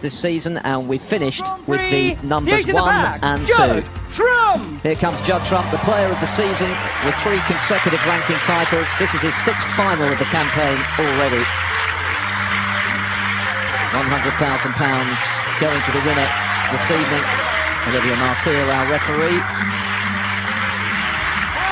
this season, and we finished with the numbers 1 and 2. Judd Trump! Here comes Judd Trump, the player of the season, with 3 consecutive ranking titles. This is his 6th final of the campaign already. £100,000 going to the winner this evening. Olivia Martil, our referee.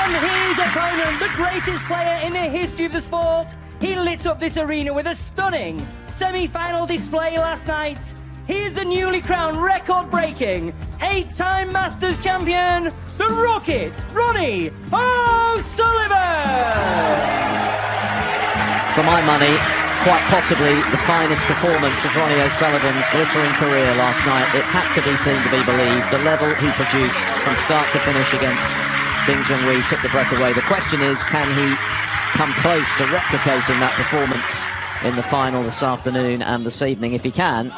And his opponent, the greatest player in the history of the sport. He lit up this arena with a stunning semi-final display last night. He is the newly crowned record-breaking 8-time Masters champion, the Rocket, Ronnie O'Sullivan! For my money, quite possibly the finest performance of Ronnie O'Sullivan's glittering career last night. It had to be seen to be believed. The level he produced from start to finish against Ding Junhui took the breath away. The question is, can he come close to replicating that performance in the final this afternoon and this evening? If he can,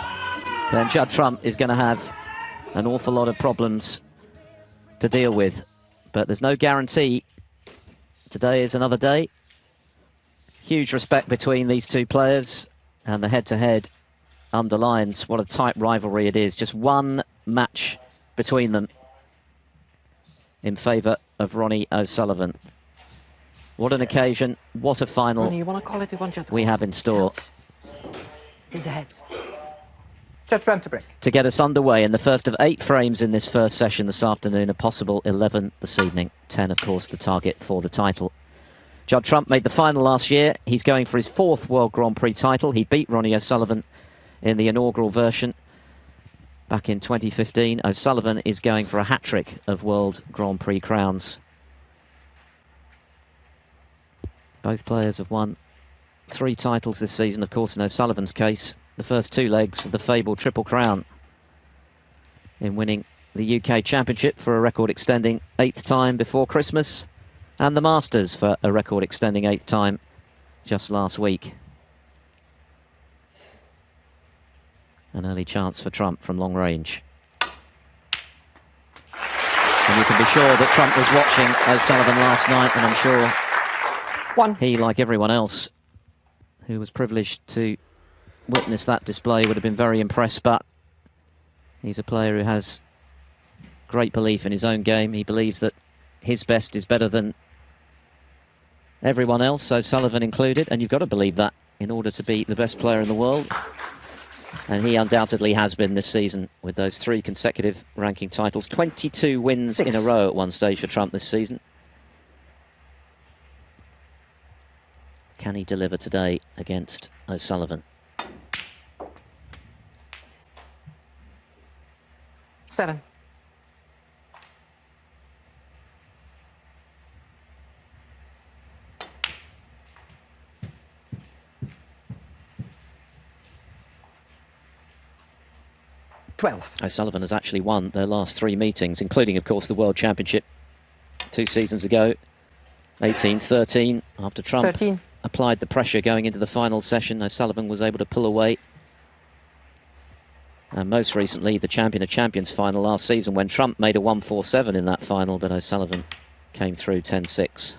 then Judd Trump is going to have an awful lot of problems to deal with. But there's no guarantee. Today is another day. Huge respect between these two players, and the head-to-head underlines what a tight rivalry it is. Just one match between them in favour of Ronnie O'Sullivan. What an occasion, what a final Ronnie, you want to call it we have in store. He's ahead. Judd Trump to break. To get us underway in the first of 8 frames in this first session this afternoon, a possible 11 this evening. 10, of course, the target for the title. Judd Trump made the final last year. He's going for his 4th World Grand Prix title. He beat Ronnie O'Sullivan in the inaugural version back in 2015. O'Sullivan is going for a hat-trick of World Grand Prix crowns. Both players have won 3 titles this season, of course, in O'Sullivan's case. The first 2 legs of the fabled Triple Crown in winning the UK Championship for a record-extending 8th time before Christmas, and the Masters for a record-extending 8th time just last week. An early chance for Trump from long range. And you can be sure that Trump was watching O'Sullivan last night, and I'm sure he, like everyone else who was privileged to witness that display, would have been very impressed. But he's a player who has great belief in his own game. He believes that his best is better than everyone else, O'Sullivan included, and you've got to believe that in order to be the best player in the world. And he undoubtedly has been this season with those 3 consecutive ranking titles. 22 wins in a row at one stage for Trump this season. Can he deliver today against O'Sullivan? 7. O'Sullivan has actually won their last 3 meetings, including, of course, the World Championship 2 seasons ago. 18-13 after Trump applied the pressure going into the final session. O'Sullivan was able to pull away. And most recently, the Champion of Champions final last season, when Trump made a 1-4-7 in that final, but O'Sullivan came through 10-6.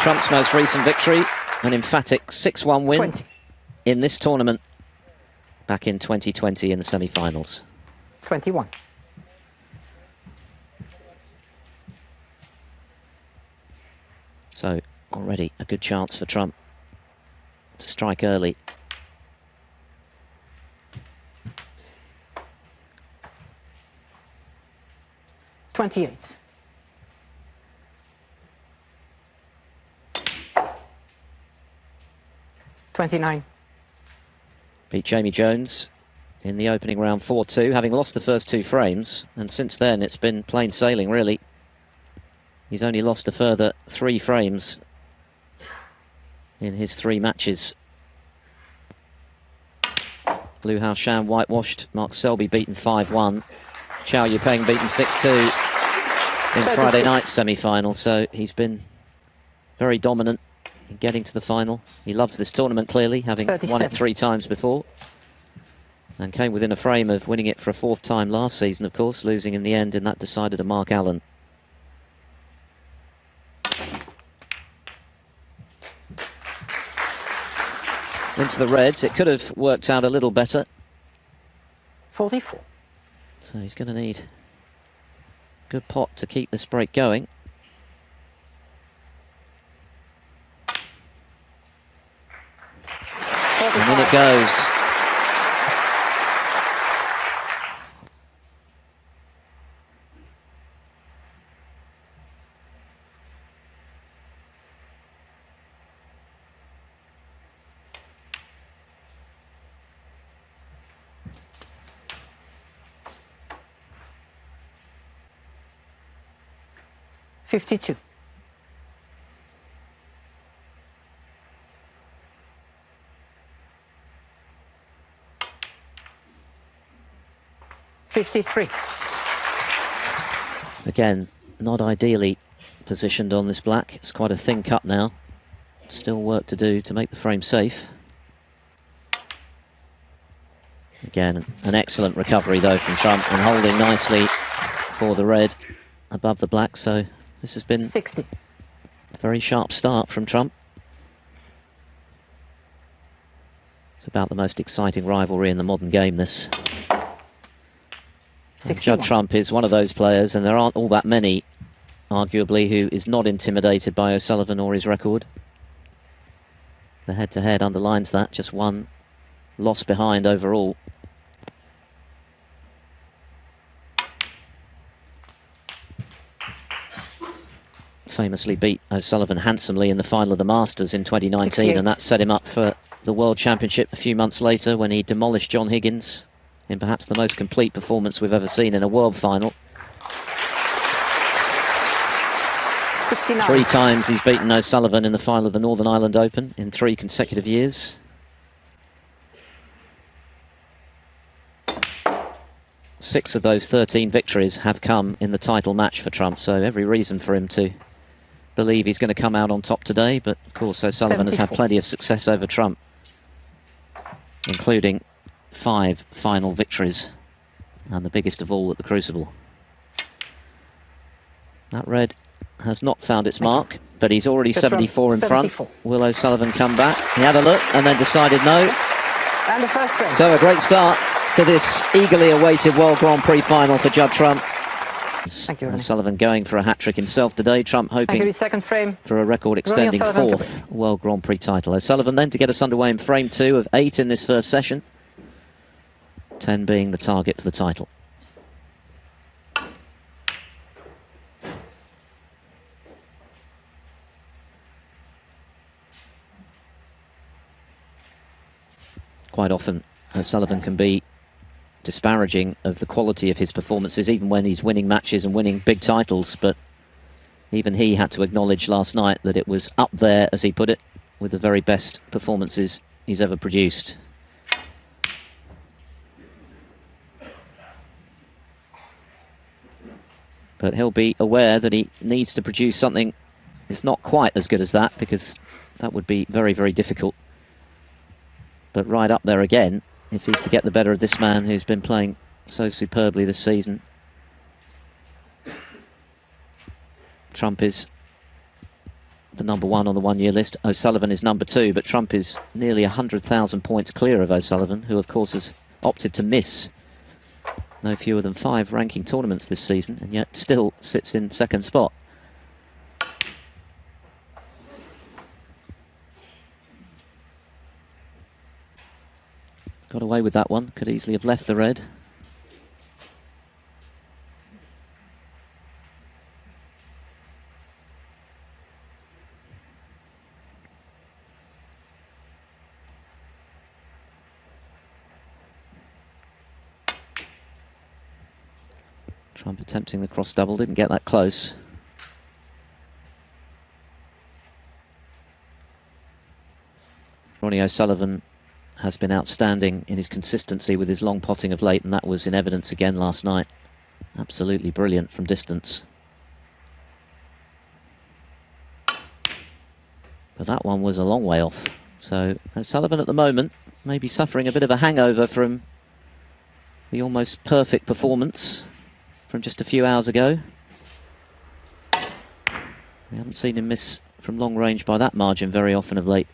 Trump's most recent victory, an emphatic 6-1 win in this tournament back in 2020 in the semi-finals. 21. So already a good chance for Trump to strike early. $28. $29. Beat Jamie Jones in the opening round 4-2, having lost the first 2 frames, and since then it's been plain sailing, really. He's only lost a further 3 frames in his 3 matches. Liu Haoshan whitewashed, Mark Selby beaten 5-1, Chow Yupeng beaten 6-2 in Friday night's semi-final, so he's been very dominant in getting to the final. He loves this tournament, clearly, having won it 3 times before, and came within a frame of winning it for a 4th time last season, of course, losing in the end, and that decided to Mark Allen. into the reds. It could have worked out a little better. 44. So he's going to need a good pot to keep this break going. And in it goes. $52. $53. Again, not ideally positioned on this black. It's quite a thin cut now. Still work to do to make the frame safe. Again, an excellent recovery though from Trump, and holding nicely for the red above the black. So this has been 60. a very sharp start from Trump. It's about the most exciting rivalry in the modern game, this. Judd Trump is one of those players, and there aren't all that many, arguably, who is not intimidated by O'Sullivan or his record. The head-to-head underlines that, just one loss behind overall. Famously beat O'Sullivan handsomely in the final of the Masters in 2019, 68. and that set him up for the World Championship a few months later when he demolished John Higgins in perhaps the most complete performance we've ever seen in a World Final. 59. 3 times he's beaten O'Sullivan in the final of the Northern Ireland Open in 3 consecutive years. 6 of those 13 victories have come in the title match for Trump, so every reason for him to believe he's going to come out on top today. But of course O'Sullivan has had plenty of success over Trump, including 5 final victories, and the biggest of all at the Crucible. That red has not found its mark, but he's already 74 in front. Will O'Sullivan come back? He had a look and then decided no. And the first frame. So a great start to this eagerly awaited World Grand Prix final for Judd Trump. Thank you, Ronnie. O'Sullivan going for a hat-trick himself today. Trump hoping second frame. for a record-extending RonnieO'Sullivan 4th World Grand Prix title. O'Sullivan then to get us underway in frame 2 of 8 in this first session. 10 being the target for the title. Quite often O'Sullivan can be disparaging of the quality of his performances, even when he's winning matches and winning big titles, but even he had to acknowledge last night that it was up there, as he put it, with the very best performances he's ever produced. But he'll be aware that he needs to produce something, if not quite as good as that, because that would be very, very difficult. But right up there again, if he's to get the better of this man who's been playing so superbly this season. Trump is the #1 on the one-year list. O'Sullivan is #2, but Trump is nearly 100,000 points clear of O'Sullivan, who of course has opted to miss no fewer than 5 ranking tournaments this season, and yet still sits in second spot. Got away with that one, could easily have left the red. Trump attempting the cross double, didn't get that close. Ronnie O'Sullivan has been outstanding in his consistency with his long potting of late, and that was in evidence again last night. Absolutely brilliant from distance. But that one was a long way off. So O'Sullivan at the moment may be suffering a bit of a hangover from the almost perfect performance from just a few hours ago. We haven't seen him miss from long range by that margin very often of late.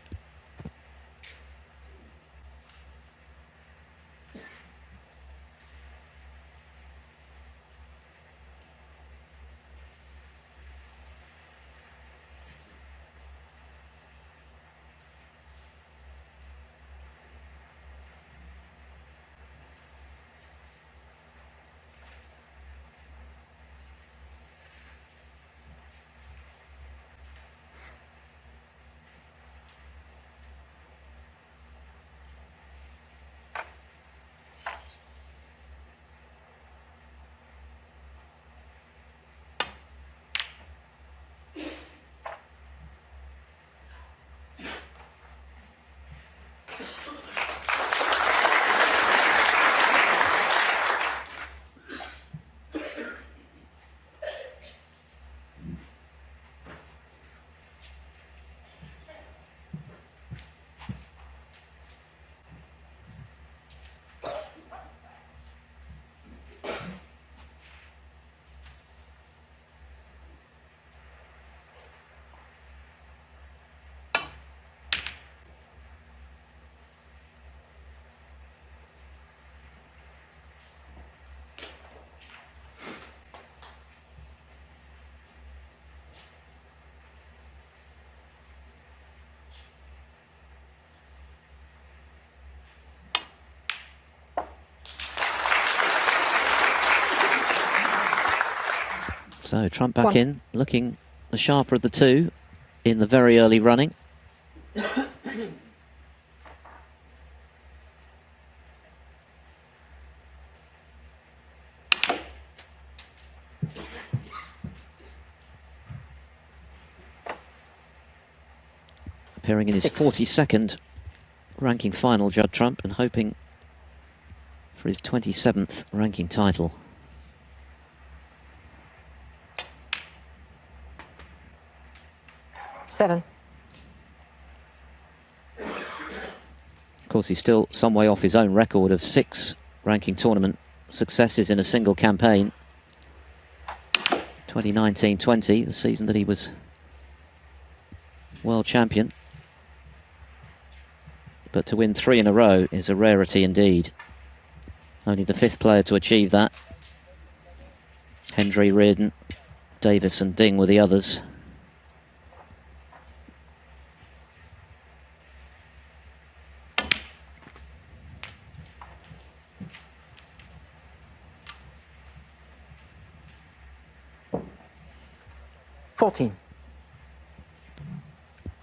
So Trump back in, looking the sharper of the two in the very early running. Appearing in his 42nd ranking final, Judd Trump, and hoping for his 27th ranking title. Seven. Of course, he's still some way off his own record of 6 ranking tournament successes in a single campaign. 2019-20, the season that he was world champion. But to win 3 in a row is a rarity indeed. Only the 5th player to achieve that. Hendry, Reardon, Davis and Ding were the others.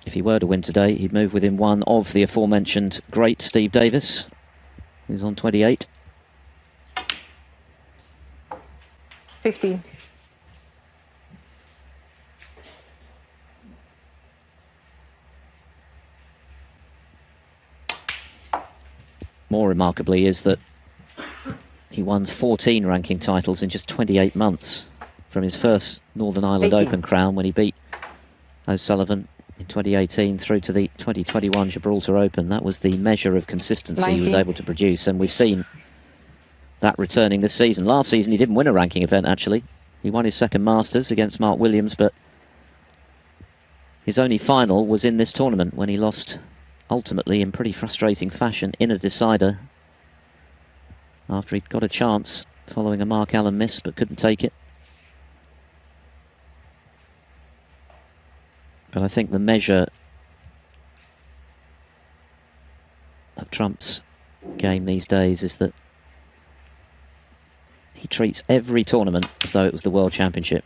If he were to win today, he'd move within 1 of the aforementioned great Steve Davis, who's on 28. 15. More remarkably is that he won 14 ranking titles in just 28 months from his first Northern Ireland 18. Open crown when he beat O'Sullivan in 2018 through to the 2021 Gibraltar Open. That was the measure of consistency 19. he was able to produce, and we've seen that returning this season. Last season he didn't win a ranking event, actually. He won his second Masters against Mark Williams, but his only final was in this tournament when he lost ultimately in pretty frustrating fashion in a decider after he'd got a chance following a Mark Allen miss but couldn't take it. But I think the measure of Trump's game these days is that he treats every tournament as though it was the World Championship.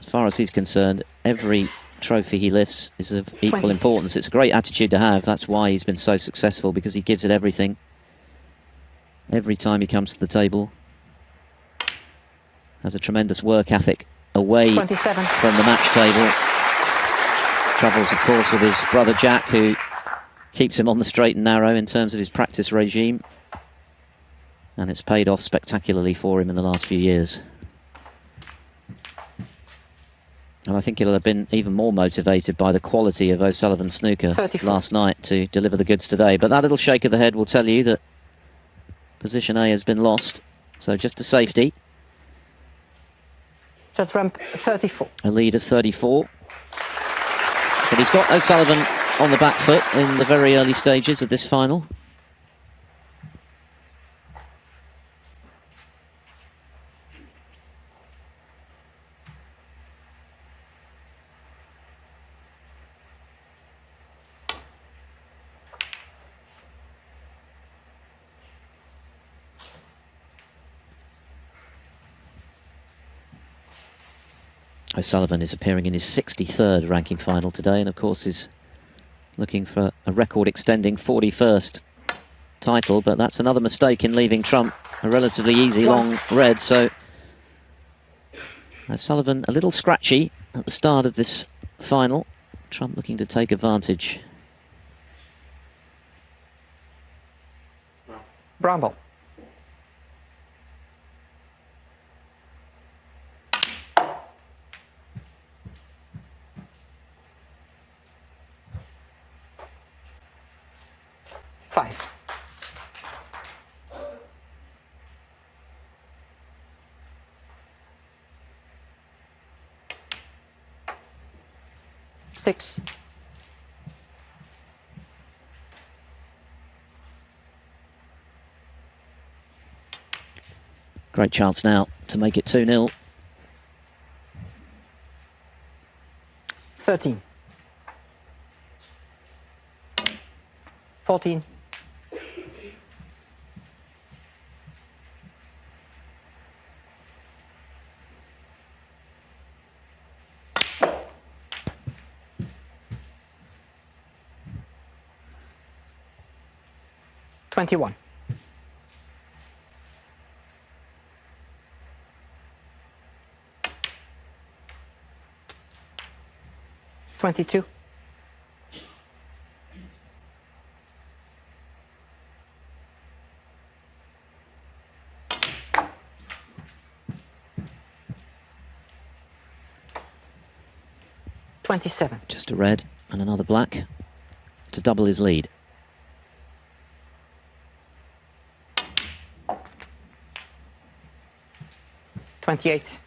As far as he's concerned, every trophy he lifts is of equal 26. importance. It's a great attitude to have. That's why he's been so successful, because he gives it everything every time he comes to the table. Has a tremendous work ethic away 27. from the match table. Troubles, of course, with his brother Jack, who keeps him on the straight and narrow in terms of his practice regime. And it's paid off spectacularly for him in the last few years. And I think he'll have been even more motivated by the quality of O'Sullivan's snooker 34. last night to deliver the goods today. But that little shake of the head will tell you that position A has been lost. So just a safety. Judd Trump, 34. A lead of 34. But he's got O'Sullivan on the back foot in the very early stages of this final. O'Sullivan is appearing in his 63rd ranking final today, and of course is looking for a record-extending 41st title, but that's another mistake in leaving Trump a relatively easy long red. So O'Sullivan a little scratchy at the start of this final. Trump looking to take advantage. Bramble. Five. Six. Great chance now to make it 2-0. 13. 14. 21. 22. 27. Just a red and another black to double his lead. $28.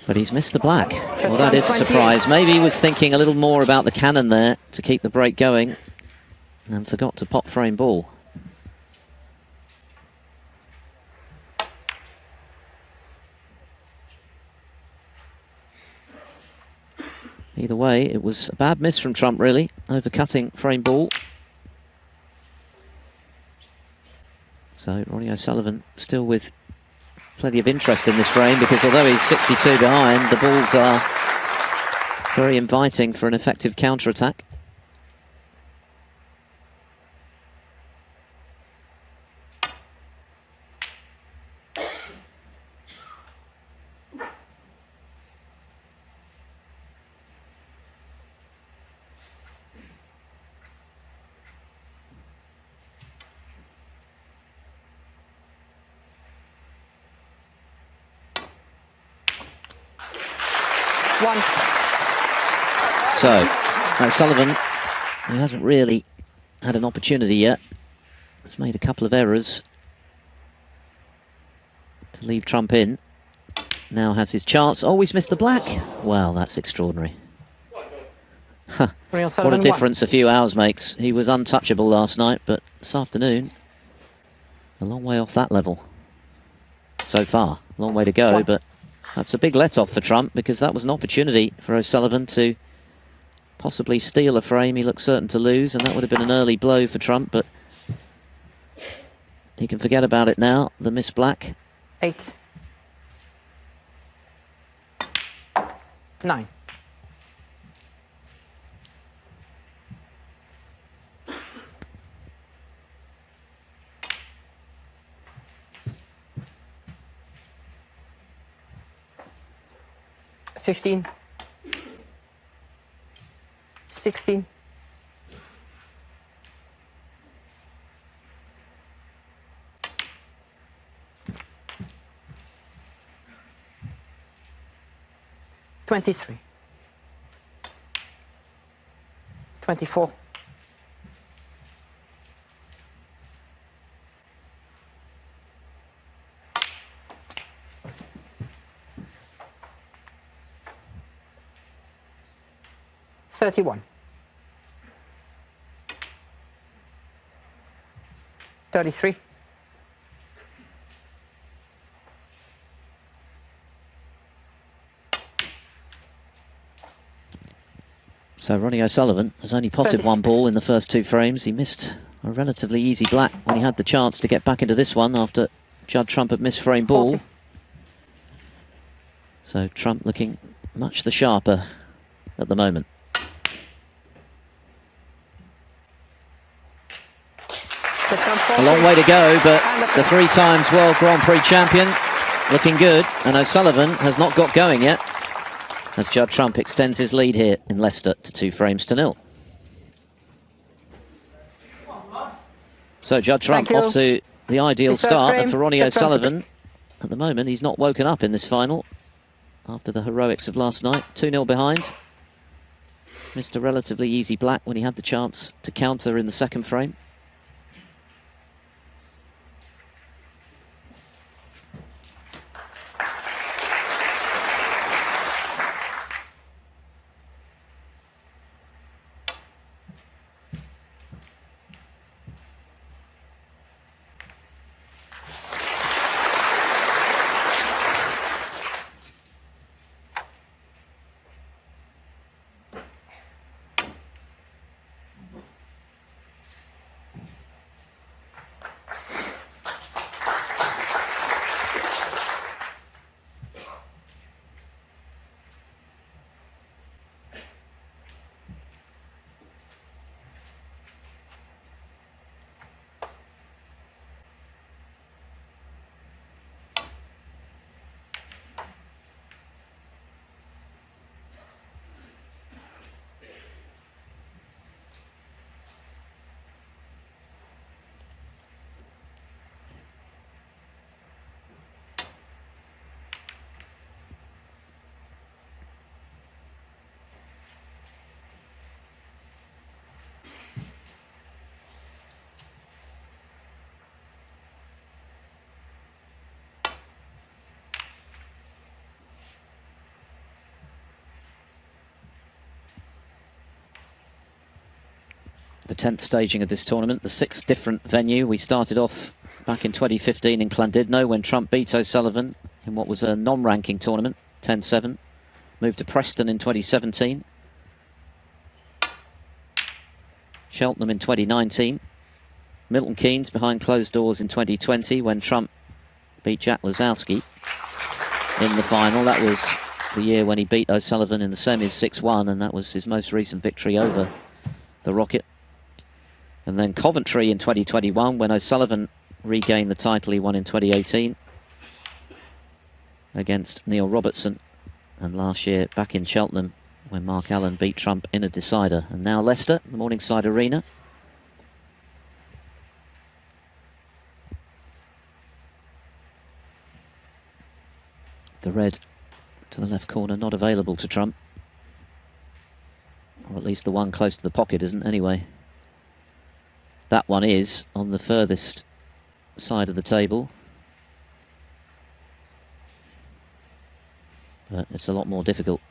But he's missed the black. Well, that is a surprise. Maybe he was thinking a little more about the cannon there to keep the break going and forgot to pop frame ball. Either way, it was a bad miss from Trump, really, overcutting frame ball. So Ronnie O'Sullivan still with plenty of interest in this frame, because although he's 62 behind, the balls are very inviting for an effective counter-attack. So, O'Sullivan, who hasn't really had an opportunity yet, has made a couple of errors to leave Trump in. Now has his chance. Oh, he's missed the black. Well, that's extraordinary. What a difference a few hours makes. He was untouchable last night, but this afternoon, a long way off that level. So far, a long way to go, but that's a big let-off for Trump, because that was an opportunity for O'Sullivan to possibly steal a frame he looked certain to lose, and that would have been an early blow for Trump, but he can forget about it now. The miss black. 8. 9. $15. 16. 23. 24. 31. 33. 'So Ronnie O'Sullivan has only potted 36. one ball in the first two frames. He missed a relatively easy black when he had the chance to get back into this one after Judd Trump had missed frame ball. 40. So Trump looking much the sharper at the moment. A long way to go, but the 3 times World Grand Prix champion looking good, and O'Sullivan has not got going yet as Judd Trump extends his lead here in Leicester to 2-0. So Judd Trump off to the ideal start, and for Ronnie O'Sullivan, at the moment he's not woken up in this final after the heroics of last night. 2-0 behind. Missed a relatively easy black when he had the chance to counter in the second frame. The 10th staging of this tournament, the 6th different venue. We started off back in 2015 in Llandudno when Trump beat O'Sullivan in what was a non-ranking tournament, 10-7. Moved to Preston in 2017. Cheltenham in 2019. Milton Keynes behind closed doors in 2020 when Trump beat Jack Lazowski in the final. That was the year when he beat O'Sullivan in the semis 6-1, and that was his most recent victory over the Rocket. And then Coventry in 2021 when O'Sullivan regained the title he won in 2018 against Neil Robertson. And last year back in Cheltenham when Mark Allen beat Trump in a decider. And now Leicester, the Morningside Arena. The red to the left corner, not available to Trump. Or at least the one close to the pocket isn't anyway. That one is on the furthest side of the table. But it's a lot more difficult.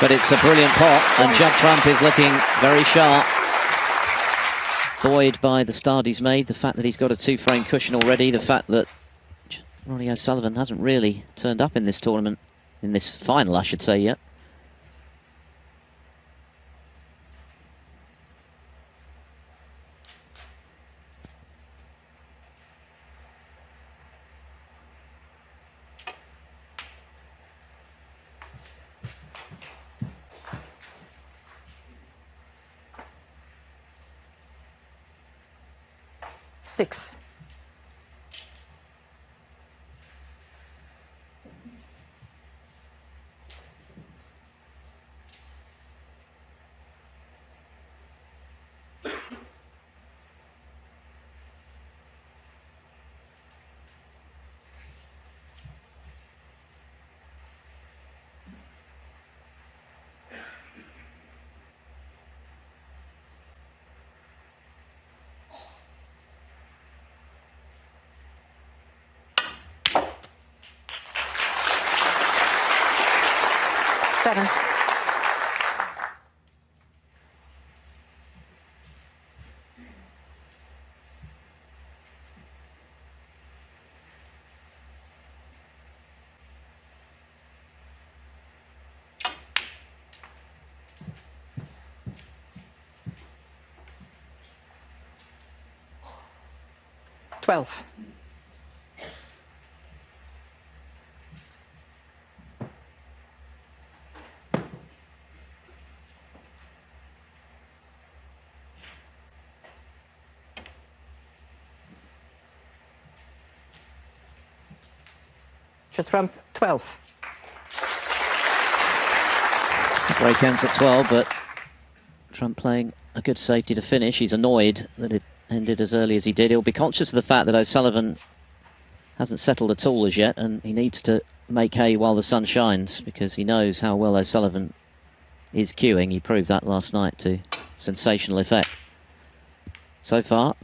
But it's a brilliant pot, and Judd Trump is looking very sharp. Buoyed by the start he's made, the fact that he's got a 2-frame cushion already, the fact that Ronnie O'Sullivan hasn't really turned up in this tournament, in this final, I should say, yet. Six. Seven. Twelve. Trump, 12. Break ends at 12, but Trump playing a good safety to finish. He's annoyed that it ended as early as he did. He'll be conscious of the fact that O'Sullivan hasn't settled at all as yet, and he needs to make hay while the sun shines, because he knows how well O'Sullivan is cueing. He proved that last night to sensational effect. So far,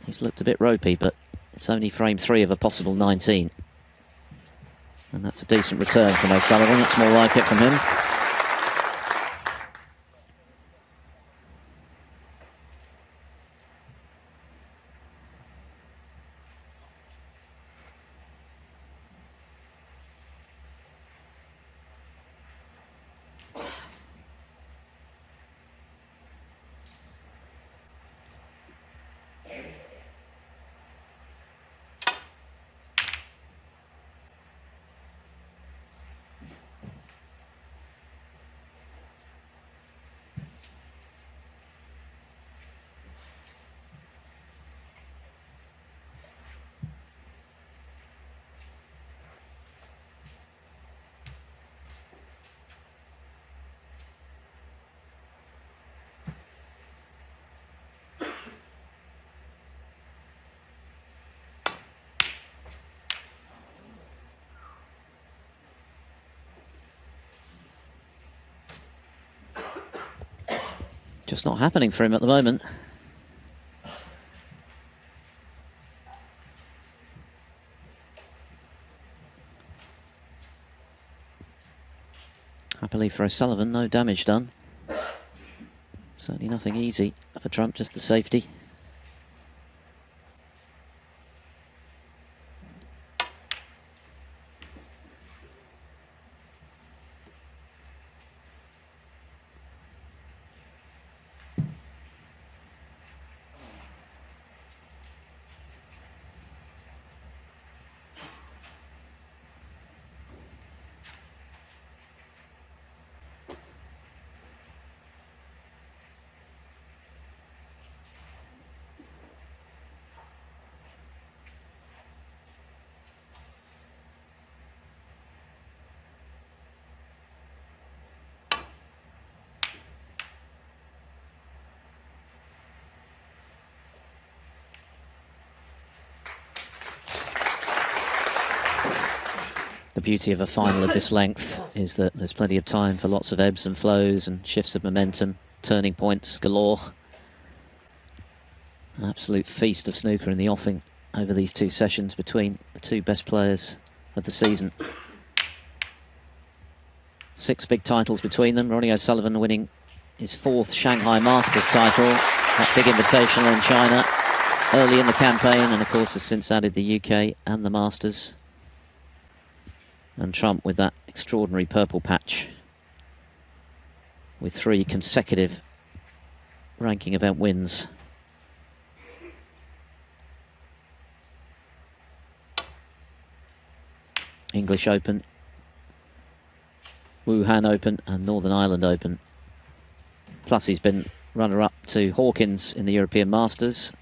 he's looked a bit ropey, but it's only frame 3 of a possible 19. And that's a decent return from O'Sullivan. That's more like it from him. Just not happening for him at the moment. Happily for O'Sullivan, no damage done. Certainly nothing easy for Trump, just the safety. The beauty of a final of this length is that there's plenty of time for lots of ebbs and flows and shifts of momentum, turning points galore. An absolute feast of snooker in the offing over these two sessions between the two best players of the season. 6 big titles between them. Ronnie O'Sullivan winning his 4th Shanghai Masters title, that big invitational in China early in the campaign, and of course has since added the UK and the Masters. And Trump with that extraordinary purple patch with 3 consecutive ranking event wins. English Open, Wuhan Open and Northern Ireland Open. Plus he's been runner-up to Hawkins in the European Masters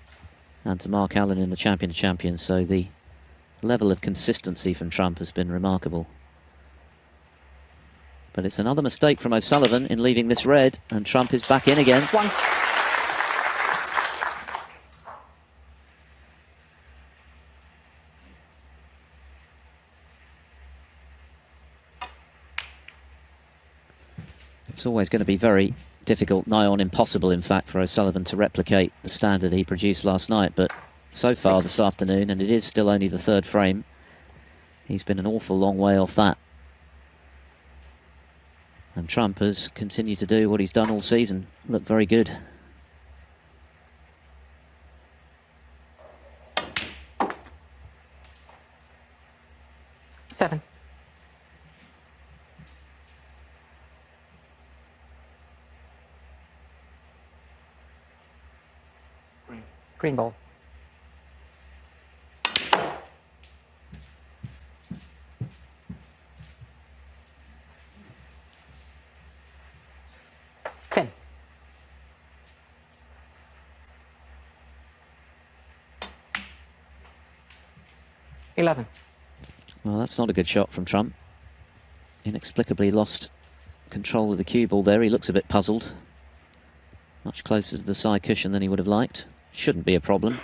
and to Mark Allen in the Champion of Champions, so the level of consistency from Trump has been remarkable. But it's another mistake from O'Sullivan in leaving this red, and Trump is back in again. It's always going to be very difficult, nigh on impossible in fact, for O'Sullivan to replicate the standard he produced last night, but so far this afternoon, and it is still only the 3rd frame, he's been an awful long way off that. And Trump has continued to do what he's done all season, look very good. Seven. Green ball. Ten. $11. Well, that's not a good shot from Trump. Inexplicably lost control of the cue ball there. He looks a bit puzzled. Much closer to the side cushion than he would have liked. Shouldn't be a problem.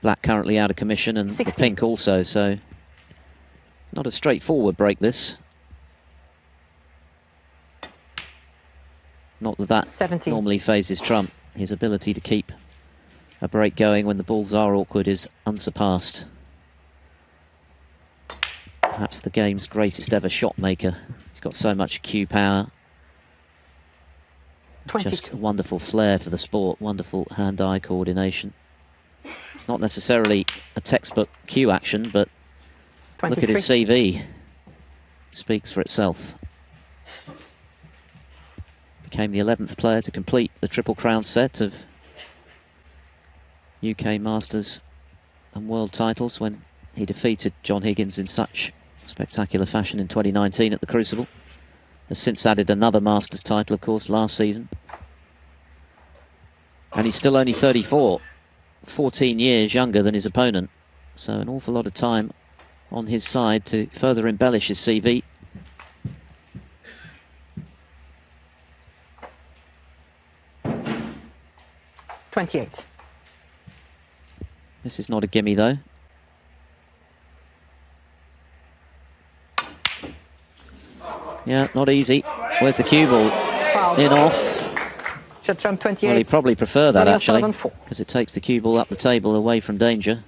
Black currently out of commission, and 60. the pink also, so not a straightforward break this. Not that that 17. normally phases Trump. His ability to keep a break going when the balls are awkward is unsurpassed. Perhaps the game's greatest ever shot maker. He's got so much cue power. 22. Just a wonderful flair for the sport, wonderful hand-eye coordination. Not necessarily a textbook cue action, but 23. look at his CV. Speaks for itself. Became the 11th player to complete the Triple Crown set of UK Masters and World titles when he defeated John Higgins in such spectacular fashion in 2019 at the Crucible. Has since added another Masters title, of course, last season. And he's still only 34, 14 years younger than his opponent. So an awful lot of time on his side to further embellish his CV. $28. This is not a gimme, though. Yeah, not easy. Where's the cue ball? Foul. In off. Judd, Trump 28. Well, he'd probably prefer that, Ronnie actually, O'Sullivan, 4. because it takes the cue ball up the table away from danger.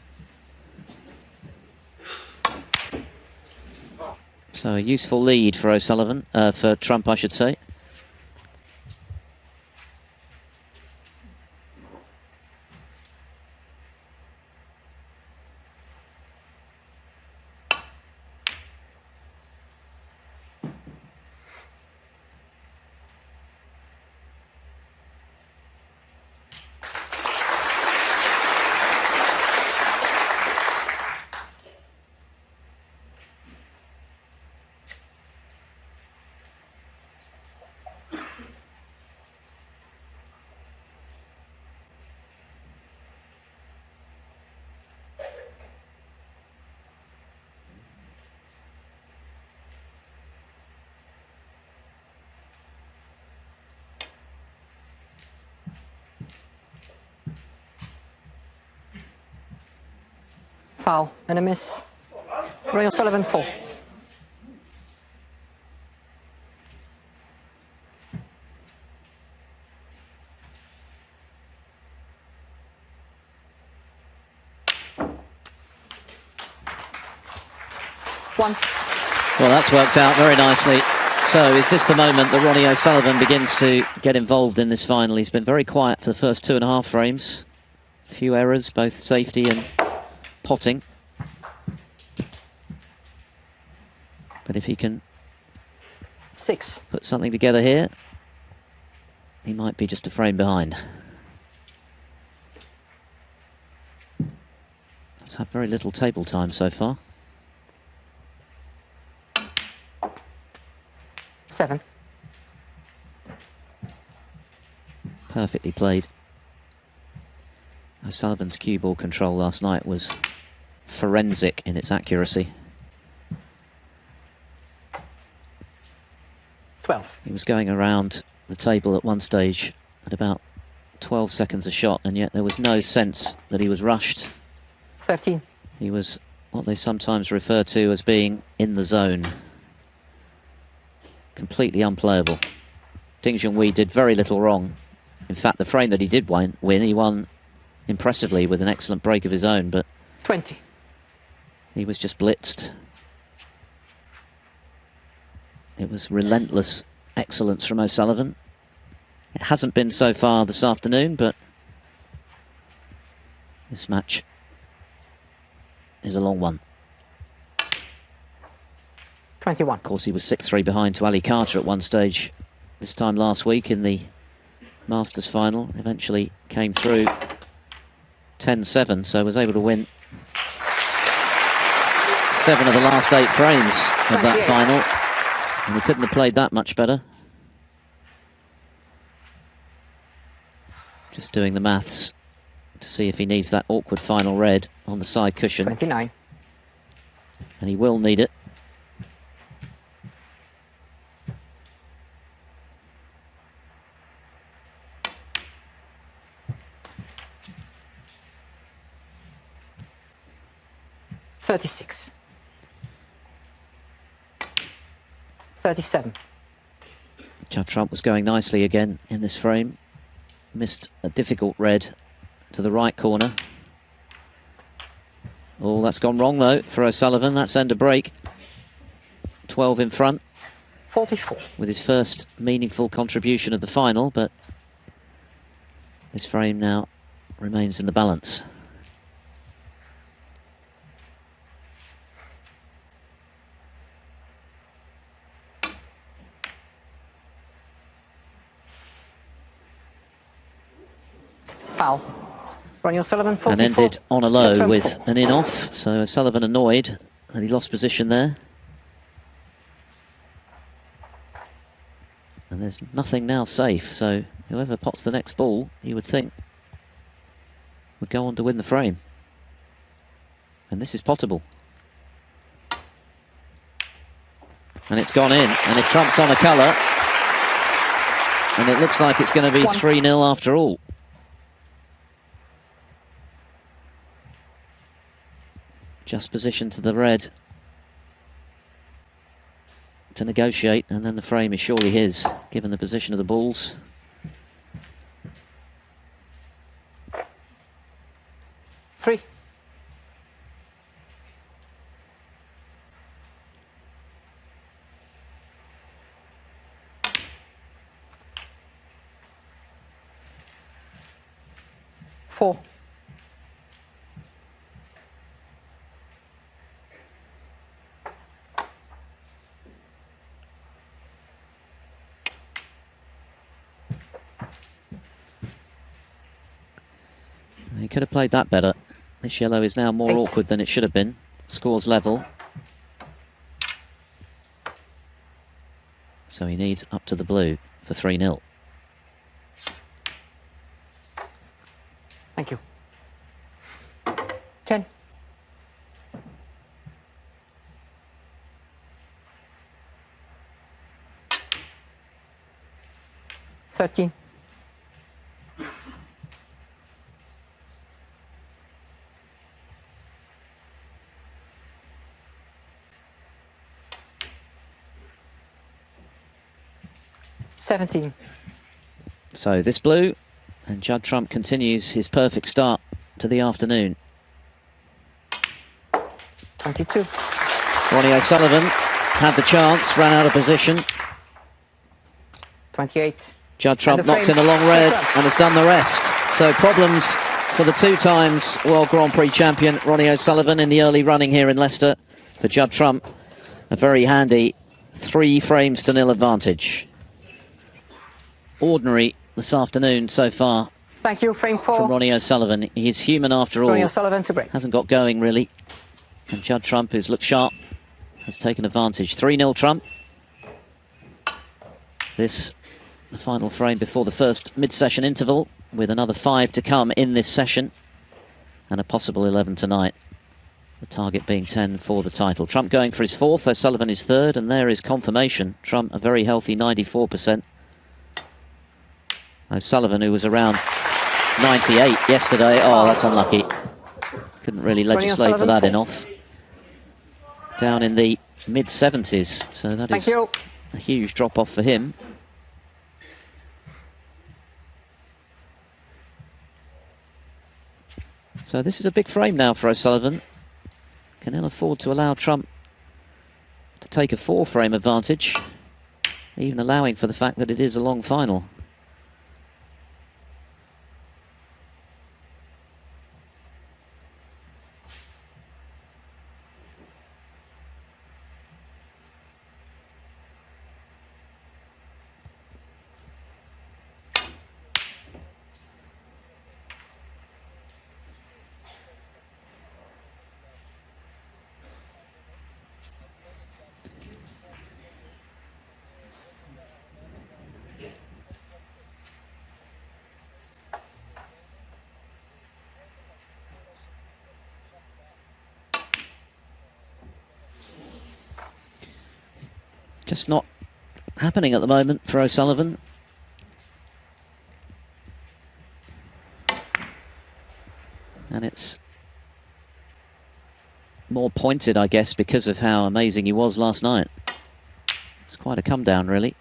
So a useful lead for O'Sullivan, for Trump, I should say. Foul and a miss. Ronnie O'Sullivan, 4. One. Well, that's worked out very nicely. So is this the moment that Ronnie O'Sullivan begins to get involved in this final? He's been very quiet for the first 2.5 frames. A few errors, both safety and potting. But if he can 6. put something together here, he might be just a frame behind. He's had very little table time so far. 7. Perfectly played. O'Sullivan's cue ball control last night was forensic in its accuracy. 12. He was going around the table at one stage at about 12 seconds a shot, and yet there was no sense that he was rushed. 13. He was what they sometimes refer to as being in the zone. Completely unplayable. Ding Junhui did very little wrong. In fact, the frame that he did win, he won impressively with an excellent break of his own, but 20. he was just blitzed. It was relentless excellence from O'Sullivan. It hasn't been so far this afternoon, but this match is a long one. 21. Of course, he was 6-3 behind to Ali Carter at one stage this time last week in the Masters final. Eventually came through 10-7, so was able to win 7 of the last 8 frames of that final. And he couldn't have played that much better. Just doing the maths to see if he needs that awkward final red on the side cushion. 29. And he will need it. $36. 37. Judd Trump was going nicely again in this frame. Missed a difficult red to the right corner. Oh, that's gone wrong though for O'Sullivan. That's end of break. 12 in front. 44. With his first meaningful contribution of the final, but this frame now remains in the balance. Foul. Ronnie O'Sullivan, 44. And ended on a low Trump, with 4. an in-off, so O'Sullivan annoyed that he lost position there. And there's nothing now safe, so whoever pots the next ball, you would think, would go on to win the frame. And this is pottable. And it's gone in, and if Trump's on a colour, and it looks like it's going to be 3-0 after all. Just positioned to the red to negotiate, and then the frame is surely his, given the position of the balls. Three. Four. He could have played that better. This yellow is now more awkward than it should have been. Scores level. So he needs up to the blue for 3-0. Thank you. 10. $13. $17. So this blue, and Judd Trump continues his perfect start to the afternoon. 22. Ronnie O'Sullivan had the chance, ran out of position. 28. Judd Trump knocked in a long red and has done the rest. So problems for the 2 times World Grand Prix champion Ronnie O'Sullivan in the early running here in Leicester. For Judd Trump, a very handy 3 frames to 0 advantage. Ordinary this afternoon so far. Thank you, frame 4. From Ronnie O'Sullivan. He's human after all. Ronnie O'Sullivan to break. Hasn't got going really. And Judd Trump, who's looked sharp, has taken advantage. 3-0 Trump. This, the final frame before the first mid-session interval, with another 5 to come in this session, and a possible 11 tonight. The target being 10 for the title. Trump going for his 4th, O'Sullivan his 3rd, and there is confirmation. Trump a very healthy 94%. O'Sullivan, who was around 98 yesterday. Oh, that's unlucky. Couldn't really legislate for that off. Down in the mid-70s, so that is a huge drop-off for him. So this is a big frame now for O'Sullivan. Can ill afford to allow Trump to take a 4-frame advantage, even allowing for the fact that it is a long final. Just not happening at the moment for O'Sullivan. And it's more pointed, I guess, because of how amazing he was last night. It's quite a come down, really.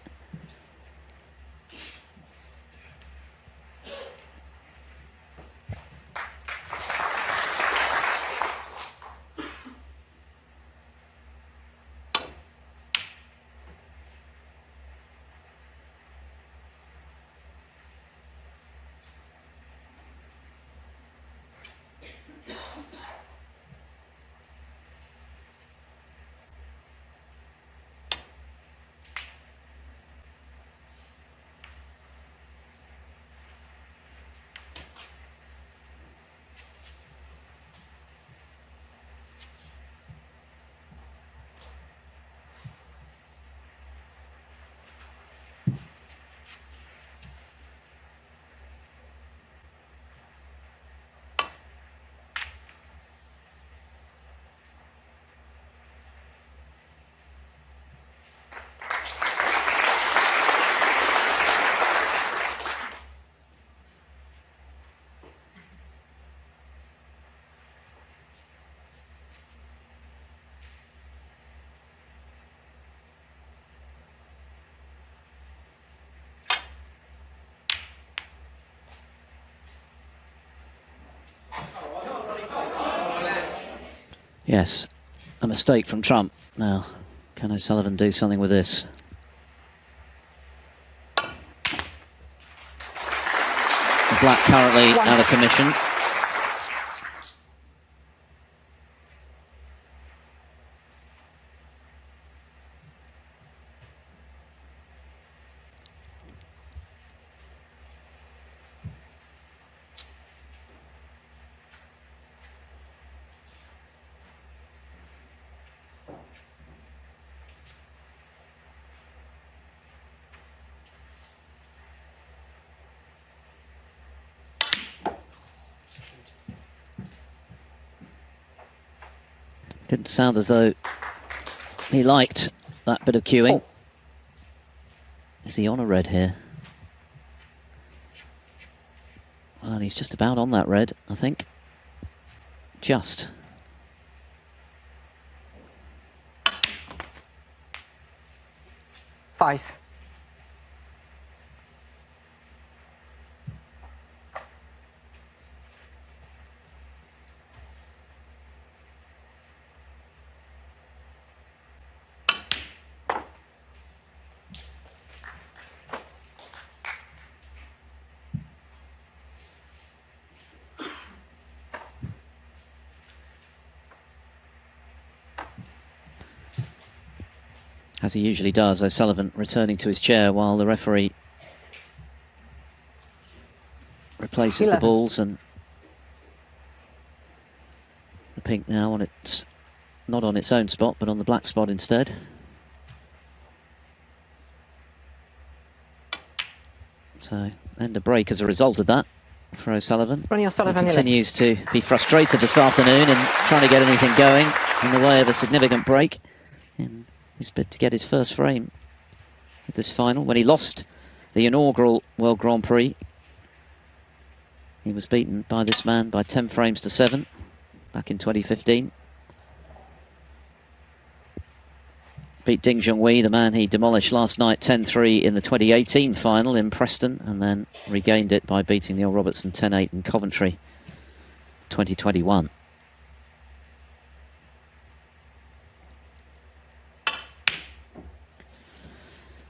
Yes, a mistake from Trump. Now, can O'Sullivan do something with this? Black currently out of commission. Didn't sound as though he liked that bit of queuing. Is he on a red here? Well, he's just about on that red, I think. Just. Five. As he usually does, O'Sullivan returning to his chair while the referee replaces 11. the balls, and the pink now on its, not on its own spot, but on the black spot instead. So, end a break as a result of that for O'Sullivan. RonnieO'Sullivan He continues to be frustrated this afternoon and trying to get anything going in the way of a significant break in his bid to get his first frame at this final. When he lost the inaugural World Grand Prix, he was beaten by this man by 10 frames to 7 back in 2015. Beat Ding Junhui, the man he demolished last night, 10-3 in the 2018 final in Preston, and then regained it by beating Neil Robertson 10-8 in Coventry 2021.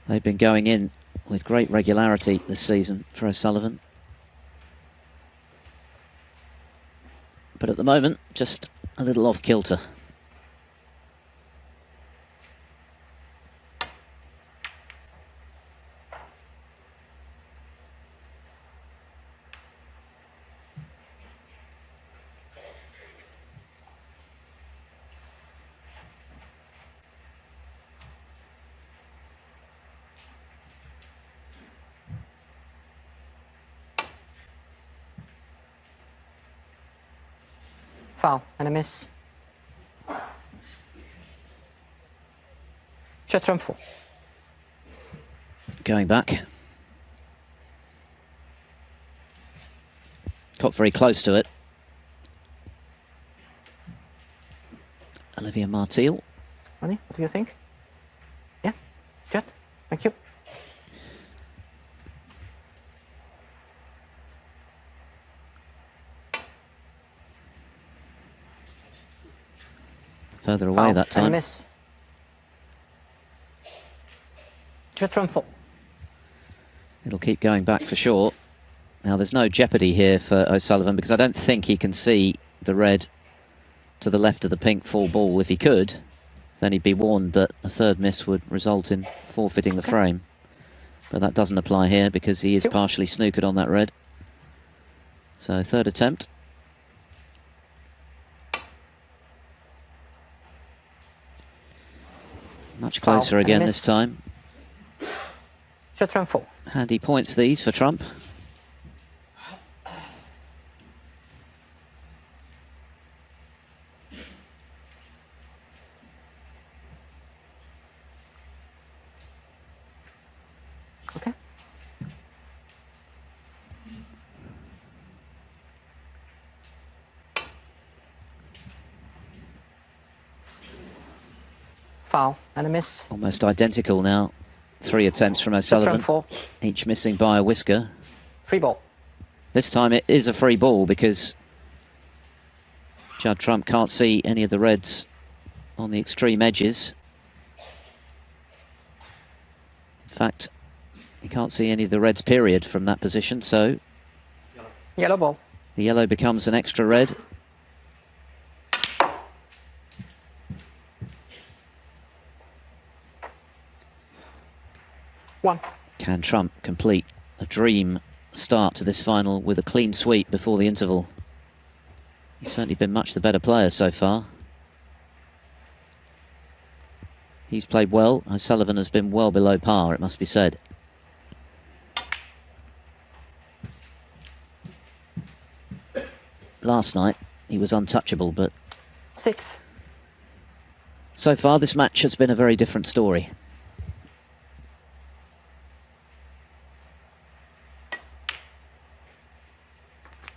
They've been going in with great regularity this season for O'Sullivan. But at the moment, just a little off kilter. Foul and a miss. Judd trump 4. Going back. Got very close to it. Olivia Martial. Ronnie, what do you think? Yeah, Judd, thank you. Further away Foul that time. and a miss. Judd trump 4. It'll keep going back for sure. Now there's no jeopardy here for O'Sullivan because I don't think he can see the red to the left of the pink full ball. If he could, then he'd be warned that a third miss would result in forfeiting the frame. But that doesn't apply here because he is partially snookered on that red. So third attempt. Much closer Foul again and a this miss. time. Judd trump 4. Handy points these for Trump. Okay. Foul and a miss. Almost identical now. 3 attempts from O'Sullivan, 4. each missing by a whisker. Free ball. This time it is a free ball because Judd Trump can't see any of the reds on the extreme edges. In fact, he can't see any of the reds, period, from that position, so... Yellow ball. The yellow becomes an extra red. One. Can Trump complete a dream start to this final with a clean sweep before the interval? He's certainly been much the better player so far. He's played well. O'Sullivan has been well below par, it must be said. Last night, he was untouchable, but... 6. So far, this match has been a very different story.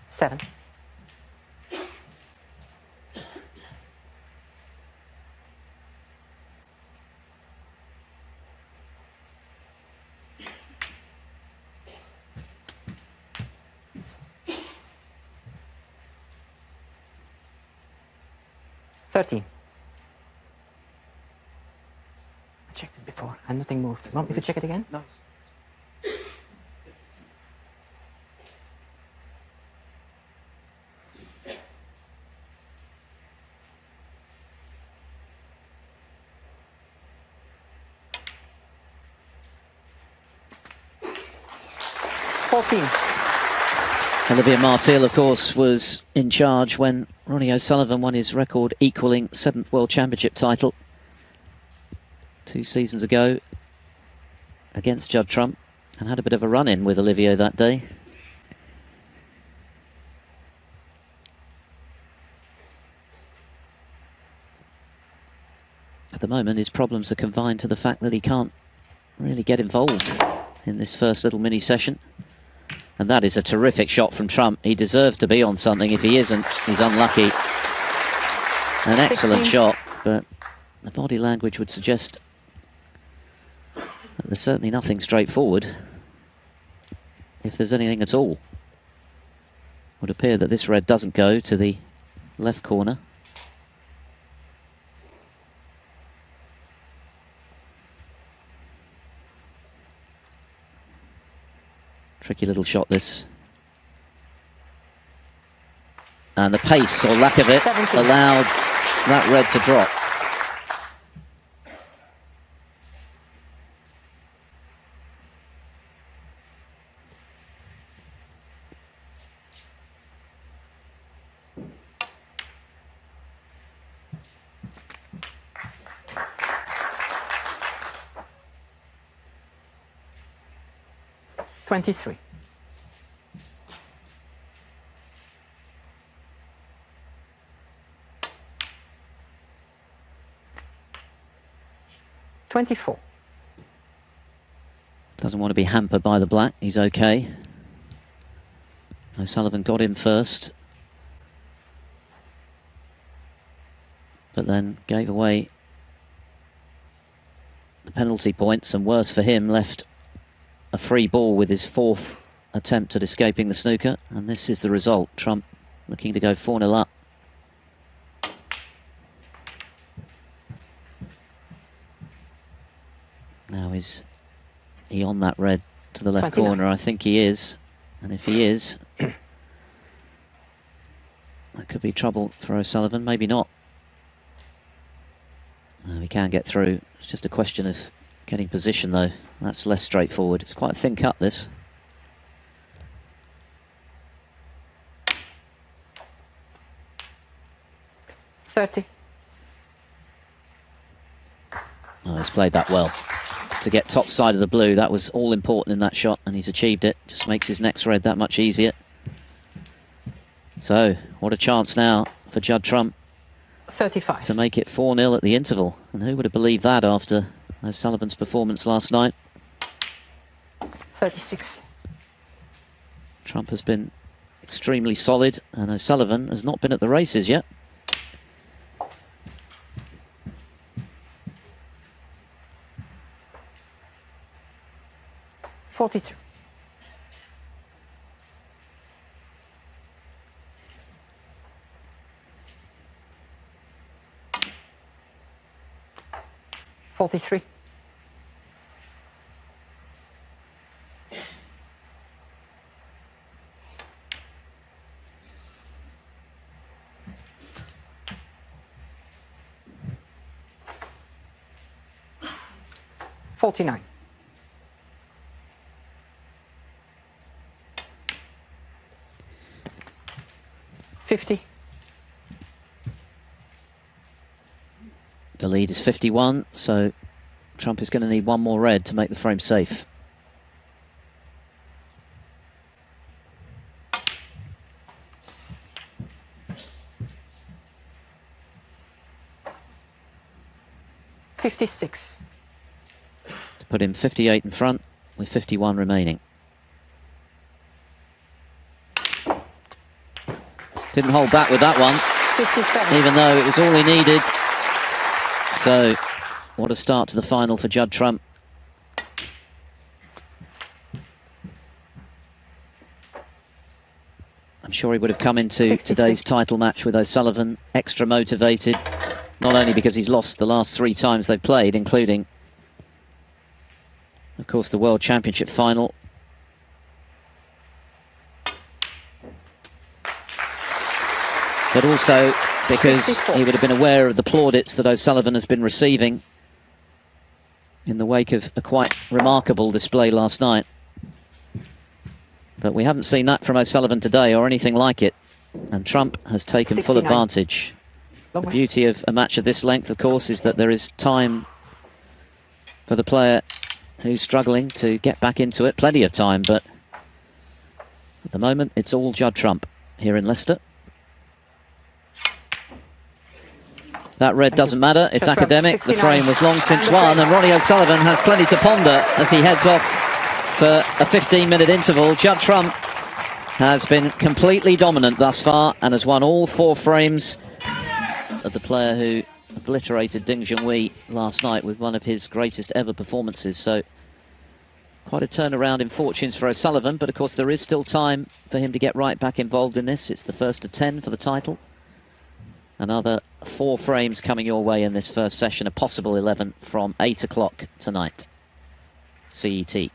Seven. I checked it before and nothing moved. Want me to check it again? No. Olivier Martil, of course, was in charge when Ronnie O'Sullivan won his record-equaling 7th World Championship title 2 seasons ago against Judd Trump, and had a bit of a run-in with Olivier that day. At the moment, his problems are confined to the fact that he can't really get involved in this first little mini-session. And that is a terrific shot from Trump. He deserves to be on something. If he isn't, he's unlucky. An excellent shot, but the body language would suggest that there's certainly nothing straightforward, if there's anything at all. It would appear that this red doesn't go to the left corner. Tricky little shot, this. And the pace, or lack of it, 17. allowed that red to drop. $23. $24. Doesn't want to be hampered by the black. He's okay. O'Sullivan got in first, but then gave away the penalty points, and worse for him, left a free ball with his 4th attempt at escaping the snooker, and this is the result. Trump looking to go 4-0 up. Now is he on that red to the left 29. corner? I think he is, and if he is, that could be trouble for O'Sullivan. Maybe not. No, he can get through. It's just a question of getting position, though. That's less straightforward. It's quite a thin cut, this. $30. Oh, he's played that well. To get top side of the blue, that was all important in that shot, and he's achieved it. Just makes his next red that much easier. So, what a chance now for Judd Trump 35. to make it 4-0 at the interval. And who would have believed that after O'Sullivan's performance last night? 36. Trump has been extremely solid, and O'Sullivan has not been at the races yet. $42. 43. $49. $50. The lead is 51, so Trump is going to need one more red to make the frame safe. $56. To put him 58 in front with 51 remaining. Didn't hold back with that one, 57. even though it was all he needed. So, what a start to the final for Judd Trump. I'm sure he would have come into 63. today's title match with O'Sullivan extra motivated, not only because he's lost the last 3 times they've played, including, of course, the World Championship final. But also because 64. he would have been aware of the plaudits that O'Sullivan has been receiving in the wake of a quite remarkable display last night. But we haven't seen that from O'Sullivan today or anything like it. And Trump has taken 69. full advantage. Long The rest. beauty of a match of this length, of course, is that there is time for the player who's struggling to get back into it. Plenty of time, but at the moment, it's all Judd Trump here in Leicester. That red doesn't matter, it's Judd Trump, academic. The 69. frame was long since And the won, frame. and Ronnie O'Sullivan has plenty to ponder as he heads off for a 15-minute interval. Judd Trump has been completely dominant thus far and has won all 4 frames of the player who obliterated Ding Junhui last night with one of his greatest ever performances. So quite a turnaround in fortunes for O'Sullivan, but of course there is still time for him to get right back involved in this. It's the first of 10 for the title. Another 4 frames coming your way in this first session, a possible 11 from 8 o'clock tonight, CET.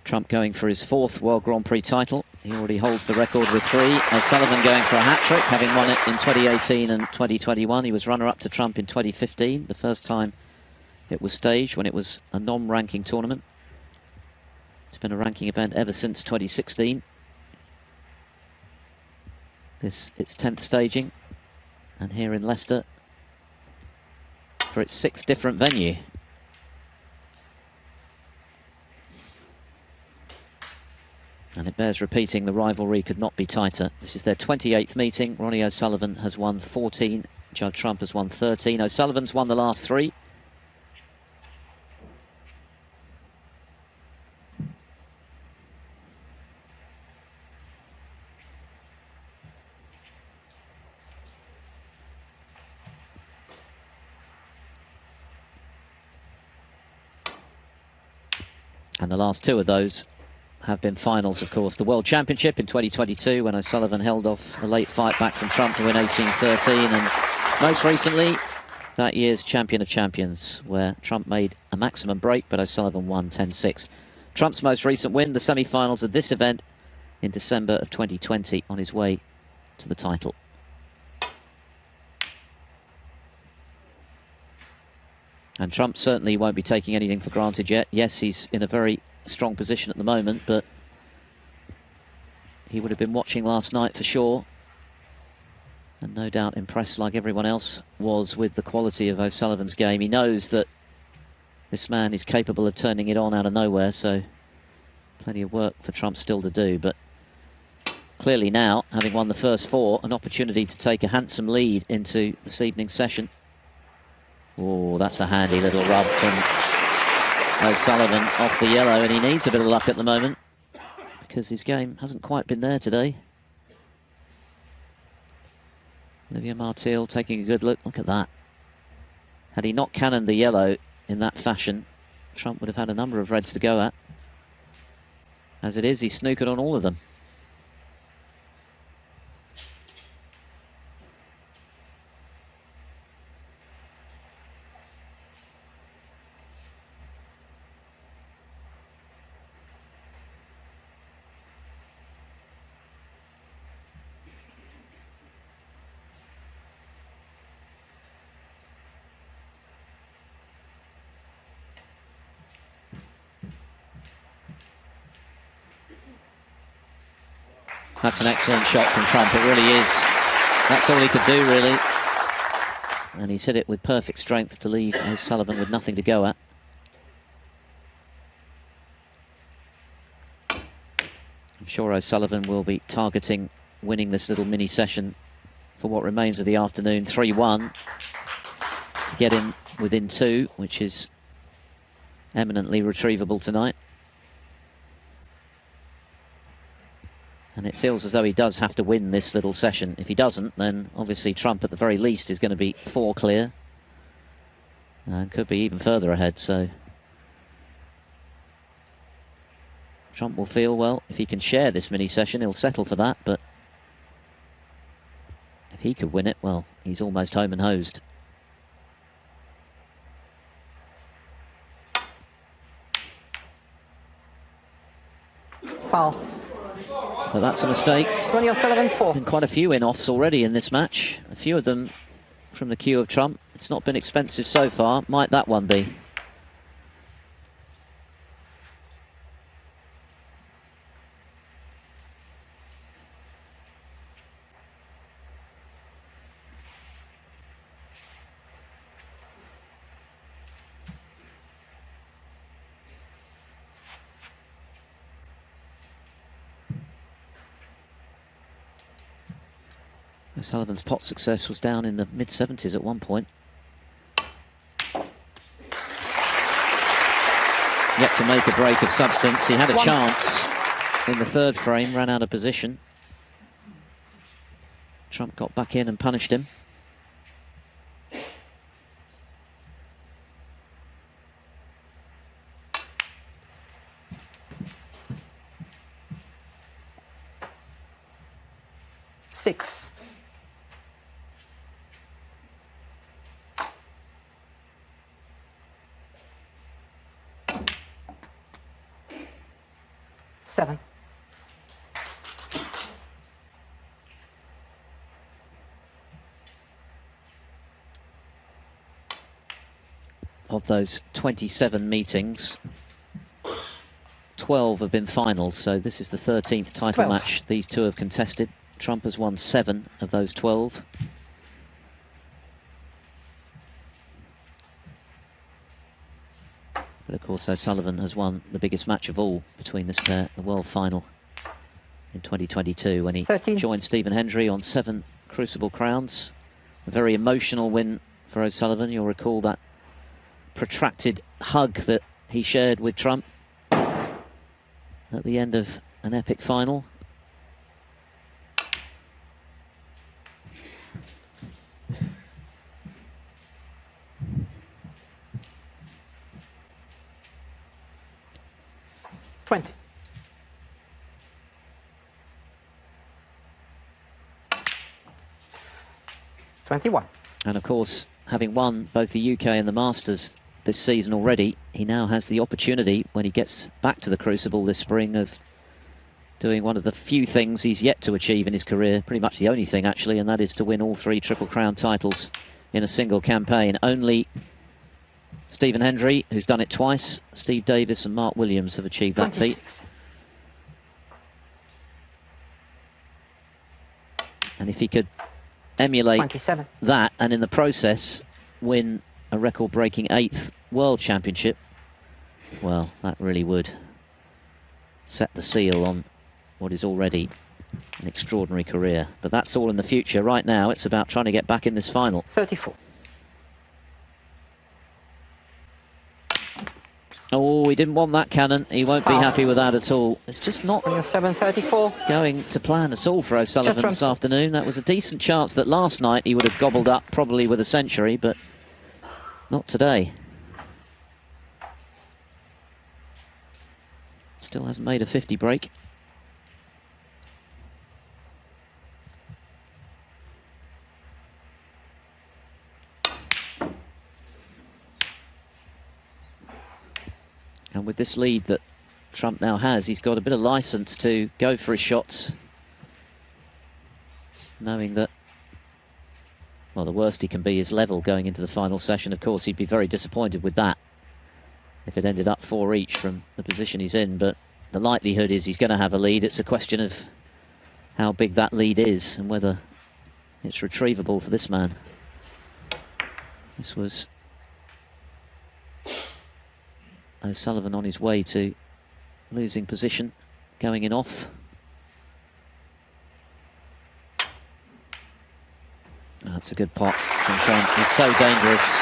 Trump going for his 4th World Grand Prix title. He already holds the record with 3. O'Sullivan going for a hat-trick, having won it in 2018 and 2021. He was runner-up to Trump in 2015, the first time it was staged when it was a non-ranking tournament. It's been a ranking event ever since 2016. This, its 10th staging, and here in Leicester for its 6th different venue. And it bears repeating, the rivalry could not be tighter. This is their 28th meeting. Ronnie O'Sullivan has won 14. Judd Trump has won 13. O'Sullivan's won the last 3. And the last 2 of those have been finals, of course. The World Championship in 2022, when O'Sullivan held off a late fight back from Trump to win 18-13. And most recently, that year's Champion of Champions, where Trump made a maximum break, but O'Sullivan won 10-6. Trump's most recent win, the semi-finals of this event in December of 2020, on his way to the title. And Trump certainly won't be taking anything for granted yet. Yes, he's in a very strong position at the moment, but he would have been watching last night for sure, and no doubt impressed, like everyone else was, with the quality of O'Sullivan's game. He knows that this man is capable of turning it on out of nowhere, so plenty of work for Trump still to do. But clearly now, having won the first 4, an opportunity to take a handsome lead into this evening's session. Oh, that's a handy little rub from O'Sullivan off the yellow, and he needs a bit of luck at the moment because his game hasn't quite been there today. Olivia Martil taking a good look. Look at that. Had he not cannoned the yellow in that fashion, Trump would have had a number of reds to go at. As it is, he's snookered on all of them. That's an excellent shot from Trump, it really is. That's all he could do, really. And he's hit it with perfect strength to leave O'Sullivan with nothing to go at. I'm sure O'Sullivan will be targeting winning this little mini session for what remains of the afternoon, 3-1, to get him within 2, which is eminently retrievable tonight. And it feels as though he does have to win this little session. If he doesn't, then obviously Trump at the very least is going to be 4 clear. And could be even further ahead, so... Trump will feel, well, if he can share this mini session, he'll settle for that, but... if he could win it, well, he's almost home and hosed. Foul. But that's a mistake. RonnieO'Sullivan, 4. Been quite a few in-offs already in this match. A few of them from the queue of Trump. It's not been expensive so far. Might that one be? O'Sullivan's pot success was down in the mid-70s at one point. Yet to make a break of substance. He had a chance in the 3rd frame, ran out of position. Trump got back in and punished him. Six. Seven. Of those 27 meetings, 12 have been finals, so this is the 13th title 12. match these two have contested. Trump has won 7 of those 12. But of course, O'Sullivan has won the biggest match of all between this pair, the World Final in 2022, when he 13. joined Stephen Hendry on 7 Crucible crowns. A very emotional win for O'Sullivan. You'll recall that protracted hug that he shared with Trump at the end of an epic final. $20. $21. And of course, having won both the UK and the Masters this season already, he now has the opportunity, when he gets back to the Crucible this spring, of doing one of the few things he's yet to achieve in his career, pretty much the only thing actually, and that is to win all 3 Triple Crown titles in a single campaign. Only Stephen Hendry, who's done it twice, Steve Davis and Mark Williams have achieved that 26. feat. And if he could emulate 27. that, and in the process win a record-breaking 8th World Championship, well, that really would set the seal on what is already an extraordinary career. But that's all in the future. Right now, it's about trying to get back in this final. 34. Oh, he didn't want that cannon. He won't be happy with that at all. It's just not RonnieO'Sullivan, 34. going to plan at all for O'Sullivan this Trump. afternoon. That was a decent chance that last night he would have gobbled up, probably with a century, but not today. Still hasn't made a 50 break. And with this lead that Trump now has, he's got a bit of license to go for his shots, knowing that, well, the worst he can be is level going into the final session. Of course, he'd be very disappointed with that if it ended up 4 each from the position he's in, but the likelihood is he's going to have a lead. It's a question of how big that lead is and whether it's retrievable for this man. This was O'Sullivan on his way to losing position, going in off. That's a good pot from Trump. He's so dangerous.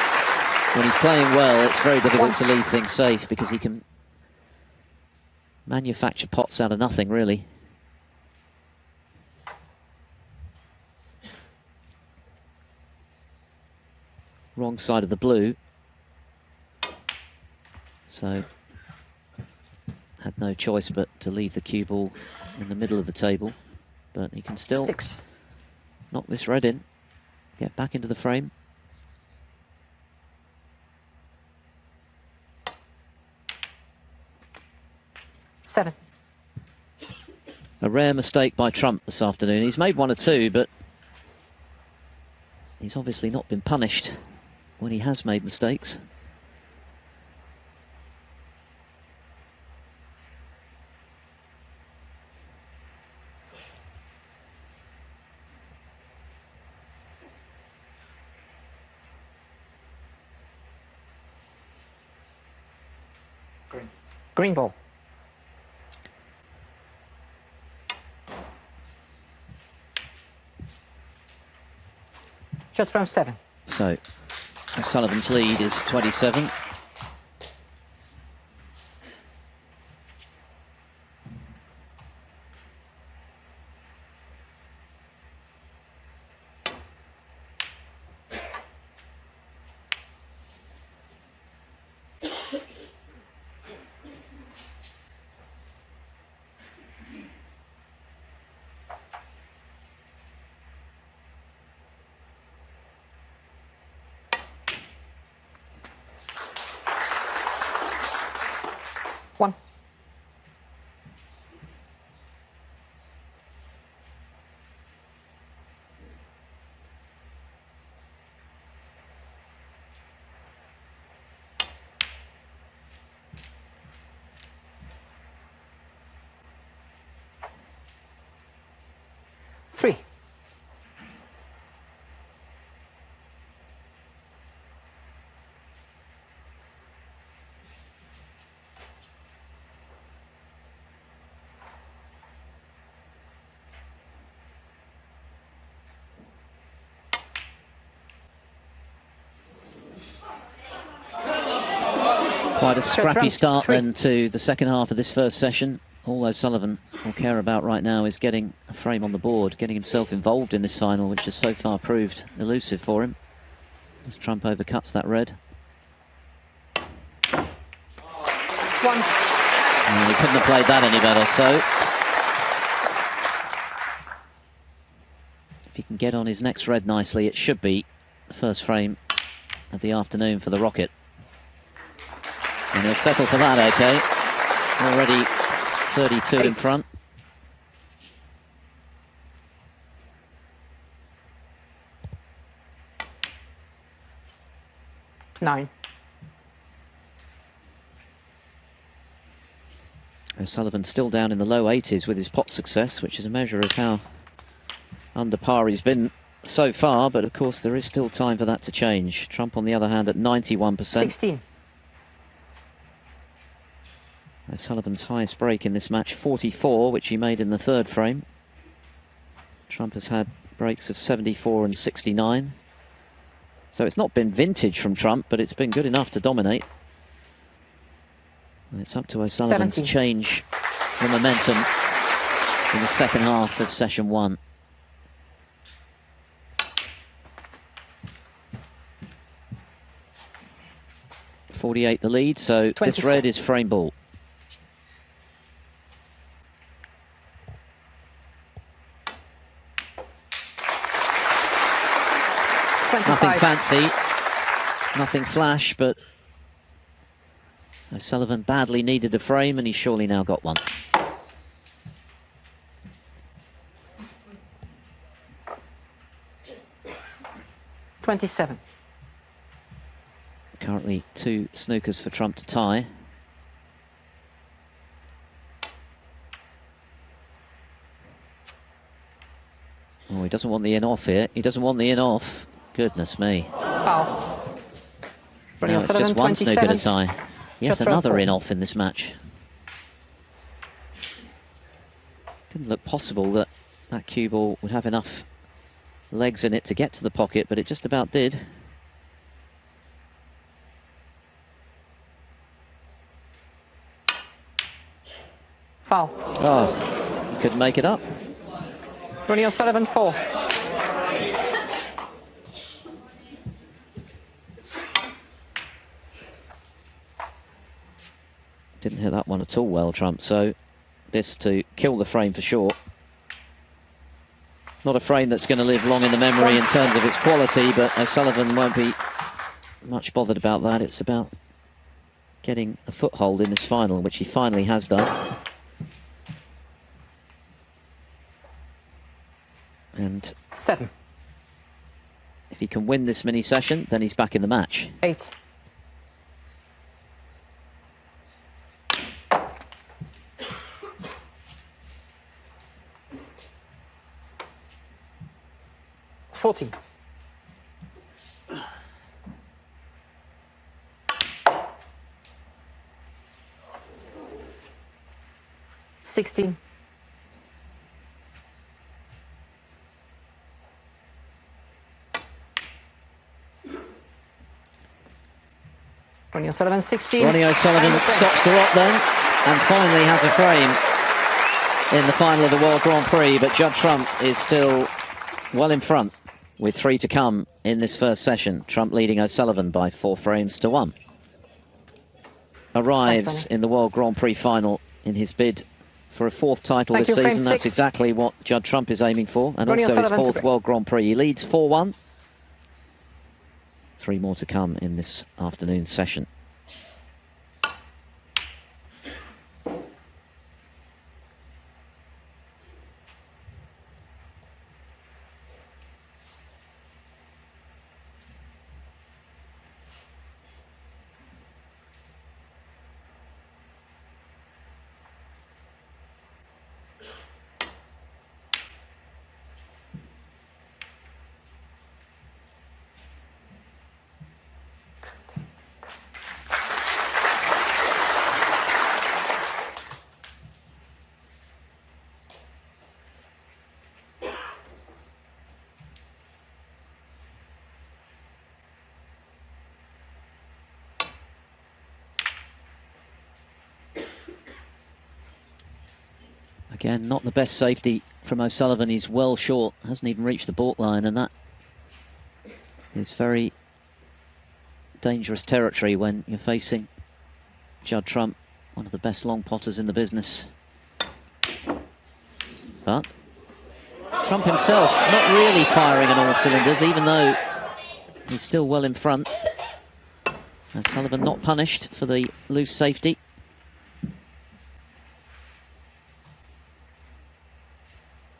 When he's playing well, it's very difficult to leave things safe because he can manufacture pots out of nothing, really. Wrong side of the blue. So, had no choice but to leave the cue ball in the middle of the table. But he can still knock this red in, get back into the frame. Seven. A rare mistake by Trump this afternoon. He's made 1 or 2, but he's obviously not been punished when he has made mistakes. Green ball. Judd from 7. So, O'Sullivan's lead is 27. One. Three. Quite a scrappy start then to the second half of this first session. All O'Sullivan will care about right now is getting a frame on the board, getting himself involved in this final, which has so far proved elusive for him, as Trump overcuts that red. One. And he couldn't have played that any better, so if he can get on his next red nicely, it should be the first frame of the afternoon for the Rocket. And he'll settle for that, okay. Already 32 in front. Nine. O'Sullivan still down in the low 80s with his pot success, which is a measure of how under par he's been so far, but of course there is still time for that to change. Trump, on the other hand, at 91%. 16. O'Sullivan's highest break in this match, 44, which he made in the third frame. Trump has had breaks of 74 and 69. So it's not been vintage from Trump, but it's been good enough to dominate. And it's up to O'Sullivan to change the momentum in the second half of session 1. 48 the lead, so 24. This red is frame ball. fancy. Nothing flash, but O'Sullivan badly needed a frame, and he's surely now got one. $27. Currently 2 snookers for Trump to tie. Oh, he doesn't want the in-off here. He doesn't want the in-off. Goodness me. Foul. No, it's just one snooker to tie. Yet Just another round 4. in-off in this match. Didn't look possible that that cue ball would have enough legs in it to get to the pocket, but it just about did. Foul. Oh, he couldn't make it up. RonnieO'Sullivan 4. Didn't hit that one at all well, Trump. So this to kill the frame for sure. Not a frame that's going to live long in the memory in terms of its quality, but O'Sullivan won't be much bothered about that. It's about getting a foothold in this final, which he finally has done. And 7. if he can win this mini session, then he's back in the match. 8. $40. $16. RonnieO'Sullivan 16. RonnieO'Sullivan stops the rot then, and finally has a frame in the final of the World Grand Prix, but Judd Trump is still well in front with 3 to come in this first session. Trump leading O'Sullivan by 4 frames to 1. Arrives in the World Grand Prix final in his bid for a 4th title this season. That's exactly what Judd Trump is aiming for, and also his 4th World Grand Prix. He leads 4-1. 3 more to come in this afternoon's session. Again, not the best safety from O'Sullivan. He's well short, hasn't even reached the baulk line, and that is very dangerous territory when you're facing Judd Trump, one of the best long potters in the business. But Trump himself not really firing on all cylinders, even though he's still well in front. O'Sullivan not punished for the loose safety.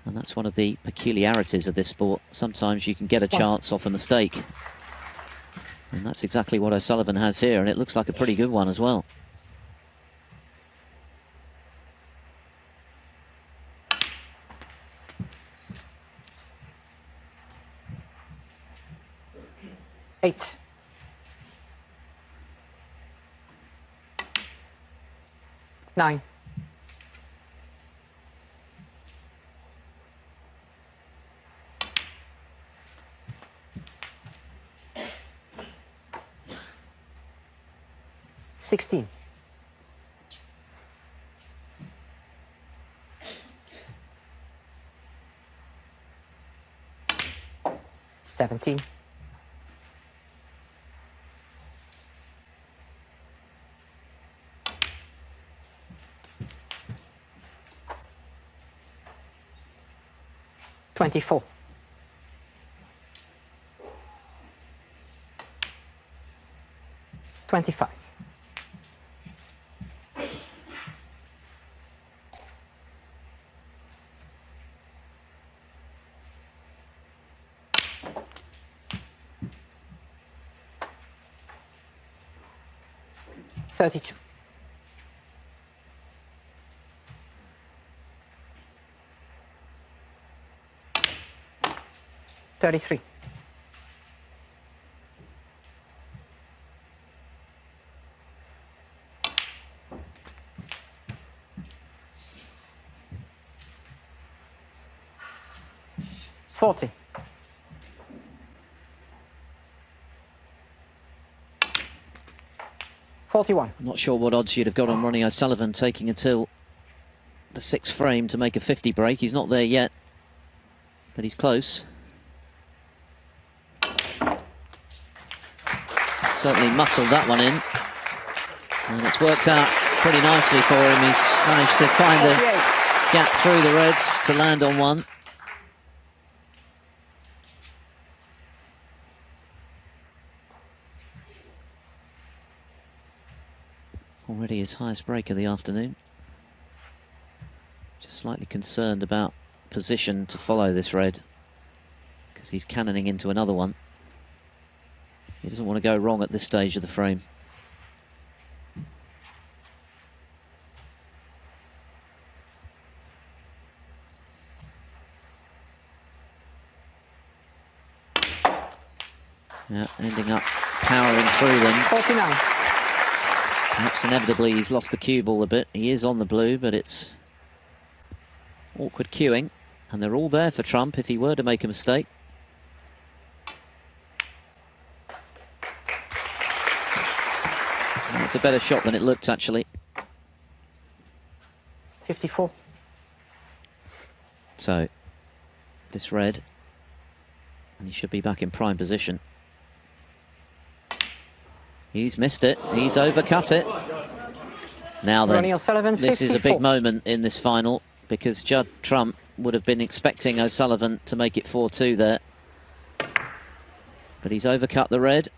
And that's one of the peculiarities of this sport. Sometimes you can get a chance off a mistake. And that's exactly what O'Sullivan has here, and it looks like a pretty good one as well. $8. $9. $16. $17. $24. 25. $32. 33. 40. 41. I'm not sure what odds you'd have got on Ronnie O'Sullivan taking until the 6th frame to make a 50 break. He's not there yet, but he's close. Certainly muscled that one in, and it's worked out pretty nicely for him. He's managed to find a gap through the reds to land on one. Already his highest break of the afternoon. Just slightly concerned about position to follow this red, because he's cannoning into another one. He doesn't want to go wrong at this stage of the frame. Yeah, ending up powering through them. 49. Perhaps inevitably he's lost the cue ball a bit. He is on the blue, but it's awkward cueing, and they're all there for Trump if he were to make a mistake. And it's a better shot than it looked, actually. 54. So, this red, and he should be back in prime position. He's missed it. He's overcut it. Now then, Ronnie O'Sullivan, this 54. is a big moment in this final, because Judd Trump would have been expecting O'Sullivan to make it 4-2 there. But he's overcut the red,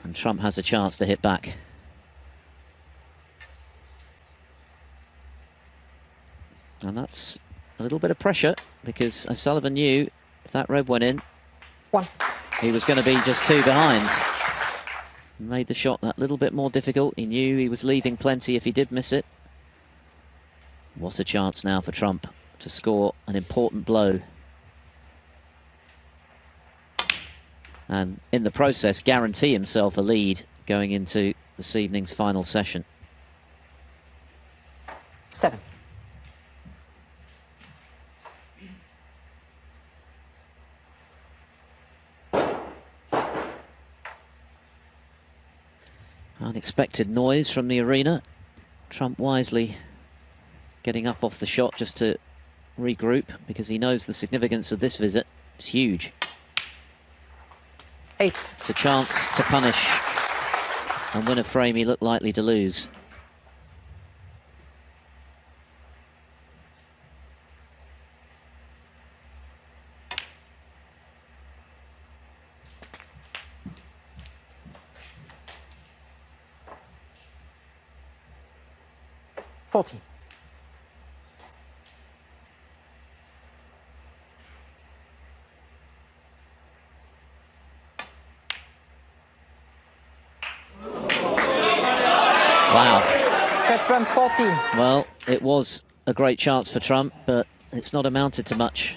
and Trump has a chance to hit back. And that's a little bit of pressure, because O'Sullivan knew if that red went in, 1. he was going to be just 2 behind. Made the shot that little bit more difficult. He knew he was leaving plenty if he did miss it. What a chance now for Trump to score an important blow. And in the process, guarantee himself a lead going into this evening's final session. 7. Unexpected noise from the arena. Trump wisely getting up off the shot just to regroup, because he knows the significance of this visit. It's huge. 8. It's a chance to punish and win a frame he looked likely to lose. $40. Wow. Trump 14. Well, it was a great chance for Trump, but it's not amounted to much.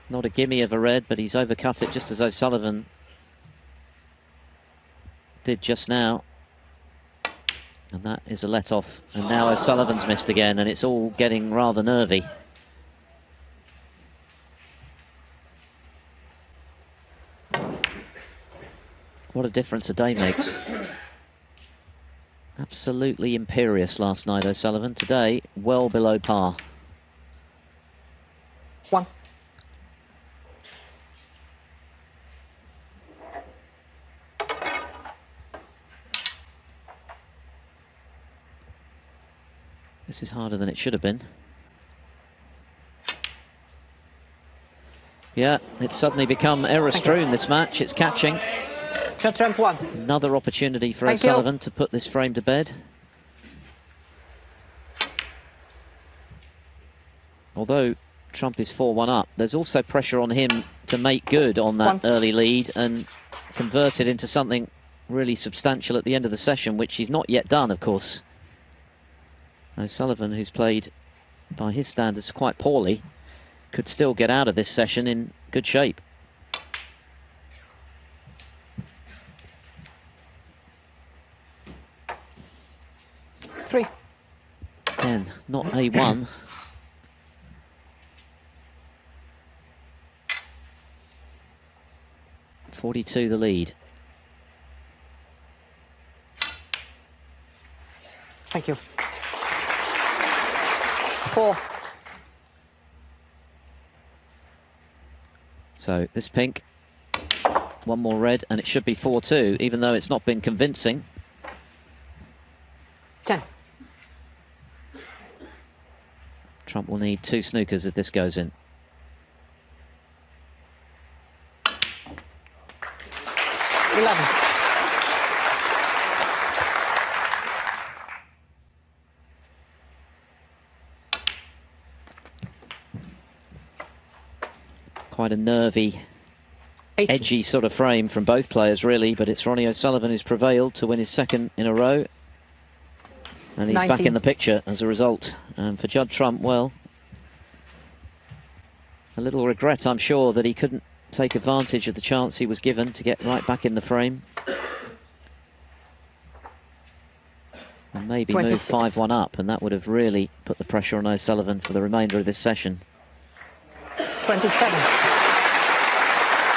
Not a gimme of a red, but he's overcut it just as O'Sullivan did just now. And that is a let-off. And now O'Sullivan's missed again, and it's all getting rather nervy. What a difference a day makes. Absolutely imperious last night, O'Sullivan. Today, well below par. 1. This is harder than it should have been. Yeah, it's suddenly become error-strewn, this match. It's catching. Judd Trump 1. Another opportunity for Thank you. O'Sullivan to put this frame to bed. Although Trump is 4-1 up, there's also pressure on him to make good on that early lead and convert it into something really substantial at the end of the session, which he's not yet done, of course. O'Sullivan, who's played by his standards quite poorly, could still get out of this session in good shape. Three. Again, not A1. .42 the lead. Thank you. 4. So this pink, one more red, and it should be 4-2, even though it's not been convincing. 10. Trump will need 2 snookers if this goes in. 11. Quite a nervy, 18. edgy sort of frame from both players, really, but it's Ronnie O'Sullivan who's prevailed to win his second in a row. And he's 19. back in the picture as a result. And for Judd Trump, well, a little regret, I'm sure, that he couldn't take advantage of the chance he was given to get right back in the frame. And maybe 26. move 5-1 up, and that would have really put the pressure on O'Sullivan for the remainder of this session. 27.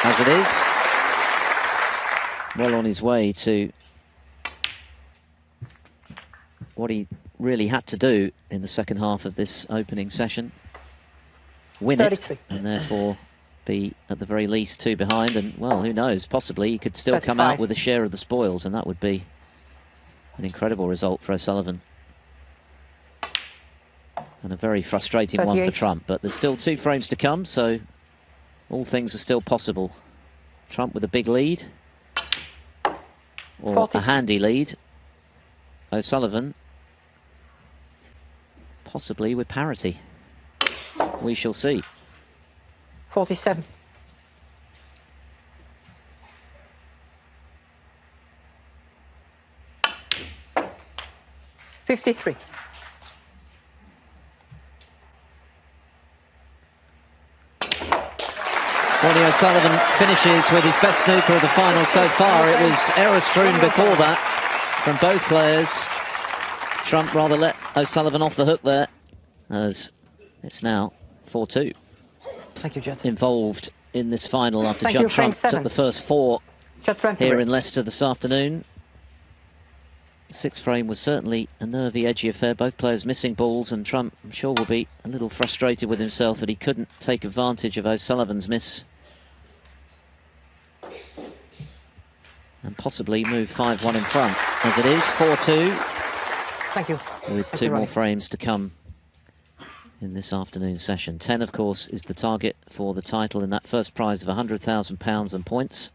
As it is, well on his way to what he really had to do in the second half of this opening session. Win 33. it, and therefore be at the very least 2 behind, and well, who knows, possibly he could still 35. come out with a share of the spoils, and that would be an incredible result for O'Sullivan. And a very frustrating 38. one for Trump, but there's still 2 frames to come, so all things are still possible. Trump with a big lead, or 42. a handy lead. O'Sullivan possibly with parity. We shall see. 47. $53. Ronnie O'Sullivan finishes with his best snooker of the final so far. It was error-strewn before that from both players. Trump rather let O'Sullivan off the hook there, as it's now 4-2. Thank you, Judd. Involved in this final after Thank Judd you, frame Trump took 7. the first 4 Judd Trump here 3. in Leicester this afternoon. The 6th frame was certainly a nervy, edgy affair. Both players missing balls, and Trump, I'm sure, will be a little frustrated with himself that he couldn't take advantage of O'Sullivan's miss and possibly move 5-1 in front. As it is, 4-2. Thank you. With Thank 2 you, more Ronnie. frames to come in this afternoon's session. 10, of course, is the target for the title in that first prize of £100,000 and points.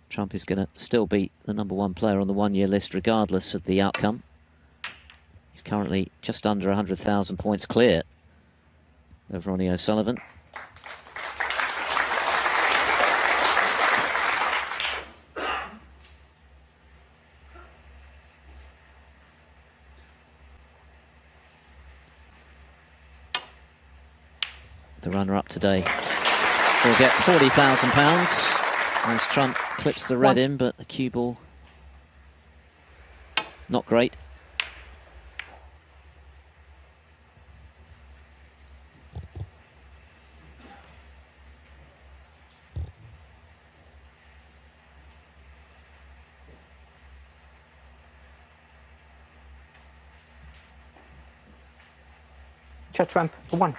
Trump is going to still be the #1 player on the one-year list regardless of the outcome. He's currently just under 100,000 points clear of Ronnie O'Sullivan. The runner-up today will get £40,000 as Trump clips the red in, but the cue ball not great. Judd Trump 1.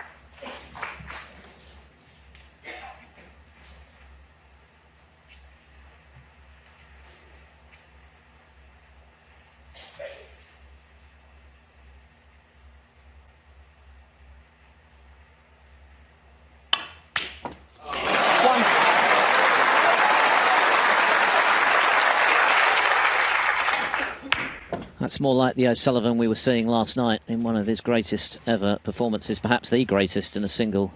That's more like the O'Sullivan we were seeing last night in one of his greatest ever performances, perhaps the greatest in a single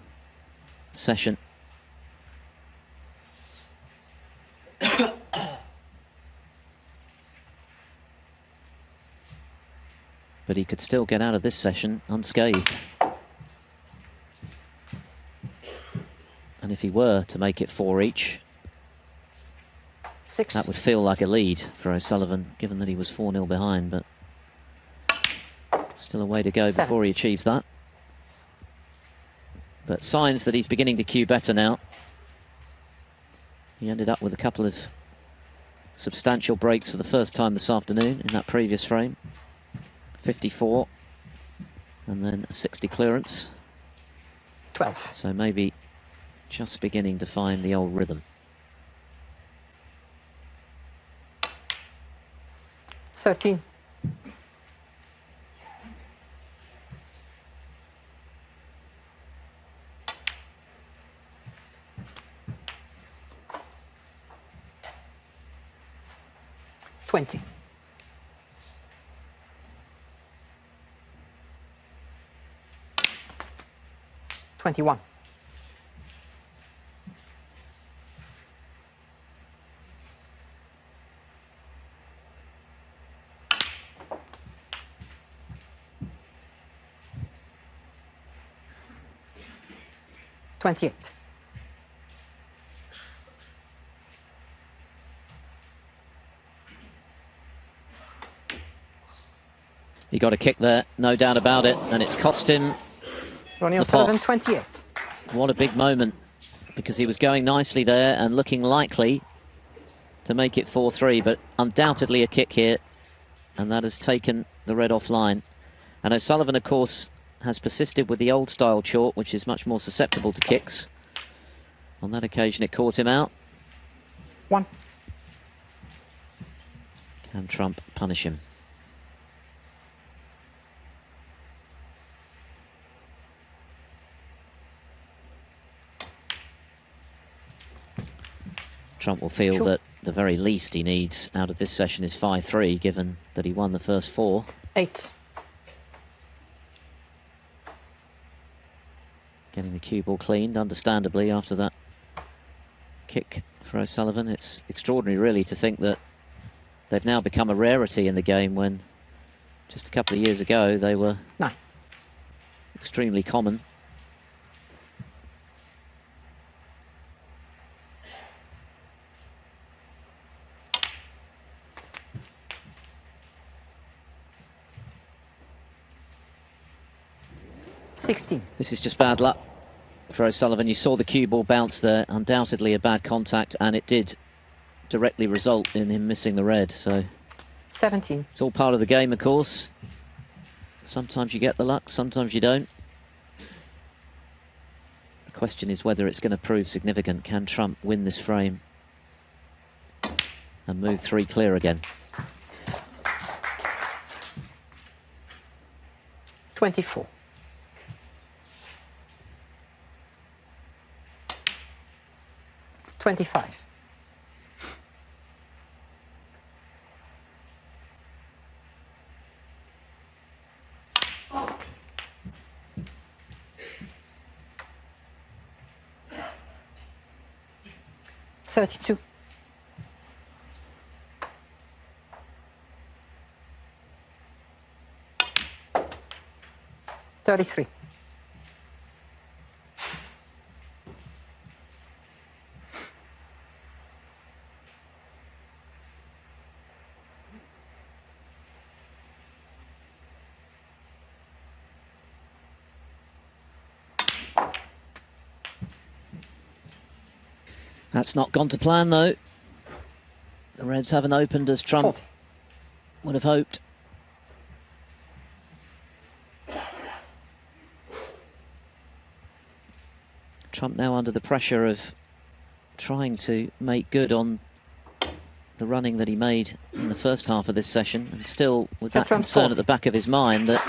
session. But he could still get out of this session unscathed. And if he were to make it 4 each, 6. that would feel like a lead for O'Sullivan, given that he was 4-0 behind, but still a way to go 7. before he achieves that. But signs that he's beginning to cue better now. He ended up with a couple of substantial breaks for the first time this afternoon in that previous frame. 54, and then a 60 clearance. 12. So maybe just beginning to find the old rhythm. 13. 20. 21. 28. He got a kick there, no doubt about it, and it's cost him. Ronnie O'Sullivan, 28. What a big moment, because he was going nicely there and looking likely to make it 4-3, but undoubtedly a kick here, and that has taken the red offline. And O'Sullivan, of course, has persisted with the old style chalk, which is much more susceptible to kicks. On that occasion, it caught him out. 1. Can Trump punish him? Trump will feel that the very least he needs out of this session is 5-3, given that he won the first 4. 8. Getting the cue ball cleaned, understandably, after that kick for O'Sullivan. It's extraordinary, really, to think that they've now become a rarity in the game when just a couple of years ago they were 9. extremely common. This is just bad luck for O'Sullivan. You saw the cue ball bounce there, undoubtedly a bad contact, and it did directly result in him missing the red. So 17. It's all part of the game, of course. Sometimes you get the luck, sometimes you don't. The question is whether it's going to prove significant. Can Trump win this frame and move 3 clear again? 24. 25. 32. 33. 'That's not gone to plan, though. The Reds haven't opened as Trump 40. would have hoped. Trump now under the pressure of trying to make good on the running that he made in the first half of this session, and still with that concern at the back of his mind that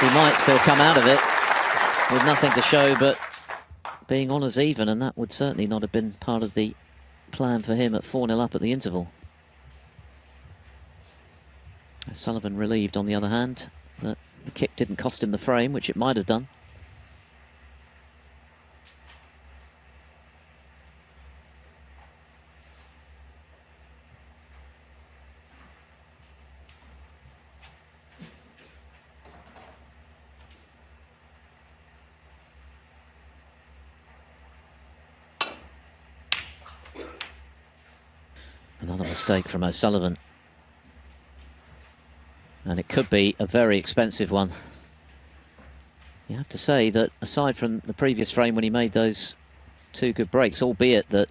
he might still come out of it with nothing to show but being on as even, and that would certainly not have been part of the plan for him at 4-0 up at the interval. O'Sullivan relieved, on the other hand, that the kick didn't cost him the frame, which it might have done. Another mistake from O'Sullivan. And it could be a very expensive one. You have to say that aside from the previous frame when he made those 2 good breaks, albeit that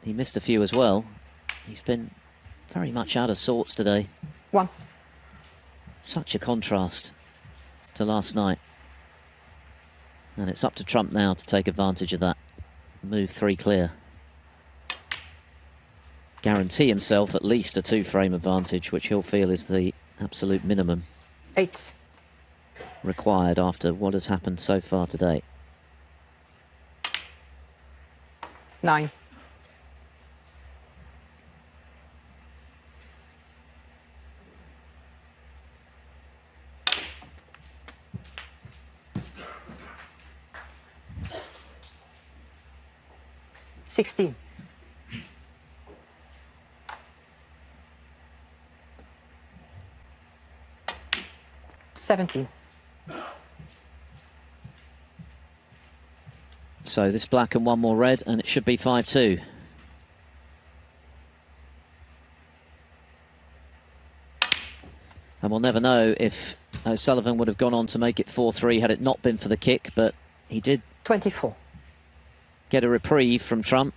he missed a few as well, he's been very much out of sorts today. 1. Such a contrast to last night. And it's up to Trump now to take advantage of that. Move 3 clear. Guarantee himself at least a 2-frame advantage, which he'll feel is the absolute minimum 8 required after what has happened so far today. 9 16 17 So this black and 1 more red, and it should be 5-2. And we'll never know if O'Sullivan would have gone on to make it 4-3 had it not been for the kick, but he did 24 get a reprieve from Trump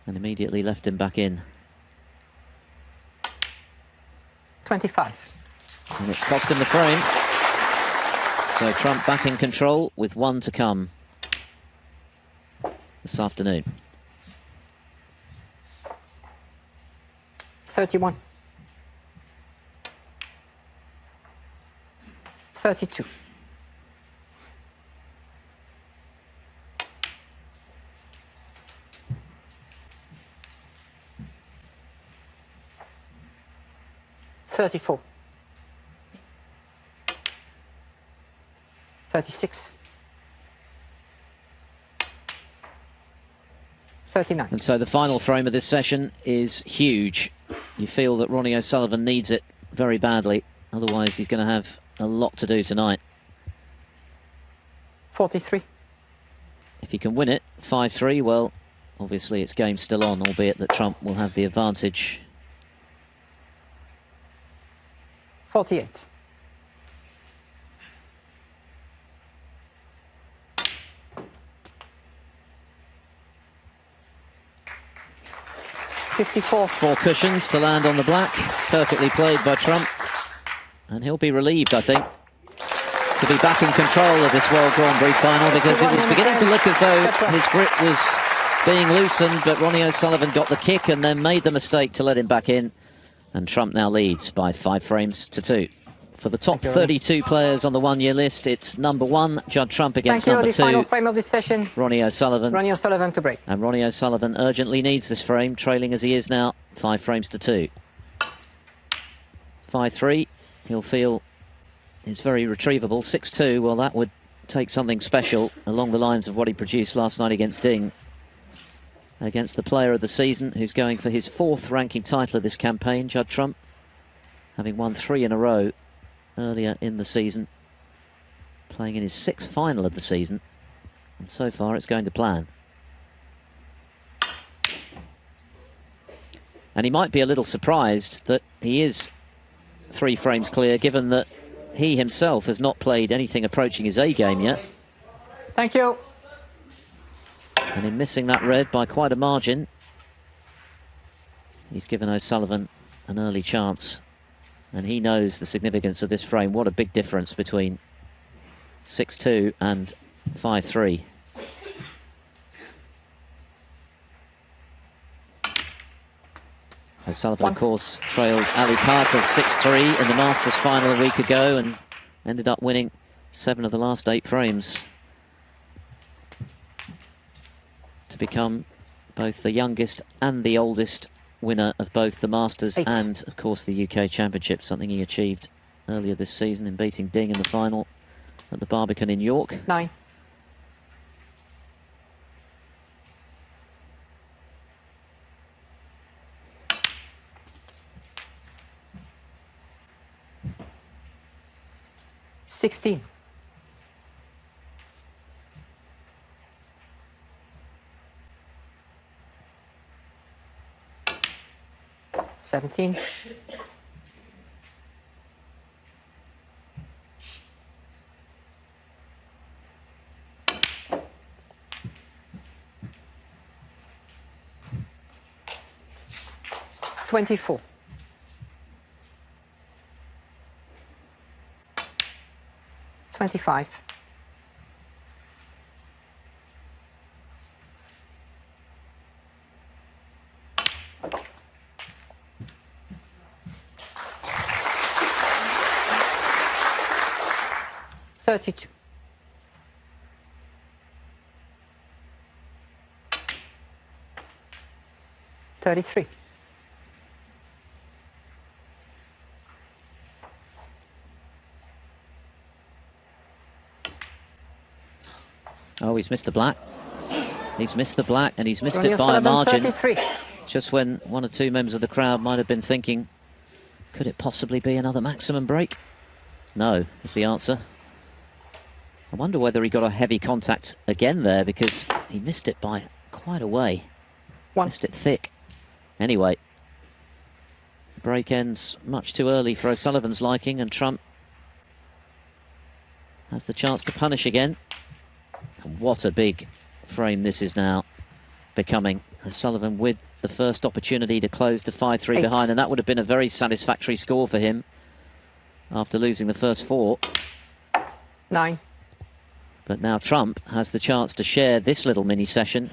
and immediately left him back in. 25 And it's cost him the frame. So Trump back in control with 1 to come this afternoon. 31 32 34 36 39 And so the final frame of this session is huge. You feel that Ronnie O'Sullivan needs it very badly, otherwise he's going to have a lot to do tonight. 43 If he can win it 5-3, well, obviously it's game still on, albeit that Trump will have the advantage. 48 54 4 cushions to land on the black, perfectly played by Trump. And he'll be relieved, I think, to be back in control of this World Grand Prix final, because it was beginning to look as though his grip was being loosened, but Ronnie O'Sullivan got the kick and then made the mistake to let him back in. And Trump now leads by 5 frames to 2. For the top 32 players on the 1-year list, it's number 1, Judd Trump, against number 2. The final frame of this session, Ronnie O'Sullivan. Ronnie O'Sullivan to break. And Ronnie O'Sullivan urgently needs this frame, trailing as he is now, 5 frames to 2. 5-3, he'll feel is very retrievable. 6-2, well, that would take something special along the lines of what he produced last night against Ding. Against the player of the season, who's going for his 4th ranking title of this campaign, Judd Trump, having won 3 in a row earlier in the season, playing in his 6th final of the season, and so far it's going to plan. And he might be a little surprised that he is 3 frames clear, given that he himself has not played anything approaching his A game yet. Thank you. And in missing that red by quite a margin, he's given O'Sullivan an early chance. And he knows the significance of this frame. What a big difference between 6-2 and 5-3. O'Sullivan, of course, trailed Ali Carter 6-3 in the Masters final a week ago and ended up winning 7 of the last 8 frames to become both the youngest and the oldest winner of both the Masters 8. and, of course, the UK Championship, something he achieved earlier this season in beating Ding in the final at the Barbican in York. 9. $16. 17. 24. 25. 32. 33. 'Oh, he's missed the black. He's missed the black, and he's missed it by a RonnieO'Sullivan, margin. 33. Just when one or two members of the crowd might have been thinking, could it possibly be another maximum break? No, is the answer. I wonder whether he got a heavy contact again there, because he missed it by quite a way. 1. Missed it thick. Anyway, break ends much too early for O'Sullivan's liking, and Trump has the chance to punish again. And what a big frame this is now becoming. O'Sullivan with the first opportunity to close to 5-3 8. behind, and that would have been a very satisfactory score for him after losing the first 4. 9. But now Trump has the chance to share this little mini session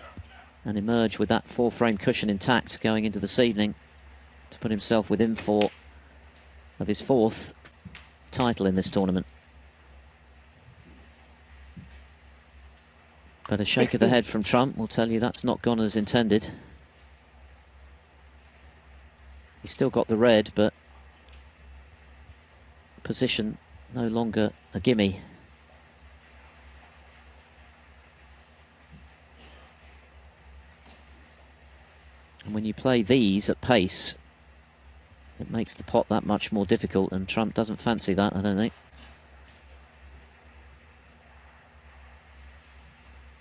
and emerge with that 4-frame cushion intact going into this evening to put himself within 4 of his 4th title in this tournament. But a shake 16. of the head from Trump will tell you that's not gone as intended. He's still got the red, but position no longer a gimme. And when you play these at pace, it makes the pot that much more difficult, and Trump doesn't fancy that, I don't think.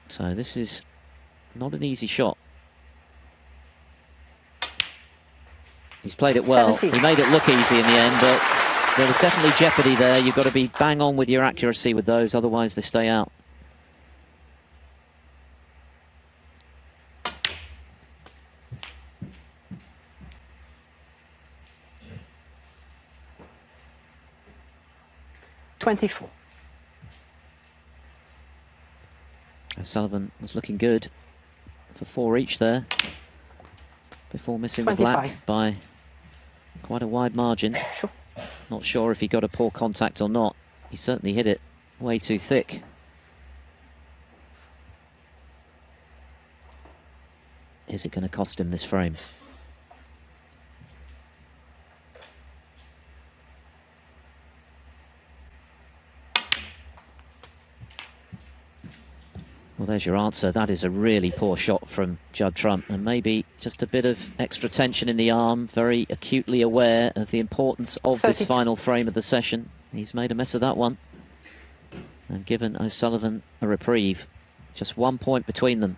So this is not an easy shot. He's played it well. 17. He made it look easy in the end, but there was definitely jeopardy there. You've got to be bang on with your accuracy with those, otherwise they stay out. $24. O'Sullivan was looking good for 4 each there before missing 25. the black by quite a wide margin. Sure. Not sure if he got a poor contact or not. He certainly hit it way too thick. Is it going to cost him this frame? Well, there's your answer. That is a really poor shot from Judd Trump, and maybe just a bit of extra tension in the arm, very acutely aware of the importance of 32. this final frame of the session. He's made a mess of that one and given O'Sullivan a reprieve. Just 1 point between them.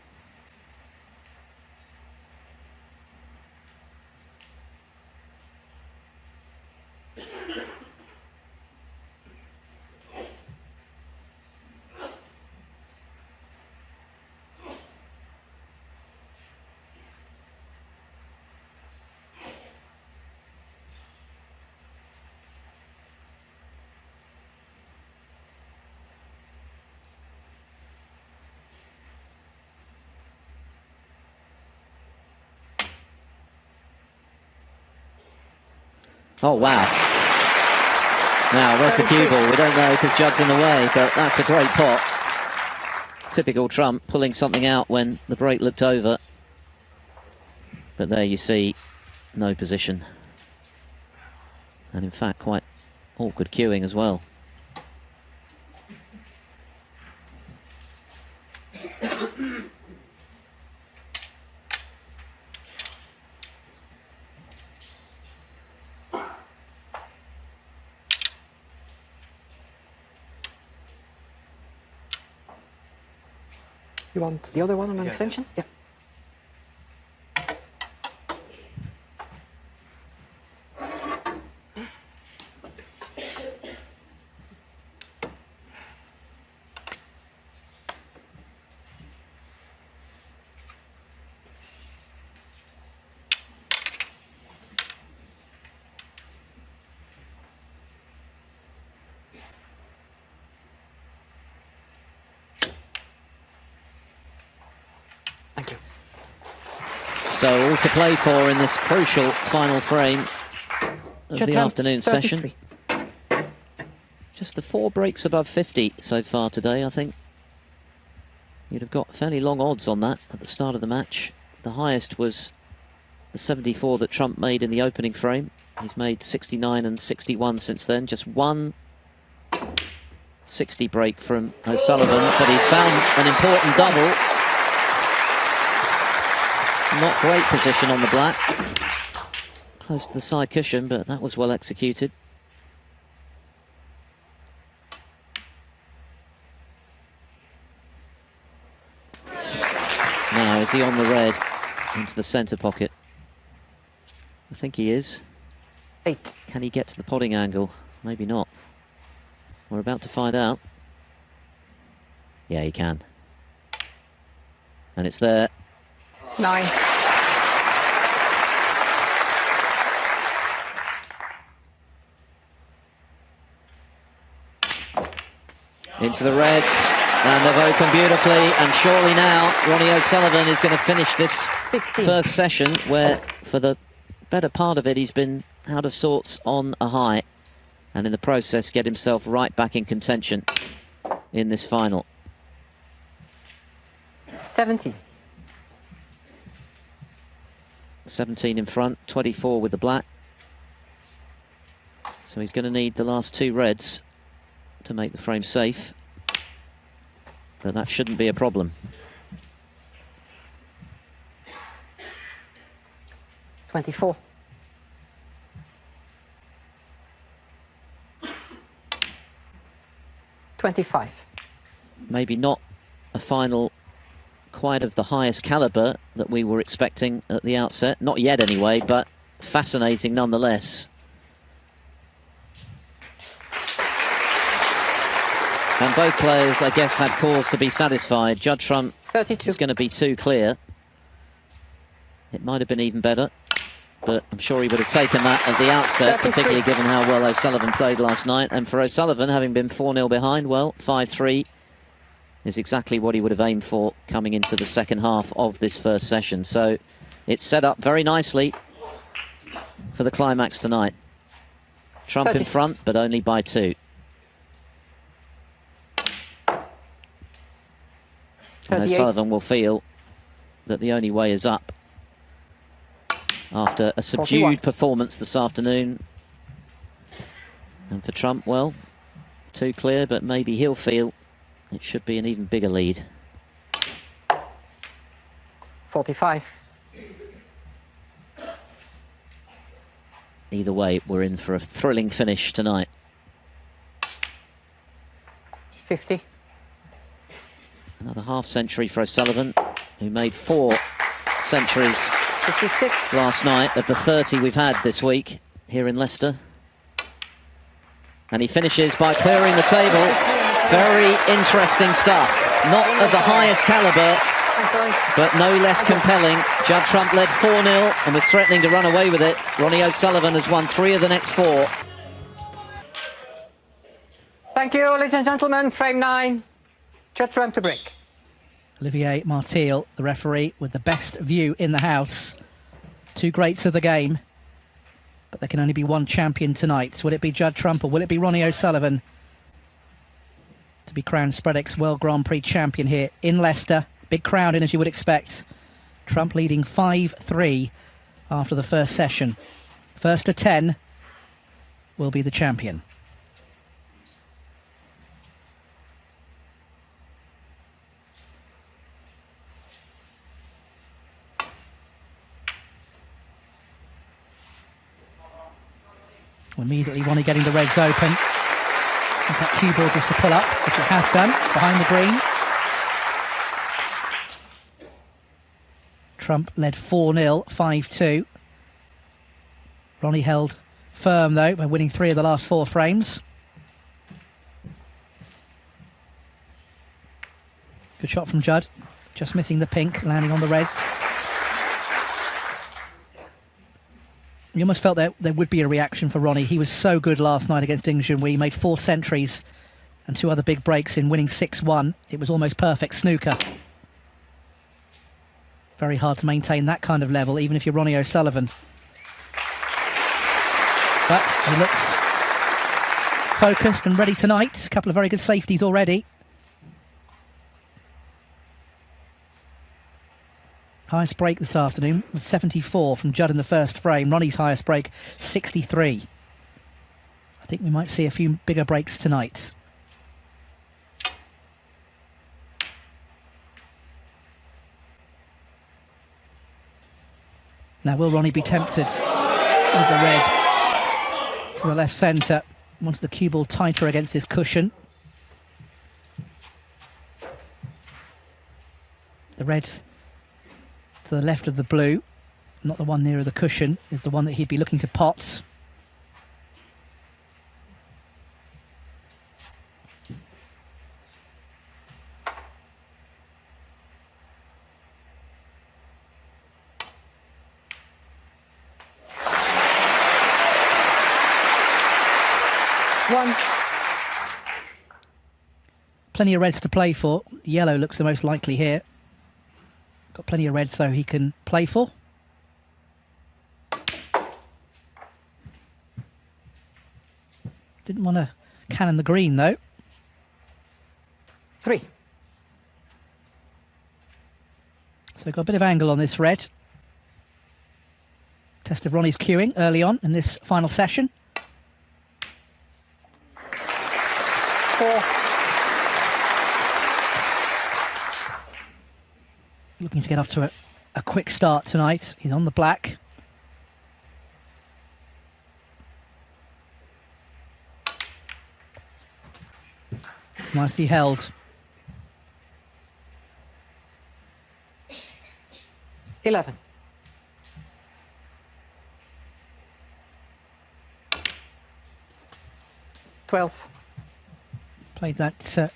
Oh, wow. Now, where's the cue ball? We don't know because Judd's in the way, but that's a great pot. Typical Trump, pulling something out when the break looked over. But there you see no position. And in fact, quite awkward queuing as well. You want the other one on an extension? Yeah. Thank you. So all to play for in this crucial final frame of Judd the Trump, afternoon 33. session. Just the 4 breaks above 50 so far today, I think. You'd have got fairly long odds on that at the start of the match. The highest was the 74 that Trump made in the opening frame. He's made 69 and 61 since then. Just one 60 break from O'Sullivan, but he's found an important double. Not great position on the black. Close to the side cushion, but that was well executed. Now, is he on the red into the centre pocket? I think he is. 8. Can he get to the potting angle? Maybe not. We're about to find out. Yeah, he can. And it's there. 9. Into the reds, and they've opened beautifully, and surely now Ronnie O'Sullivan is going to finish this 16. first session where for the better part of it he's been out of sorts on a high, and in the process get himself right back in contention in this final. 17. 17 in front, 24 with the black. So he's going to need the last 2 reds to make the frame safe. But that shouldn't be a problem. 24. 25. Maybe not a final quite of the highest caliber that we were expecting at the outset. Not yet anyway, but fascinating nonetheless. And both players, I guess, had cause to be satisfied. Judd Trump 32. is going to be too clear. It might have been even better, but I'm sure he would have taken that at the outset, 33. particularly given how well O'Sullivan played last night. And for O'Sullivan, having been 4-0 behind, well, 5-3 is exactly what he would have aimed for coming into the second half of this first session. So it's set up very nicely for the climax tonight. Trump 36. in front, but only by 2. And O'Sullivan will feel that the only way is up after a subdued 41. performance this afternoon. And for Trump, well, 2 clear, but maybe he'll feel it should be an even bigger lead. 45. Either way, we're in for a thrilling finish tonight. 50. Another half century for O'Sullivan, who made 4 centuries 56. last night of the 30 we've had this week here in Leicester. And he finishes by clearing the table. Very interesting stuff. Not of the highest caliber, but no less compelling. Judd Trump led 4-0 and was threatening to run away with it. Ronnie O'Sullivan has won 3 of the next 4. Thank you, ladies and gentlemen. Frame 9. Judd Trump to break. Olivier Martial, the referee, with the best view in the house. 2 greats of the game. But there can only be one champion tonight. Will it be Judd Trump or will it be Ronnie O'Sullivan to be crowned Spreadex World Grand Prix champion here in Leicester? Big crowd in, as you would expect. Trump leading 5-3 after the first session. First to 10 will be the champion. Immediately Ronnie getting the reds open. There's that cue ball just to pull up, which it has done, behind the green. Trump led 4-0, 5-2. Ronnie held firm, though, by winning 3 of the last 4 frames. Good shot from Judd, just missing the pink, landing on the reds. You almost felt that there would be a reaction for Ronnie. He was so good last night against Ding Junhui. He made 4 centuries and 2 other big breaks in winning 6-1. It was almost perfect snooker. Very hard to maintain that kind of level, even if you're Ronnie O'Sullivan. But he looks focused and ready tonight. A couple of very good safeties already. Highest break this afternoon was 74 from Judd in the first frame. Ronnie's highest break, 63. I think we might see a few bigger breaks tonight. Now, will Ronnie be tempted with the red to the left centre? Wanted the cue ball tighter against his cushion. The red to the left of the blue, not the one nearer the cushion, is the one that he'd be looking to pot. One. Plenty of reds to play for. Yellow looks the most likely here. Got plenty of reds, though, he can play for. Didn't want to cannon the green, though. 3. So got a bit of angle on this red. Test of Ronnie's cueing early on in this final session. 4. Looking to get off to a quick start tonight. He's on the black. Nicely held. 11. 12. Played that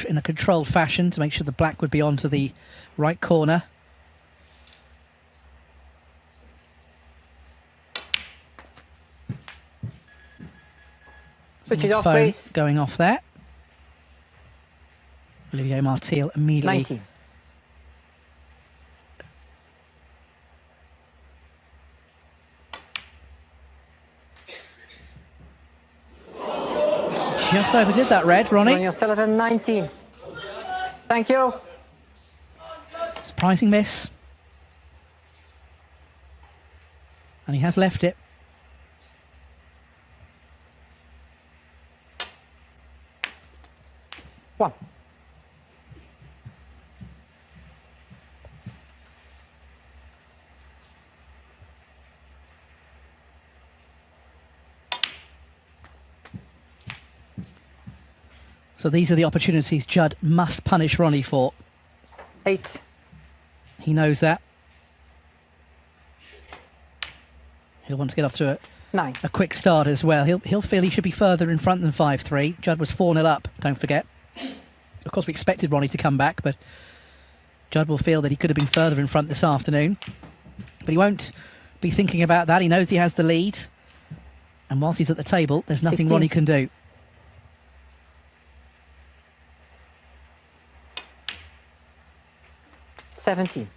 in a controlled fashion to make sure the black would be onto the right corner. Switch it His off, phone please. going off there. Olivier Martil immediately 19. just overdid that red, Ronnie. RonnieO'Sullivan, 19. Thank you. Surprising miss. And he has left it. One. So these are the opportunities Judd must punish Ronnie for. 8. He knows that. He'll want to get off to 9. a quick start as well. He'll feel he should be further in front than 5-3. Judd was 4-0 up, don't forget. Of course, we expected Ronnie to come back, but Judd will feel that he could have been further in front this afternoon. But he won't be thinking about that. He knows he has the lead. And whilst he's at the table, there's nothing 16. Ronnie can do. $17.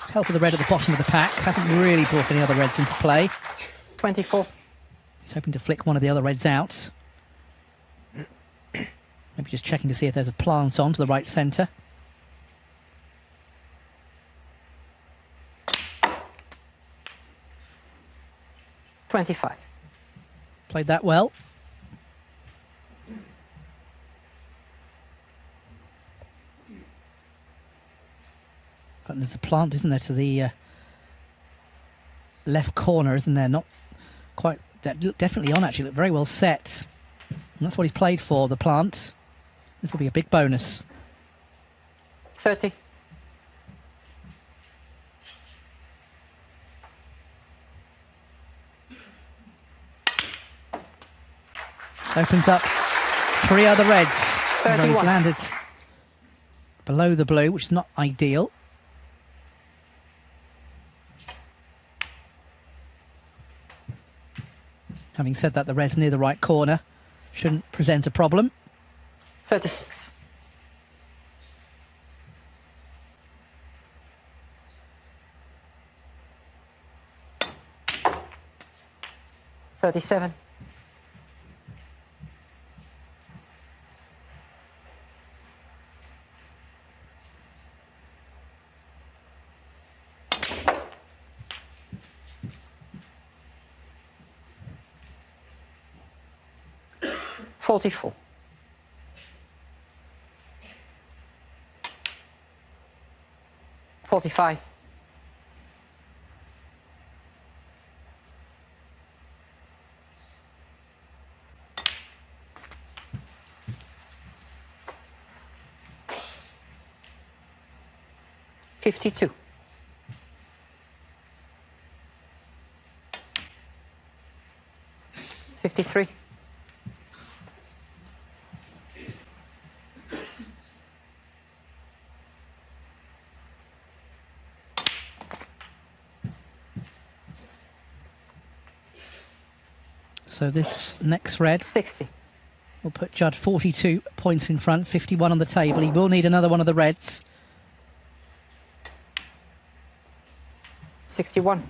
help with the red at the bottom of the pack. Hasn't really brought any other reds into play. 24. He's hoping to flick one of the other reds out. Maybe just checking to see if there's a plant on to the right centre. $25. Played that well. But there's a plant, isn't there, to the left corner, isn't there? Not quite. That looked definitely on, actually. Looked very well set. And that's what he's played for, the plant. This will be a big bonus. 30. Opens up 3 other reds. Although he's 31. landed below the blue, which is not ideal. Having said that, the red's near the right corner. Shouldn't present a problem. 36. $37. $44. $45. $52. $53. So this next red 60. will put Judd 42 points in front, 51 on the table. He will need another one of the reds. 61.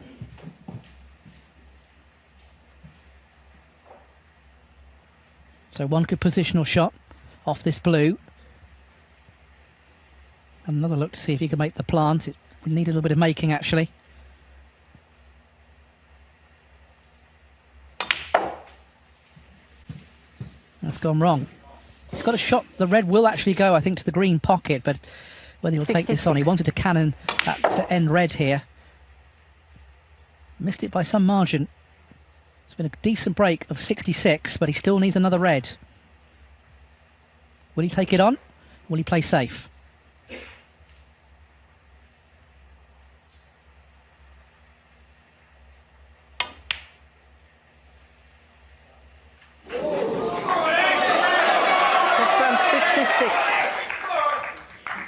So one good positional shot off this blue. Another look to see if he can make the plant. It would need a little bit of making, actually. That's gone wrong. He's got a shot. The red will actually go, I think, to the green pocket, but whether he'll take this on. He 66. wanted to cannon that end red here. Missed it by some margin. It's been a decent break of 66, but he still needs another red. Will he take it on? Will he play safe?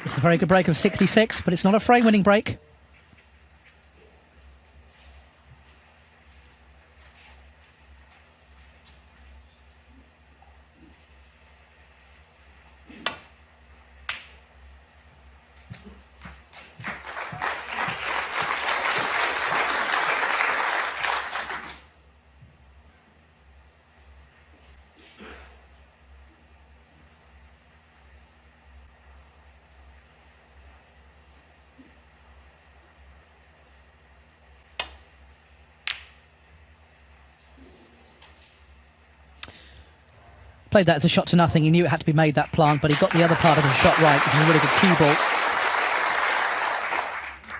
It's a very good break of 66, but it's not a frame-winning break. Played that as a shot to nothing. He knew it had to be made, that plant, but he got the other part of the shot right. It was a really good cue ball.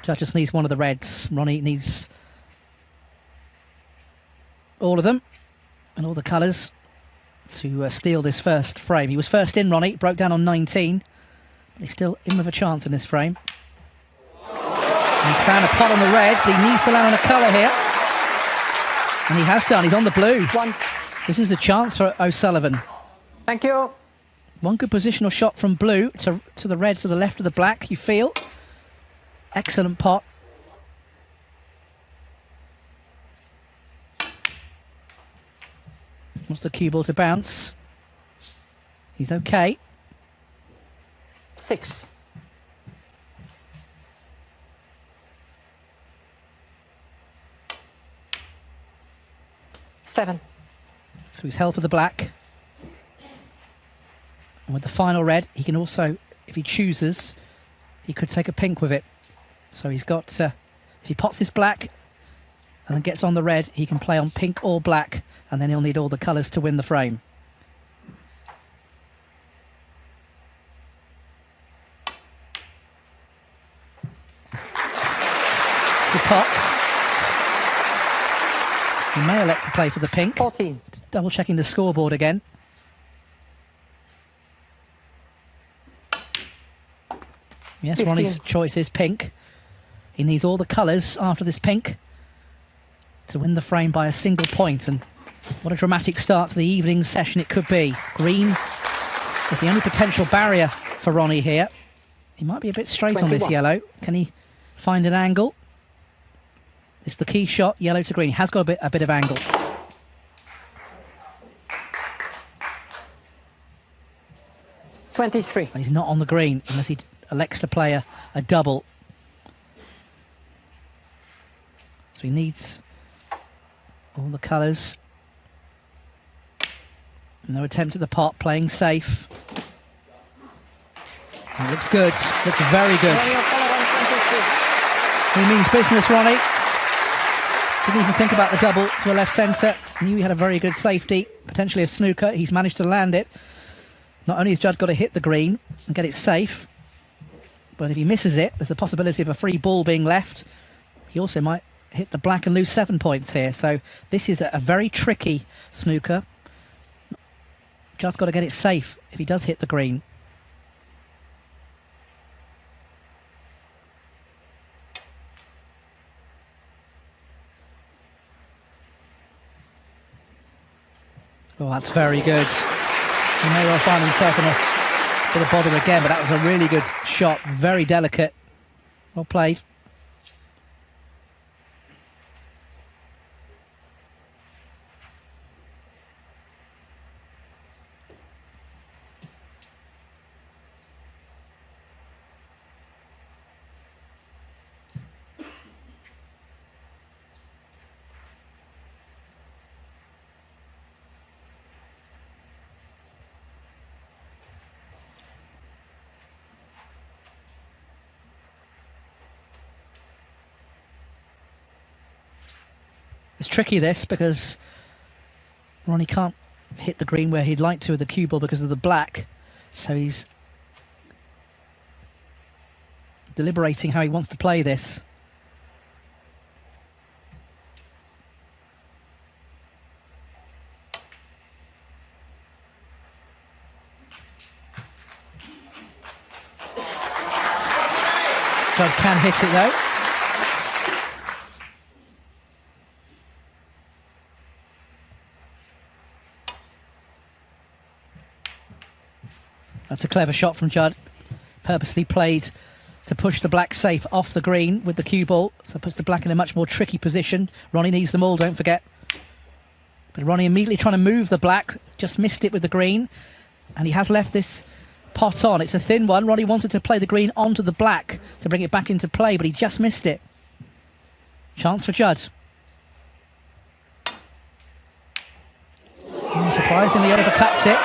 Judd just needs one of the reds. Ronnie needs all of them and all the colours to steal this first frame. He was first in, Ronnie. Broke down on 19. But he's still in with a chance in this frame. And he's found a pot on the red, but he needs to land on a colour here. And he has done. He's on the blue. One. This is a chance for O'Sullivan. Thank you. One good positional shot from blue to the red, to the left of the black, you feel. Excellent pot. Wants the cue ball to bounce. He's okay. 6. 7. So he's held for the black. And with the final red, he can also, if he chooses, he could take a pink with it. So he's got, if he pots this black and then gets on the red, he can play on pink or black, and then he'll need all the colours to win the frame. Good pot. He may elect to play for the pink. 14. Double checking the scoreboard again. Yes, 15. Ronnie's choice is pink. He needs all the colours after this pink to win the frame by a single point. And what a dramatic start to the evening session it could be. Green is the only potential barrier for Ronnie here. He might be a bit straight 21. on this yellow. Can he find an angle? It's the key shot, yellow to green. He has got a bit of angle. 23. And he's not on the green unless he elects to play a double. So he needs all the colours. No attempt at the pot, playing safe. And it looks good, looks very good. He means business, Ronnie. Didn't even think about the double to a left centre. Knew he had a very good safety, potentially a snooker. He's managed to land it. Not only has Judd got to hit the green and get it safe, but if he misses it, there's the possibility of a free ball being left. He also might hit the black and lose 7 points here. So this is a very tricky snooker. Judd's got to get it safe if he does hit the green. Oh, that's very good. He may well find himself in a bit of bother again, but that was a really good shot. Very delicate. Well played. It's tricky, this, because Ronnie can't hit the green where he'd like to with the cue ball because of the black. So he's deliberating how he wants to play this. Judd can hit it, though. That's a clever shot from Judd. Purposely played to push the black safe off the green with the cue ball. So it puts the black in a much more tricky position. Ronnie needs them all, don't forget. But Ronnie immediately trying to move the black. Just missed it with the green. And he has left this pot on. It's a thin one. Ronnie wanted to play the green onto the black to bring it back into play, but he just missed it. Chance for Judd. Surprisingly, Oliver cuts it.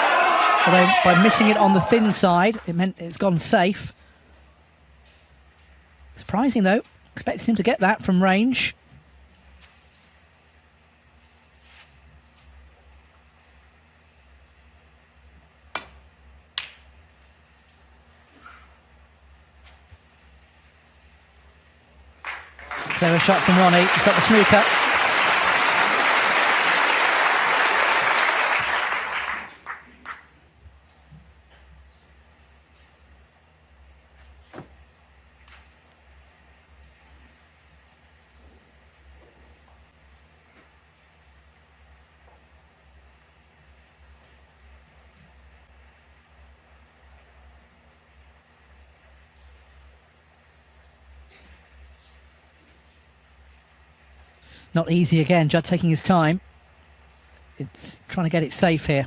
Although by missing it on the thin side, it meant it's gone safe. Surprising, though. Expected him to get that from range. Clever shot from Ronnie. He's got the snooker. Not easy again, Judd taking his time. It's trying to get it safe here.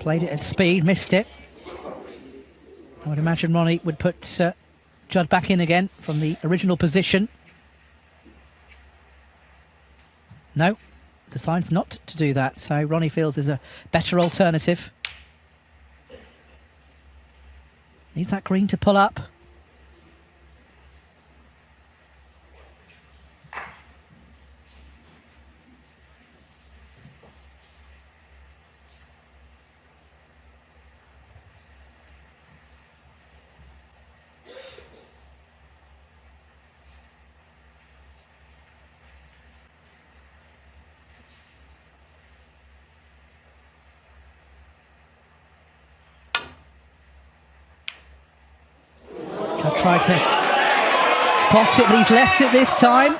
Played it at speed, missed it. I would imagine Ronnie would put Judd back in again from the original position. No, decides not to do that. So Ronnie feels there's a better alternative. Needs that green to pull up. Tried to pot it, but he's left it this time.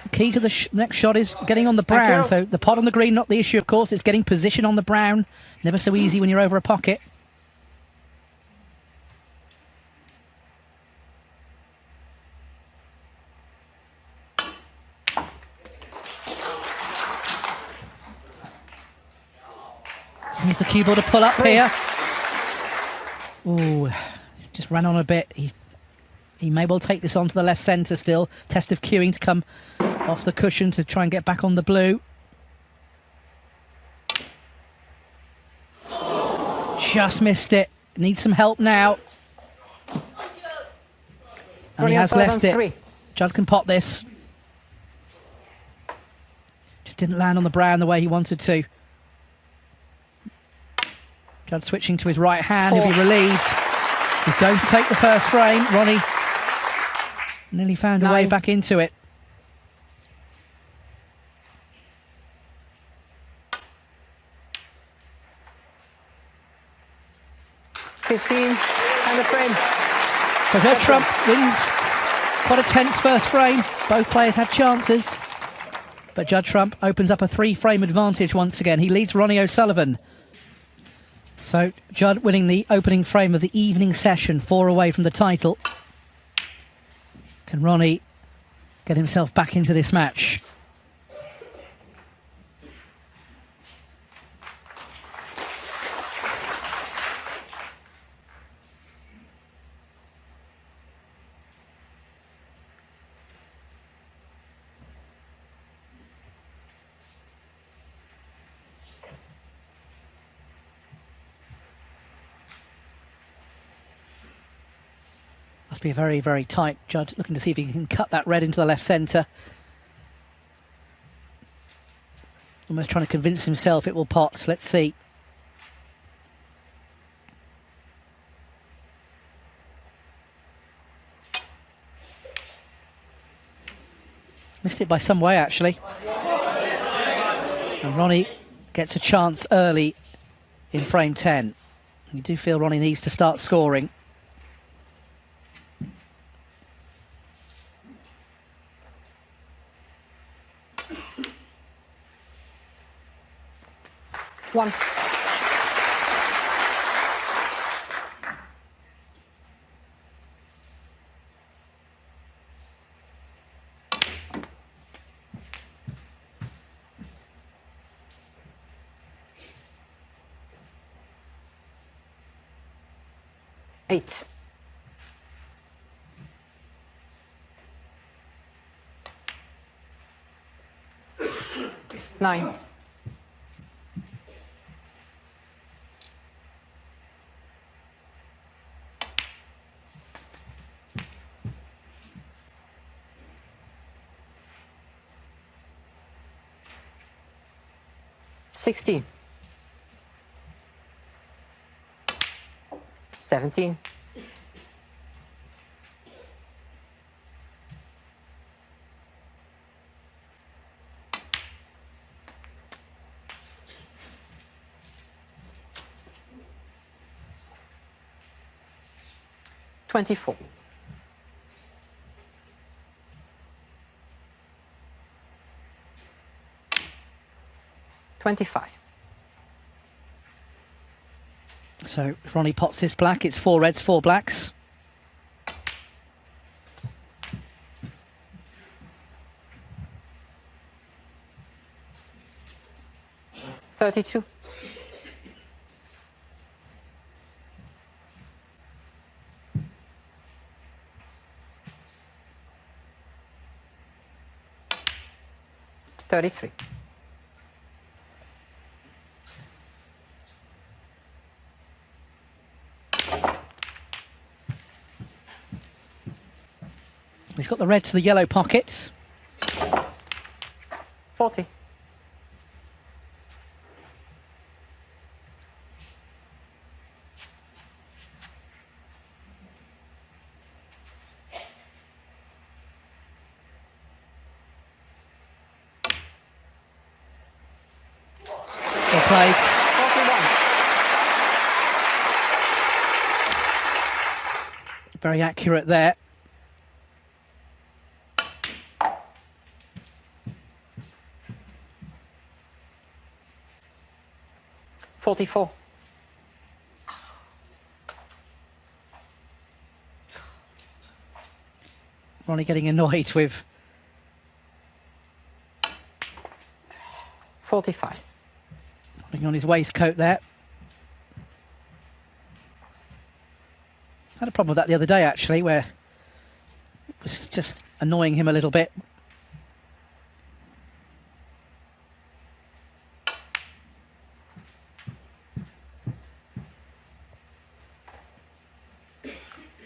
The key to the next shot is getting on the brown. So the pot on the green, not the issue, of course. It's getting position on the brown. Never so easy when you're over a pocket. Needs the cue ball to pull up here. Ooh, just ran on a bit. He may well take this onto the left centre still. Test of cueing to come off the cushion to try and get back on the blue. Just missed it. Needs some help now. And he has left it. Judd can pot this. Just didn't land on the brown the way he wanted to. Judd switching to his right hand. He'll be relieved. He's going to take the first frame. Ronnie nearly found a way back into it. $15 and a frame. So Judd Trump wins quite a tense first frame. Both players had chances, but Judd Trump opens up a 3-frame advantage once again. He leads Ronnie O'Sullivan. So Judd winning the opening frame of the evening session, 4 away from the title. Can Ronnie get himself back into this match? Must be a very, very tight. Judd looking to see if he can cut that red into the left centre. Almost trying to convince himself it will pot. Let's see. Missed it by some way, actually. And Ronnie gets a chance early in frame 10. You do feel Ronnie needs to start scoring. One. Eight. Nine. $16. 17. 24. 25. So if Ronnie pots this black, it's 4 reds, 4 blacks. $32. 33. He's got the red to the yellow pockets. 40. Well played. 41. Very accurate there. $44. Ronnie getting annoyed with 45. something on his waistcoat there. Had a problem with that the other day, actually, where it was just annoying him a little bit.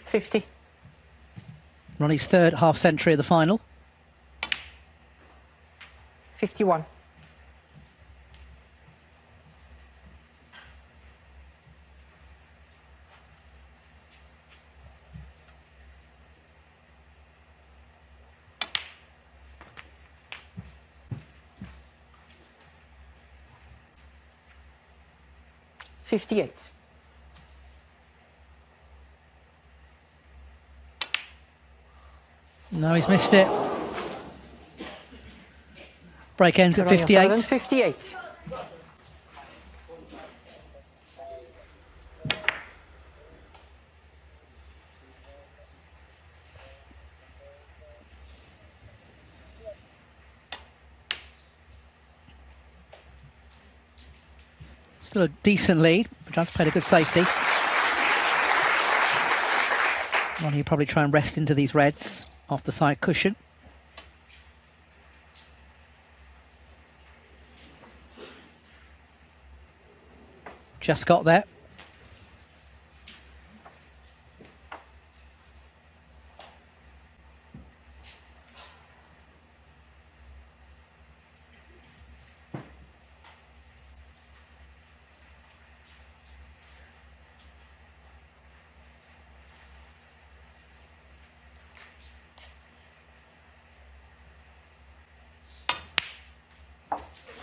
$50. Ronnie's third half century of the final. 51. $58. No, he's missed it. Break ends at Ronnie 58. O'Sullivan, 58. Still a decent lead, but Judd's played a good safety. Ronnie will probably try and rest into these reds off the side cushion. Just got there.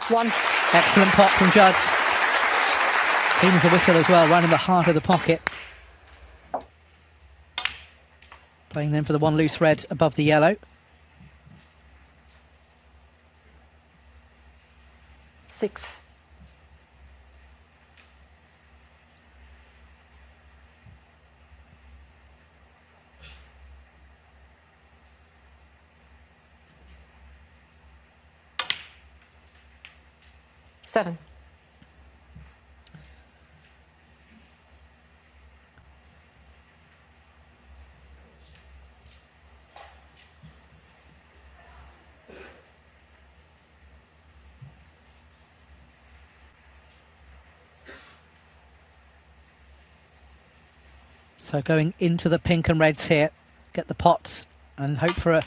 One. Excellent pot from Judd. Clean as a whistle as well, right in the heart of the pocket. Playing then for the one loose red above the yellow. Six. Seven. So going into the pink and reds here, get the pots and hope for a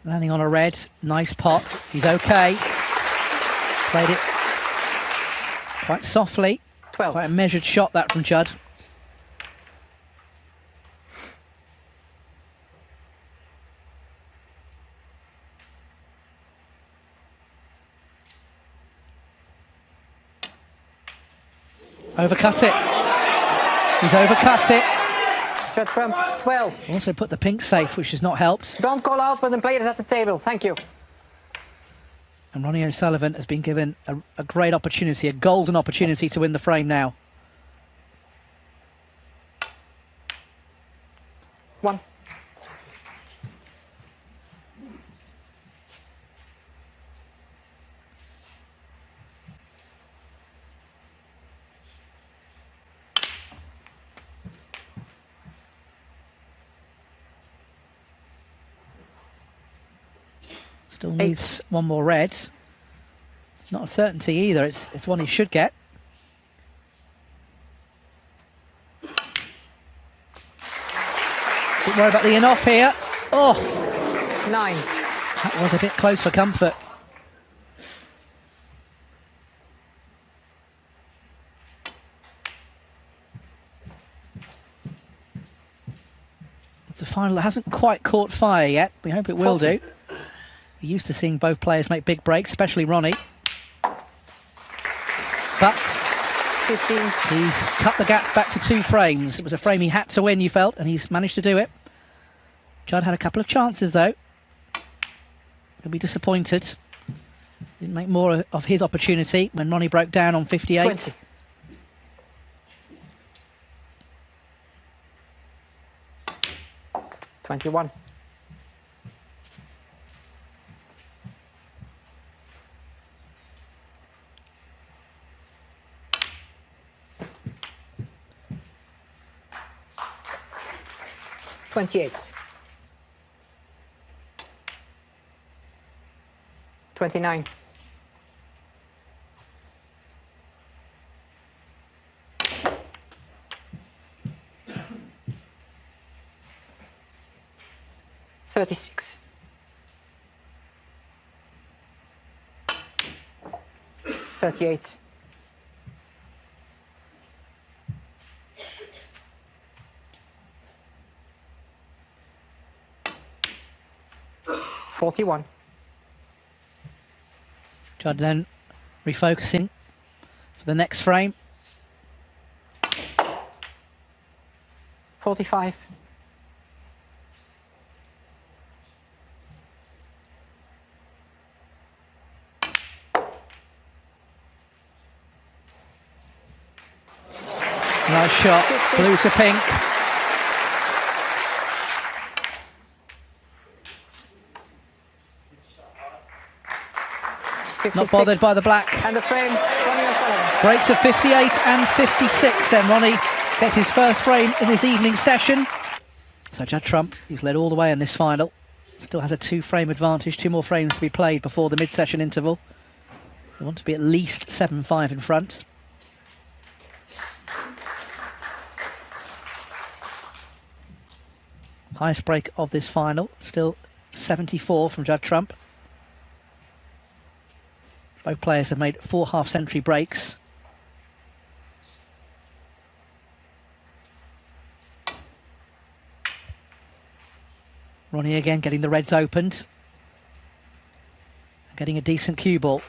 landing on a red. Nice pot. He's okay. Played it quite softly. 12. Quite a measured shot that from Judd. Overcut it. He's overcut it. Judd Trump, 12. Also put the pink safe, which has not helped. Don't call out when the players at the table. Thank you. And Ronnie O'Sullivan has been given a great opportunity, a golden opportunity to win the frame now. One. Still needs one more red. Not a certainty either. It's one he should get. Don't worry about the in-off here. Oh, 9. that was a bit close for comfort. It's a final that hasn't quite caught fire yet. We hope it will 40. do. We're used to seeing both players make big breaks, especially Ronnie. But 15. he's cut the gap back to 2 frames. It was a frame he had to win, you felt, and he's managed to do it. Judd had a couple of chances, though. He'll be disappointed. Didn't make more of his opportunity when Ronnie broke down on 58. 20. 21. 28. 29. 36. 38. 41. Judd then refocusing for the next frame. 45. 'Nice shot, blue to pink. Not bothered by the black. And the frame, Ronnie O'Sullivan. Breaks of 58 and 56. Then Ronnie gets his first frame in his evening session. So Judd Trump, he's led all the way in this final. Still has a 2-frame advantage, 2 more frames to be played before the mid-session interval. They want to be at least 7-5 in front. Highest break of this final, still 74 from Judd Trump. Both players have made 4 half-century breaks. Ronnie again getting the reds opened. Getting a decent cue ball.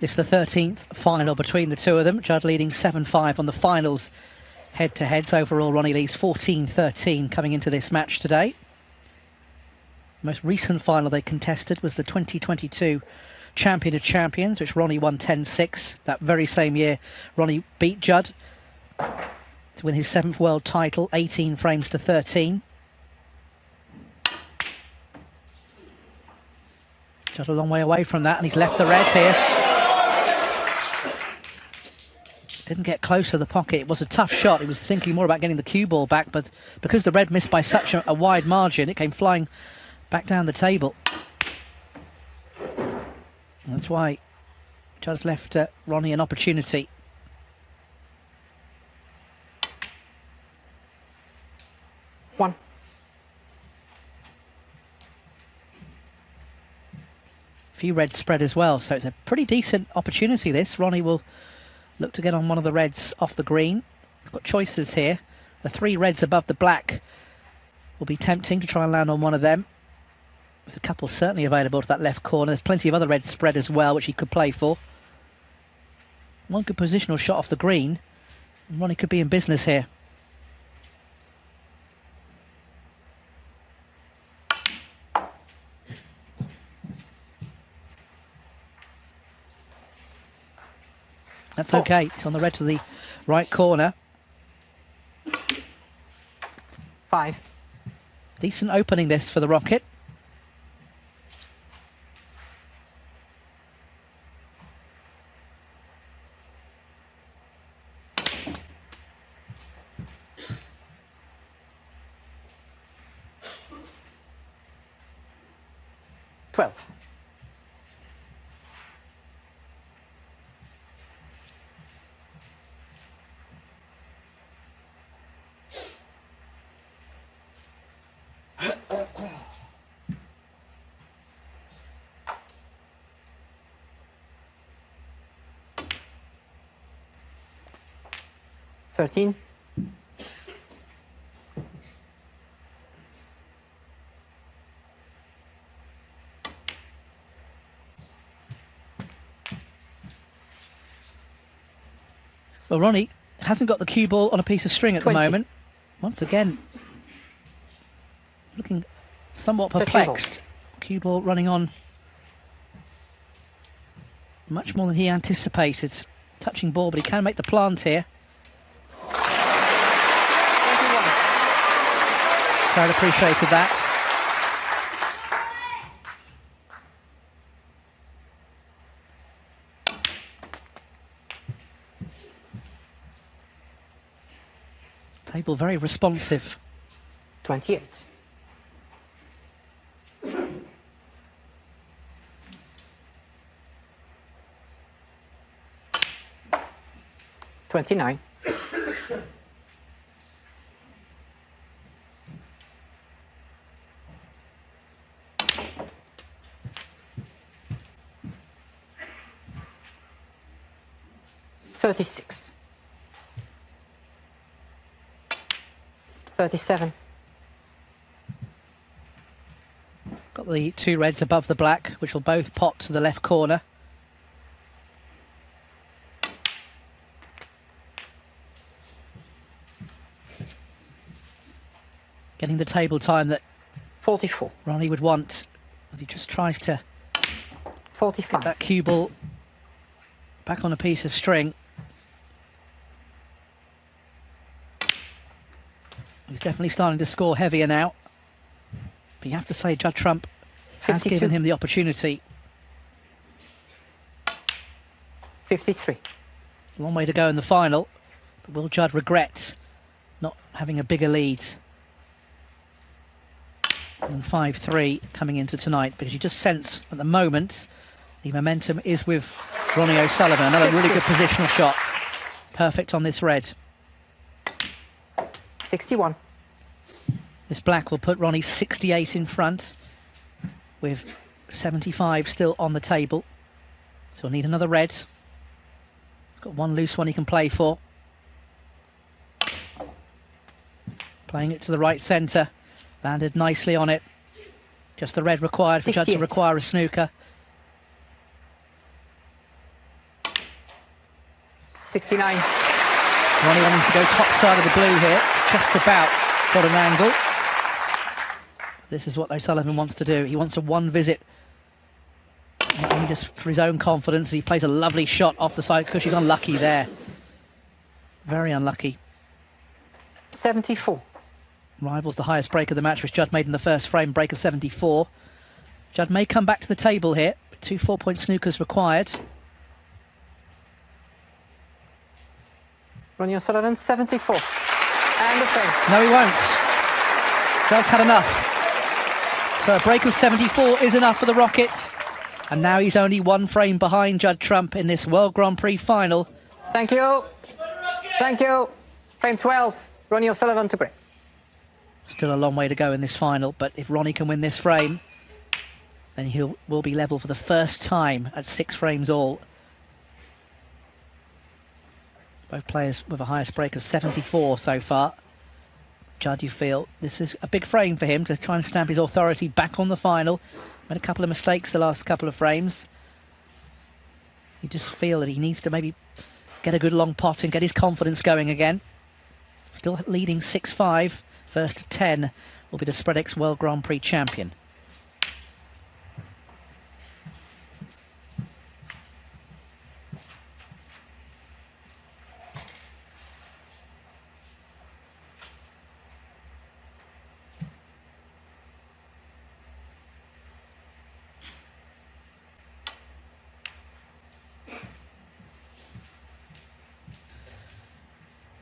This is the 13th final between the two of them. Judd leading 7-5 on the finals head-to-heads. Overall, Ronnie leads 14-13 coming into this match today. The most recent final they contested was the 2022 Champion of Champions, which Ronnie won 10-6. That very same year, Ronnie beat Judd to win his 7th world title, 18 frames to 13. Judd a long way away from that, and he's left the red here. Didn't get close to the pocket. It was a tough shot. He was thinking more about getting the cue ball back, but because the red missed by such a wide margin, it came flying back down the table. And that's why Judd's left Ronnie an opportunity. few reds spread as well, so it's a pretty decent opportunity this. Ronnie will look to get on one of the reds off the green. He's got choices here. The 3 reds above the black will be tempting to try and land on one of them. There's a couple certainly available to that left corner. There's plenty of other reds spread as well, which he could play for. One good positional shot off the green, and Ronnie could be in business here. That's okay. He's on the red to the right corner. 5. Decent opening this for the Rocket. $13. Well, Ronnie hasn't got the cue ball on a piece of string at 20. the moment. Once again, looking somewhat perplexed. Cue ball running on much more than he anticipated. Touching ball, but he can make the plant here. 21. Crowd appreciated that. Table very responsive. 28. $29. $36. 37. Got the 2 reds above the black, which will both pot to the left corner. Getting the table time that 44. Ronnie would want, as he just tries to 45. get that cue ball back on a piece of string. He's definitely starting to score heavier now. But you have to say Judd Trump has 52. given him the opportunity. 53. A long way to go in the final. But will Judd regret not having a bigger lead than 5-3 coming into tonight? Because you just sense at the moment the momentum is with Ronnie O'Sullivan. Another 60. really good positional shot. Perfect on this red. 61. This black will put Ronnie 68 in front, with 75 still on the table. So we'll need another red. He's got one loose one he can play for. Playing it to the right centre. Landed nicely on it. Just the red required for Judd to 68. require a snooker. 69. Ronnie wanting to go top side of the blue here. Just about got an angle. This is what O'Sullivan wants to do. He wants a one visit. And just for his own confidence, he plays a lovely shot off the side because he's unlucky there. Very unlucky. 74. Rivals the highest break of the match, which Judd made in the first frame, break of 74. Judd may come back to the table here. 2 4-point snookers required. Ronnie O'Sullivan, 74. And the frame. No, he won't. Judd's had enough. So a break of 74 is enough for the Rockets. And now he's only 1 frame behind Judd Trump in this World Grand Prix final. Thank you. Thank you. Frame 12. Ronnie O'Sullivan to break. Still a long way to go in this final, but if Ronnie can win this frame, And he will be level for the first time at 6 frames all. Both players with a highest break of 74 so far. Judd, you feel this is a big frame for him to try and stamp his authority back on the final. Made a couple of mistakes the last couple of frames. You just feel that he needs to maybe get a good long pot and get his confidence going again. Still leading 6-5. First to 10 will be the Spread X World Grand Prix champion.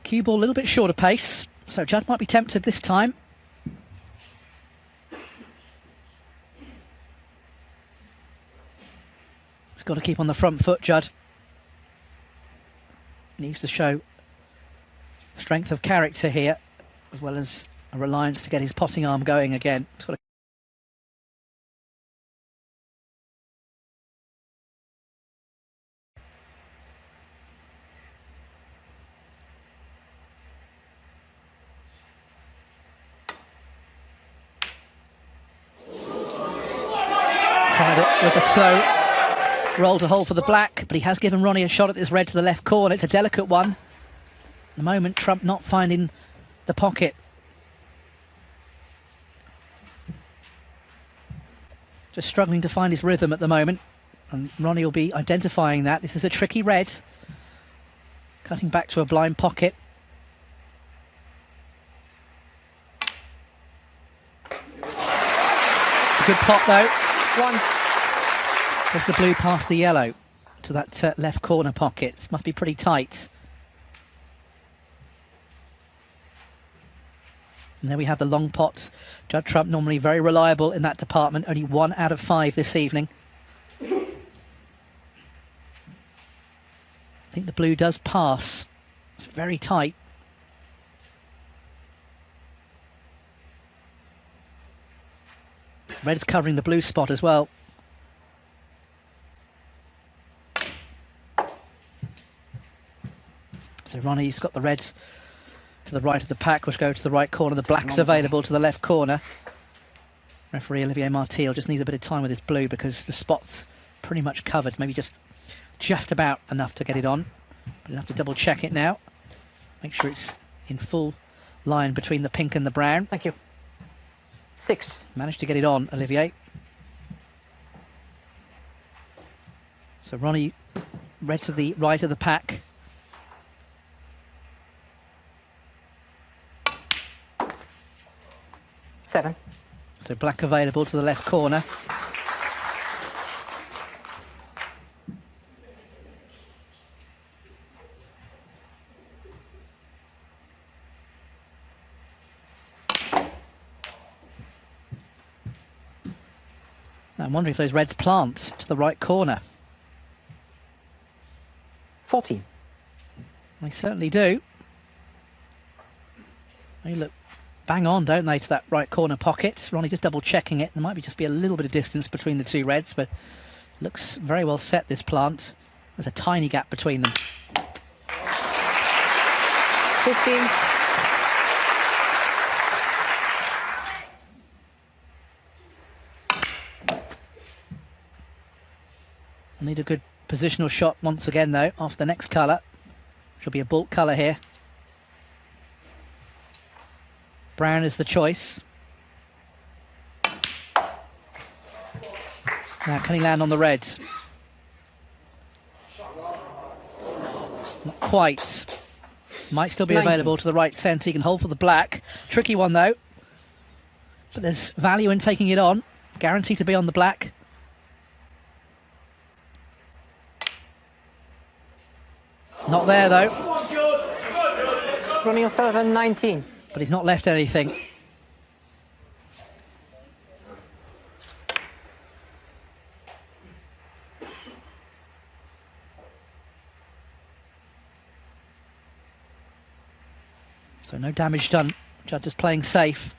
Cue ball a little bit shorter pace, so Judd might be tempted this time. He's got to keep on the front foot, Judd. Needs to show strength of character here, as well as a reliance to get his potting arm going again. He's got to tried it with a slow roll to hold for the black, but he has given Ronnie a shot at this red to the left corner. It's a delicate one. At the moment, Trump not finding the pocket. Just struggling to find his rhythm at the moment, and Ronnie will be identifying that. This is a tricky red. Cutting back to a blind pocket. It's a good pot though. One. Does the blue pass the yellow to that left corner pocket? Must be pretty tight. And there we have the long pot. Judd Trump normally very reliable in that department. Only 1 out of 5 this evening. I think the blue does pass. It's very tight. Red's covering the blue spot as well. So Ronnie's got the reds to the right of the pack, which go to the right corner. The black's available to the left corner. Referee Olivier Martil just needs a bit of time with his blue because the spot's pretty much covered. Maybe just about enough to get it on. But he'll have to double check it now. Make sure it's in full line between the pink and the brown. Thank you. 6. Managed to get it on, Olivier. So Ronnie, red to the right of the pack. Seven. So black available to the left corner. Now I'm wondering if those reds plant to the right corner. 14. They certainly do. They look bang on, don't they, to that right corner pocket. Ronnie just double checking it. There might be a little bit of distance between the two reds, but looks very well set, this plant. There's a tiny gap between them. 15. Need a good positional shot once again, though, off the next colour, which will be a bulk colour here. Brown is the choice. Now, can he land on the reds? Not quite. Might still be 90. available to the right centre. He can hold for the black. Tricky one, though. But there's value in taking it on. Guaranteed to be on the black. Not there, though. RonnieO'Sullivan, 19. But he's not left anything. So no damage done. Judd just playing safe.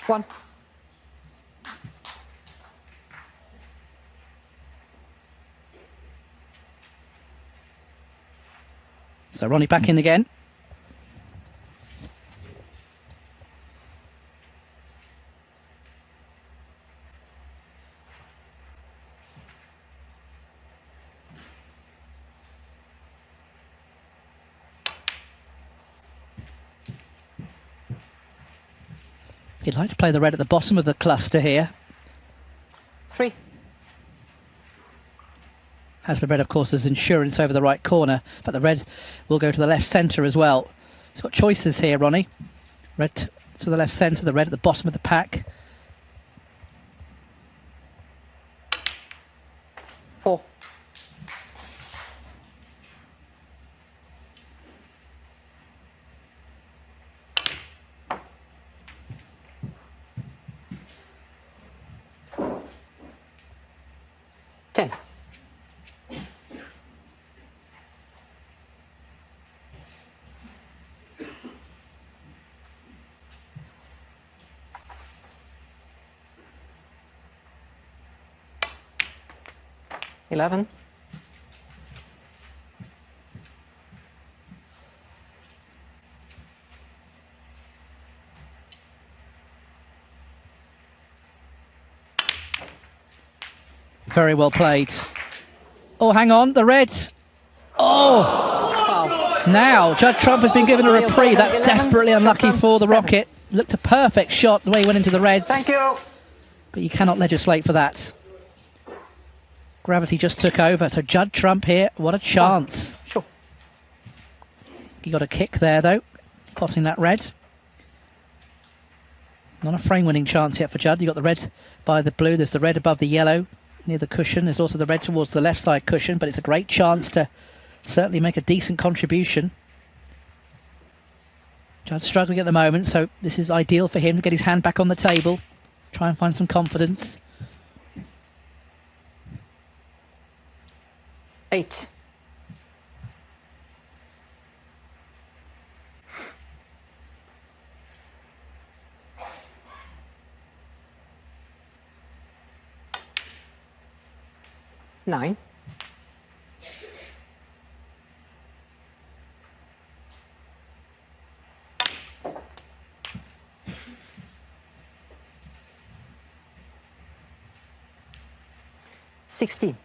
1. So Ronnie back in again. He'd like to play the red at the bottom of the cluster here. 3. Has the red, of course, as insurance over the right corner, but the red will go to the left centre as well. He's got choices here, Ronnie. Red to the left centre, the red at the bottom of the pack. 4. Ten. $11. Very well played. Oh, hang on, the reds. Oh! Now, Judd Trump has been given a reprieve. That's desperately unlucky for the Rocket. Looked a perfect shot the way he went into the reds. Thank you. But you cannot legislate for that. Gravity just took over. So Judd Trump here, what a chance. Sure. He got a kick there, though, potting that red. Not a frame-winning chance yet for Judd. You got the red by the blue. There's the red above the yellow near the cushion. There's also the red towards the left side cushion, but it's a great chance to certainly make a decent contribution. Judd's struggling at the moment, so this is ideal for him to get his hand back on the table, try and find some confidence. 8. $9. $16.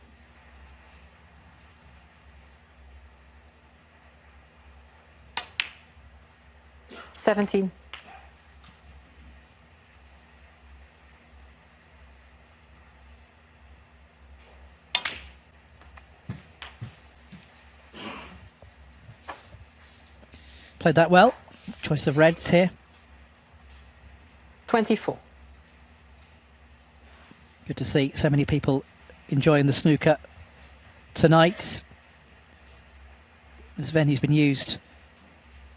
$17. Played that well. Choice of reds here. 24. Good to see so many people enjoying the snooker tonight. This venue's been used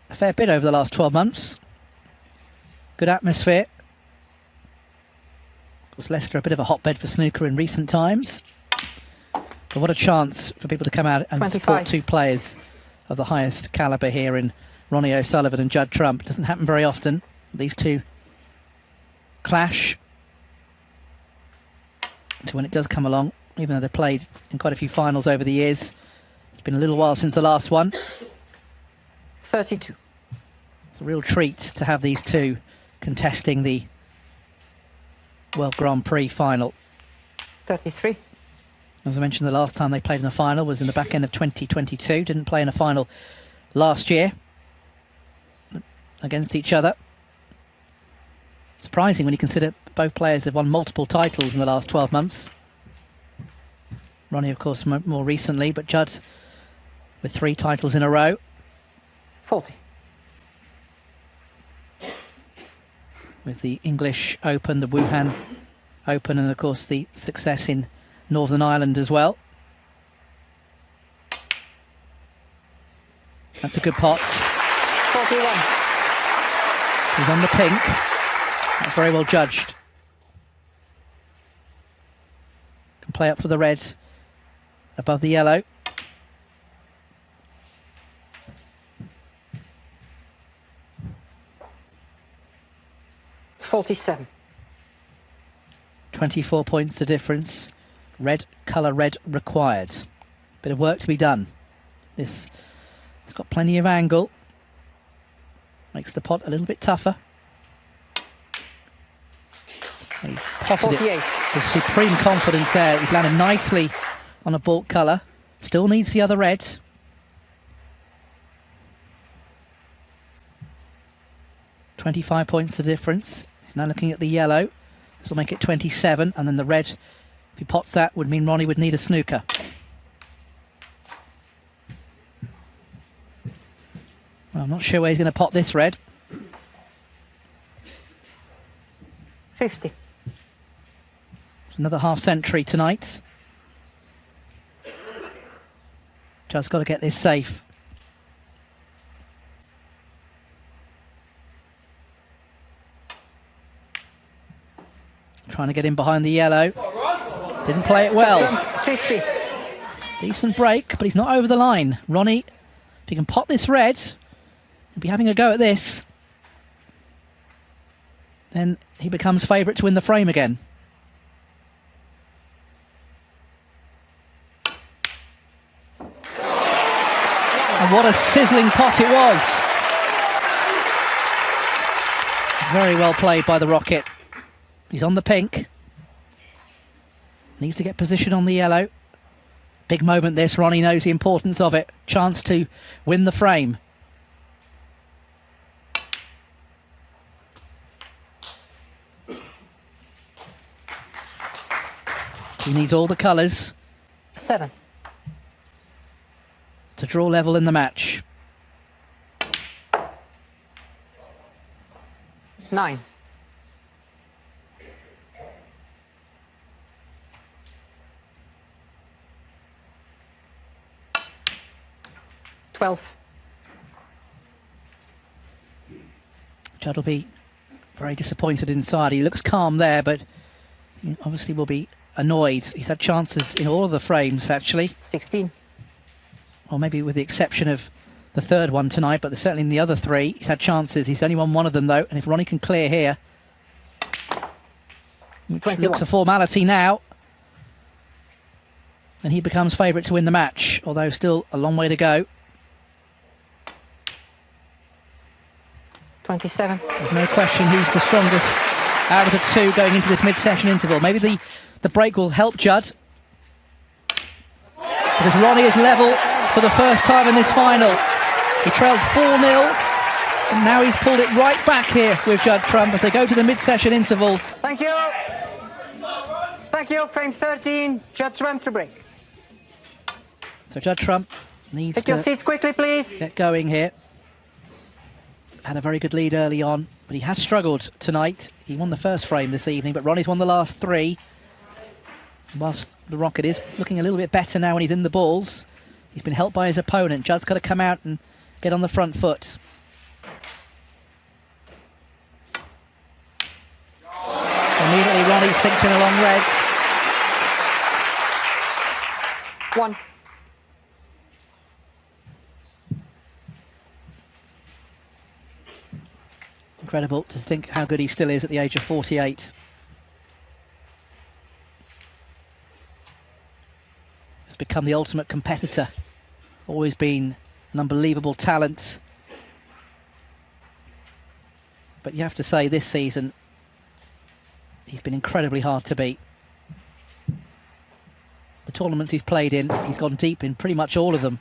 a fair bit over the last 12 months. Good atmosphere. Of course, Leicester a bit of a hotbed for snooker in recent times. But what a chance for people to come out and 25. support two players of the highest calibre here in Ronnie O'Sullivan and Judd Trump. It doesn't happen very often. These two clash. So when it does come along, even though they've played in quite a few finals over the years, it's been a little while since the last one. 32. It's a real treat to have these two contesting the World Grand Prix final. 33. As I mentioned, the last time they played in a final was in the back end of 2022. Didn't play in a final last year against each other. Surprising when you consider both players have won multiple titles in the last 12 months. Ronnie, of course, more recently, but Judd with 3 titles in a row. 40. With the English Open, the Wuhan Open, and of course the success in Northern Ireland as well. That's a good pot. 41. He's on the pink. That's very well judged. Can play up for the red above the yellow. 47. 24 points the difference. Red, colour red required. Bit of work to be done. This has got plenty of angle. Makes the pot a little bit tougher. He potted 48. it with supreme confidence there. He's landed nicely on a baulk colour. Still needs the other red. £25 points the difference. He's now looking at the yellow. This will make it 27, and then the red, if he pots that, would mean Ronnie would need a snooker. Well, I'm not sure where he's going to pot this red. 50. It's another half century tonight. Just got to get this safe. Trying to get in behind the yellow. Didn't play it well. 50. Decent break, but he's not over the line. Ronnie, if he can pot this red, he'll be having a go at this. Then he becomes favourite to win the frame again. And what a sizzling pot it was. Very well played by the Rocket. He's on the pink. Needs to get position on the yellow. Big moment this. Ronnie knows the importance of it. Chance to win the frame. He needs all the colours 7. to draw level in the match. 9. 12. Judd will be very disappointed inside. He looks calm there, but he obviously will be annoyed. He's had chances in all of the frames, actually. 16. Or maybe with the exception of the third one tonight, but certainly in the other three, he's had chances. He's only won one of them, though, and if Ronnie can clear here, which 21. looks a formality now, then he becomes favourite to win the match, although still a long way to go. 27. There's no question he's the strongest out of the two going into this mid-session interval. Maybe the break will help Judd, because Ronnie is level for the first time in this final. He trailed 4-0, and now he's pulled it right back here with Judd Trump as they go to the mid-session interval. Thank you. Thank you. Frame 13. Judd Trump to break. So Judd Trump needs Take your to seats quickly, please. get going here. Had a very good lead early on, but he has struggled tonight. He won the first frame this evening, but Ronnie's won the last three. Whilst the Rocket is looking a little bit better now when he's in the balls, he's been helped by his opponent. Judd's got to come out and get on the front foot. Immediately Ronnie sinks in along reds. 1. Incredible to think how good he still is at the age of 48. Has become the ultimate competitor. Always been an unbelievable talent. But you have to say this season, he's been incredibly hard to beat. The tournaments he's played in, he's gone deep in pretty much all of them.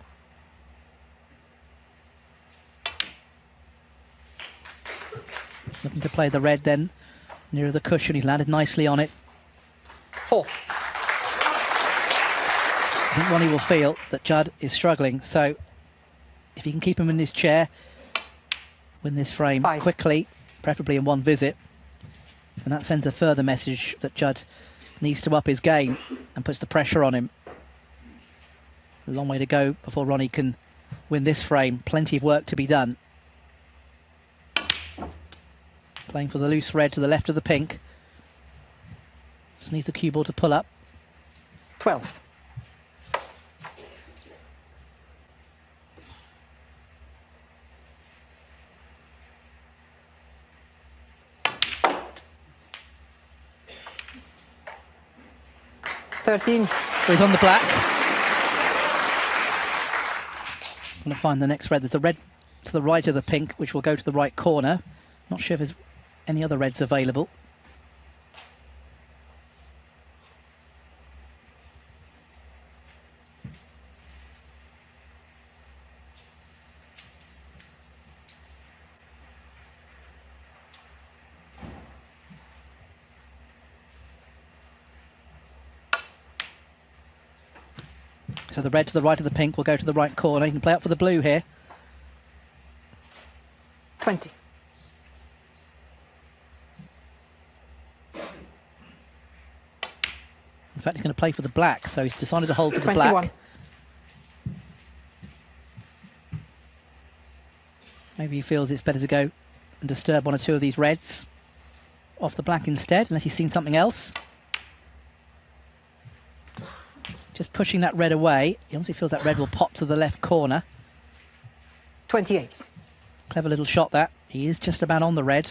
Looking to play the red then, nearer the cushion. He's landed nicely on it. 4. I think Ronnie will feel that Judd is struggling, so if he can keep him in his chair, win this frame 5. quickly, preferably in one visit, and that sends a further message that Judd needs to up his game and puts the pressure on him. A long way to go before Ronnie can win this frame. Plenty of work to be done. Playing for the loose red to the left of the pink. Just needs the cue ball to pull up. 12. 13. So he's on the black. I'm going to find the next red. There's a red to the right of the pink, which will go to the right corner. Not sure if there's any other reds available. So the red to the right of the pink will go to the right corner. You can play up for the blue here. 20. In fact, he's going to play for the black, so he's decided to hold for the 21. black. Maybe he feels it's better to go and disturb one or two of these reds off the black instead, unless he's seen something else. Just pushing that red away. He obviously feels that red will pop to the left corner. 28. Clever little shot that. He is just about on the red.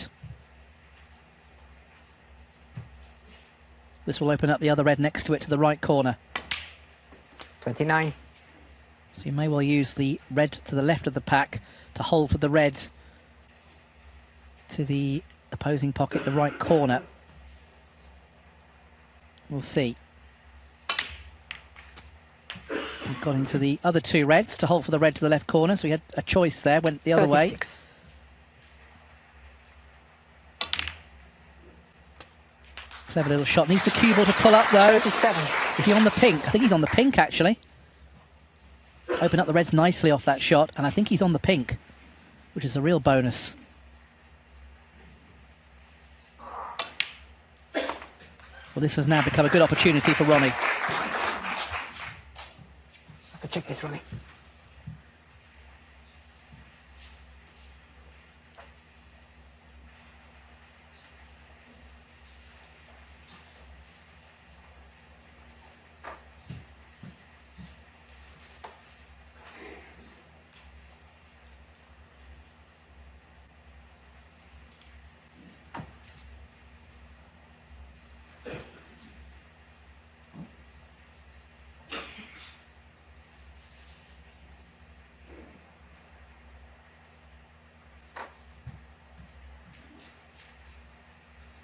This will open up the other red next to it to the right corner. 29. So you may well use the red to the left of the pack to hold for the red to the opposing pocket, the right corner. We'll see. He's gone into the other two reds to hold for the red to the left corner, so he had a choice there, went the other 36. way. Clever little shot. Needs the cue ball to pull up though. 37. Is he on the pink? I think he's on the pink actually. Open up the reds nicely off that shot, and I think he's on the pink, which is a real bonus. Well, this has now become a good opportunity for Ronnie. To check this, Ronnie.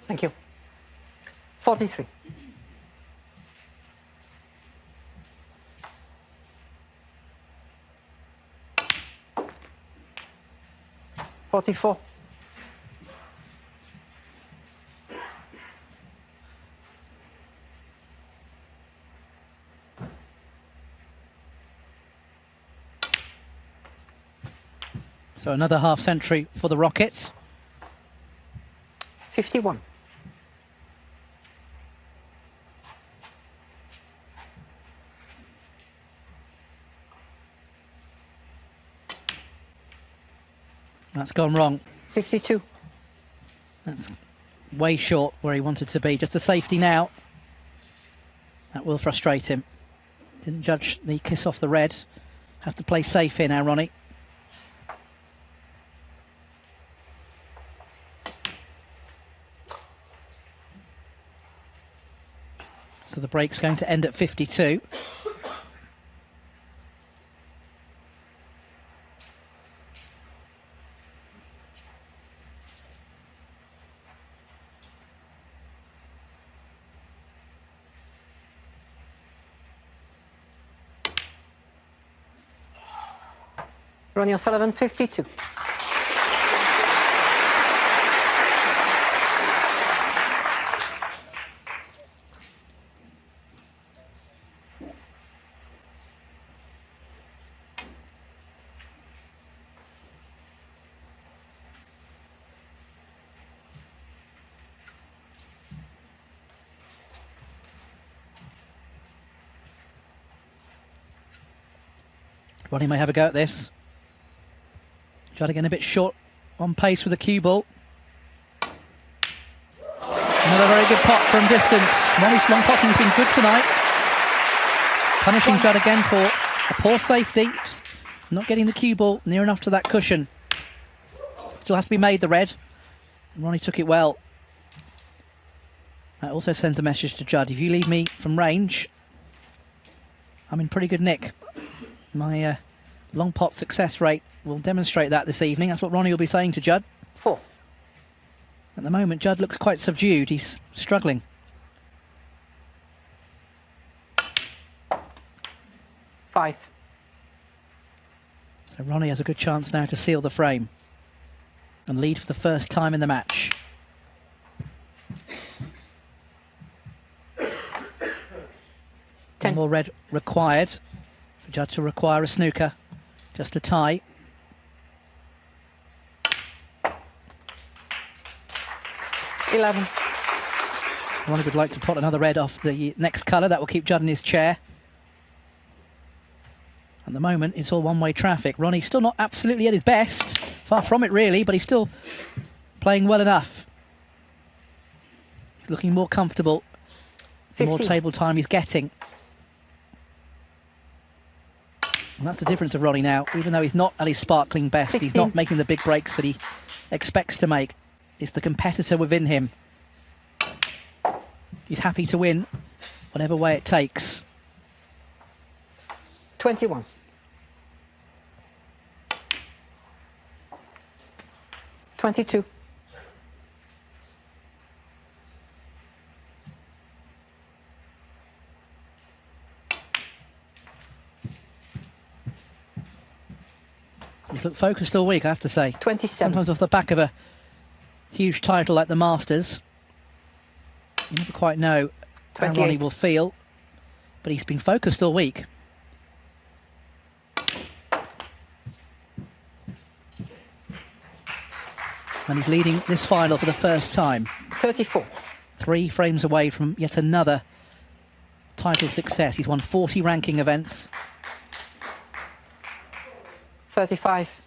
Thank you. 43. 44. So another half century for the Rockets. 51. That's gone wrong. 52. That's way short where he wanted to be. Just a safety now. That will frustrate him. Didn't judge the kiss off the red. Has to play safe here now, Ronnie. So the break's going to end at 52. RonnieO'Sullivan, 52. Ronnie may have a go at this. Judd again a bit short on pace with the cue ball. Another very good pot from distance. Ronnie's long potting has been good tonight. Punishing Judd again for a poor safety. Just not getting the cue ball near enough to that cushion. Still has to be made, the red. And Ronnie took it well. That also sends a message to Judd. If you leave me from range, I'm in pretty good nick. My long pot success rate will demonstrate that this evening. That's what Ronnie will be saying to Judd. 4. At the moment, Judd looks quite subdued. He's struggling. 5. So Ronnie has a good chance now to seal the frame and lead for the first time in the match. 10. One more red required for Judd to require a snooker. Just a tie. 11. Ronnie would like to pot another red off the next colour. That will keep Judd in his chair. At the moment, it's all one-way traffic. Ronnie's still not absolutely at his best. Far from it, really, but he's still playing well enough. He's looking more comfortable the more 15. table time he's getting. And that's the difference of Ronnie now. Even though he's not at his sparkling best, 16. he's not making the big breaks that he expects to make. It's the competitor within him. He's happy to win, whatever way it takes. 21. 22. He's looked focused all week, I have to say. 27. Sometimes off the back of a huge title like the Masters, you never quite know how 28. Ronnie will feel, but he's been focused all week. And he's leading this final for the first time. 34. 3 frames away from yet another title success. He's won 40 ranking events. 35.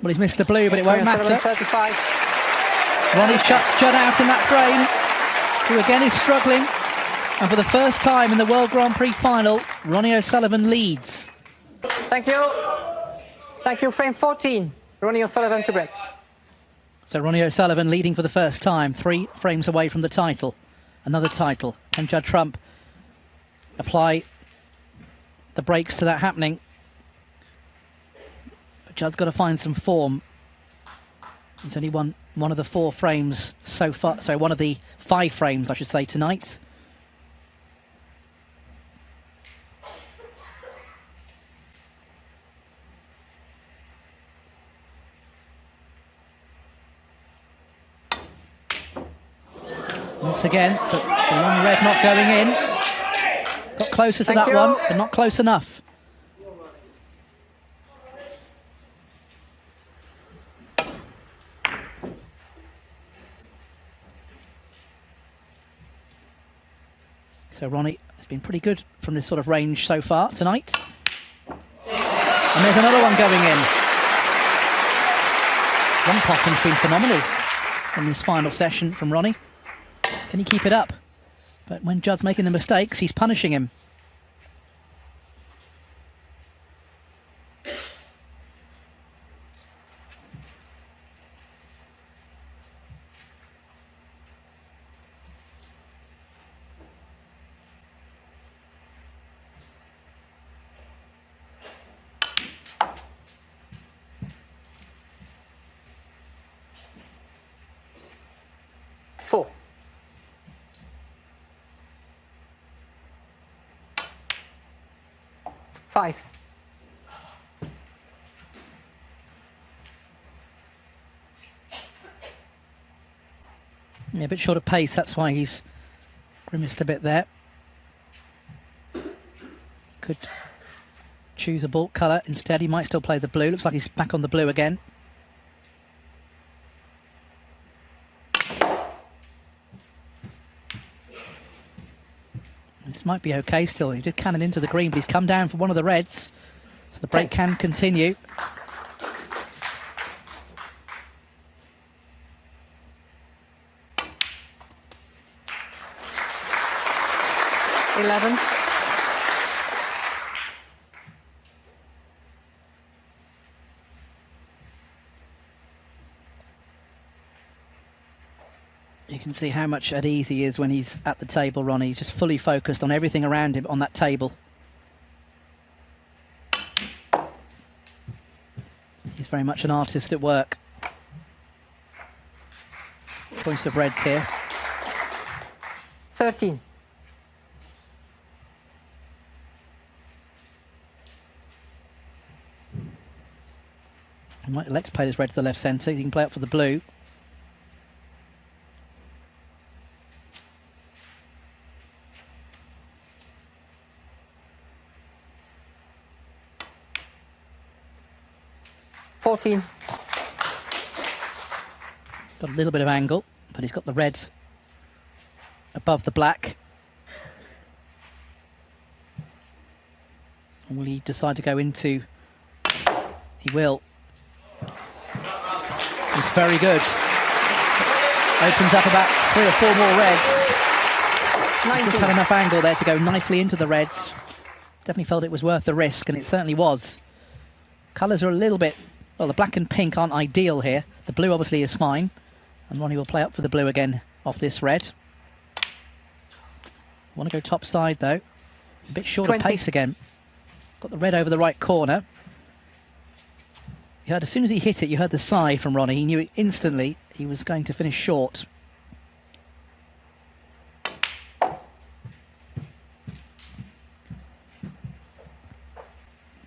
Well, he's missed the blue, but it won't matter. 35. Ronnie shuts Judd out in that frame, who again is struggling. And for the first time in the World Grand Prix final, Ronnie O'Sullivan leads. Thank you. Thank you. Frame 14. Ronnie O'Sullivan to break. So Ronnie O'Sullivan leading for the first time, 3 frames away from the title. Another title. Can Judd Trump apply the brakes to that happening? But Judd's got to find some form. He's only won one of the 4 frames so far. Sorry, one of the 5 frames, I should say, tonight. Once again, the long red not going in. Got closer to that one, but not close enough. So Ronnie has been pretty good from this sort of range so far tonight. And there's another one going in. One potting's been phenomenal in this final session from Ronnie. Can he keep it up? But when Judd's making the mistakes, he's punishing him. Four. 5. Yeah, a bit short of pace, that's why he's grimaced a bit there. Could choose a baulk colour instead. He might still play the blue. Looks like he's back on the blue again. This might be okay still. He did cannon into the green, but he's come down for one of the reds. So the break can continue. You can see how much at ease he is when he's at the table, Ronnie. He's just fully focused on everything around him on that table. He's very much an artist at work. Choice of reds here. 13. He might elect to play this red to the left centre. He can play up for the blue. Got a little bit of angle, but he's got the red above the black. And will he decide to go into? He will. He's very good. Opens up about 3 or 4 more reds. Just had enough angle there to go nicely into the reds. Definitely felt it was worth the risk, and it certainly was. Colours are a little bit... Well, the black and pink aren't ideal here. The blue obviously is fine. And Ronnie will play up for the blue again off this red. Want to go top side, though. A bit short of pace again. Got the red over the right corner. You heard, as soon as he hit it, you heard the sigh from Ronnie. He knew it instantly he was going to finish short.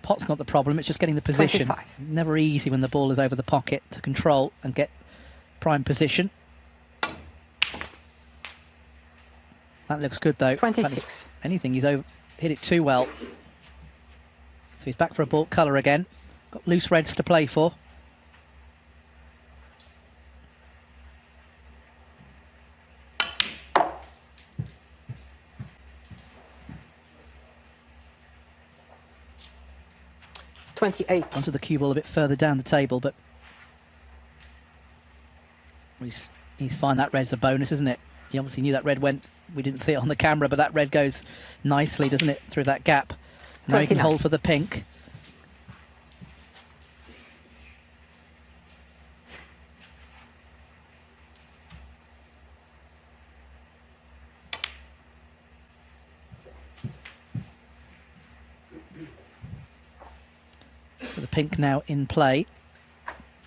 Pot's not the problem, it's just getting the position. 25. Never easy when the ball is over the pocket to control and get prime position. That looks good though. 26. Anything, he's hit it too well. So he's back for a ball colour again. Got loose reds to play for. Onto the cue ball a bit further down the table, but he's fine. That red's a bonus, isn't it? He obviously knew that red went. We didn't see it on the camera, but that red goes nicely, doesn't it, through that gap. Now he can hold for the pink. So the pink now in play.